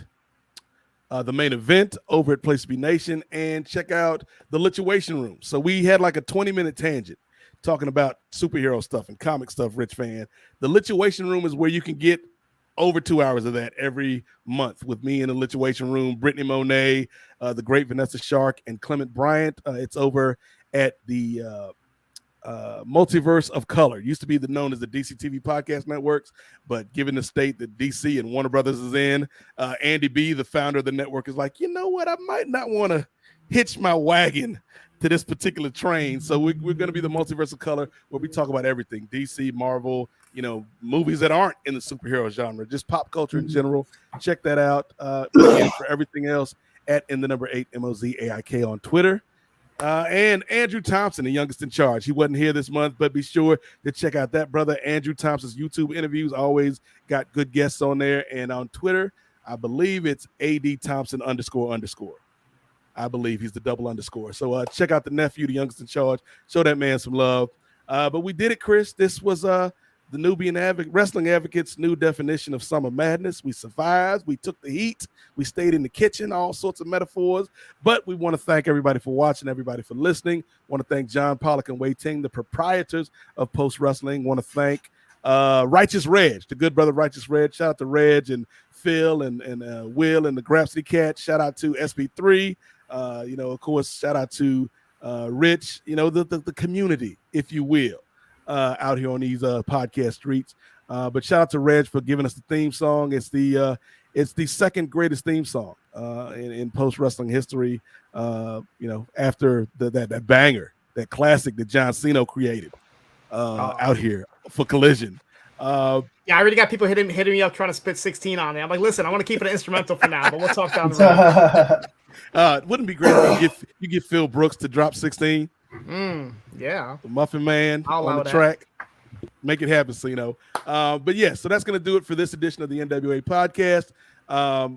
the main event over at Place to Be Nation, and check out the Lituation Room. So we had like a 20-minute tangent talking about superhero stuff and comic stuff, Rich Fann. The Lituation Room is where you can get over 2 hours of that every month with me in the Lituation Room, Brittany Monet, the great Vanessa Shark, and Clement Bryant. It's over at the Multiverse of Color. Used to be known as the DC TV Podcast Networks, but given the state that DC and Warner Brothers is in, Andy B, the founder of the network, is like, you know what? I might not want to hitch my wagon to this particular train. So we're going to be the Multiverse of Color, where we talk about everything, DC, Marvel, movies that aren't in the superhero genre, just pop culture in general. Check that out. Again, for everything else, at in the number 8 MOZAIK on Twitter. And Andrew Thompson, the youngest in charge. He wasn't here this month, but be sure to check out that brother Andrew Thompson's YouTube interviews. Always got good guests on there. And on Twitter, I believe it's AD Thompson __. I believe he's the double underscore. So check out the nephew, the youngest in charge. Show that man some love. But we did it, Chris. This was the Nubian Wrestling Advocates' new definition of summer madness. We survived. We took the heat. We stayed in the kitchen, all sorts of metaphors. But we want to thank everybody for watching, everybody for listening. Want to thank John Pollock and Wei Ting, the proprietors of Post Wrestling. Want to thank Righteous Reg, the good brother Righteous Reg. Shout out to Reg and Phil and Will and the Grapsity Cat. Shout out to SP3. Of course, shout out to Rich, the community, if you will. Out here on these podcast streets, but shout out to Reg for giving us the theme song. It's the second greatest theme song in post wrestling history. After that banger, that classic that John Siino created out here for Collision. Yeah, I already got people hitting me up trying to spit 16 on it. I'm like, listen, I want to keep it instrumental for now, but we'll talk down the road. Wouldn't it be great if you get Phil Brooks to drop 16? Yeah, the Muffin Man on the track. Make it happen, Siino. But yeah, so that's going to do it for this edition of the NWA podcast.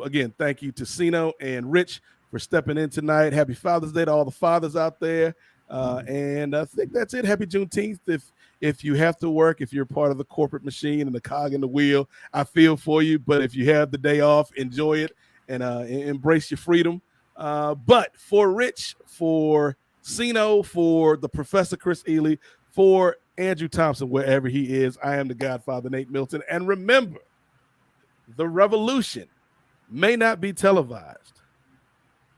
Again, thank you to Siino and Rich for stepping in tonight. Happy Father's Day to all the fathers out there. And I think that's it. Happy Juneteenth. If you have to work, if you're part of the corporate machine and the cog in the wheel, I feel for you. But if you have the day off, enjoy it and embrace your freedom. But for Rich, for Siino, for the Professor Kris Ealy, for Andrew Thompson, wherever he is, I am the Godfather, Nate Milton. And remember, the revolution may not be televised,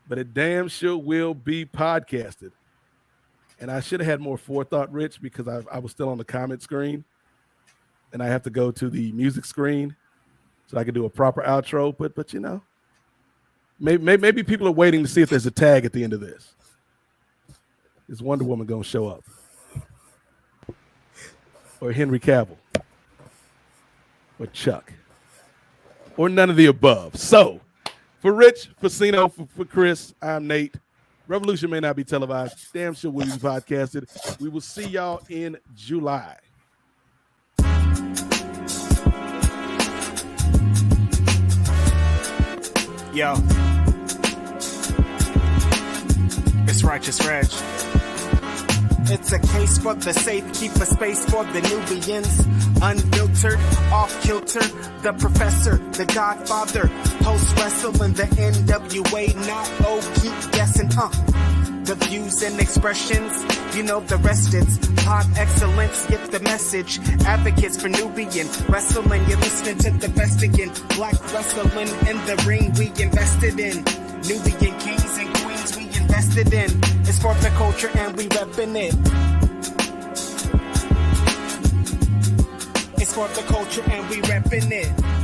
but it damn sure will be podcasted. And I should have had more forethought, Rich, because I was still on the comment screen, and I have to go to the music screen so I can do a proper outro. But maybe people are waiting to see if there's a tag at the end of this. Is Wonder Woman gonna show up, or Henry Cavill, or Chuck, or none of the above? So, for Rich, for Siino, for Chris, I'm Nate. Revolution may not be televised. Damn sure will be podcasted. We will see y'all in July. Yo, it's Righteous Reg. It's a case for the safe, keep a space for the Nubians. Unfiltered, off kilter, the professor, the godfather, post wrestling, the NWA, not keep guessing, The views and expressions, the rest, it's pod excellence, get the message. Advocates for Nubian wrestling, you're listening to the best again. Black wrestling in the ring, we invested in. Nubian kings and queens, we invested in. It's for the culture and we reppin' it. It's for the culture and we reppin' it.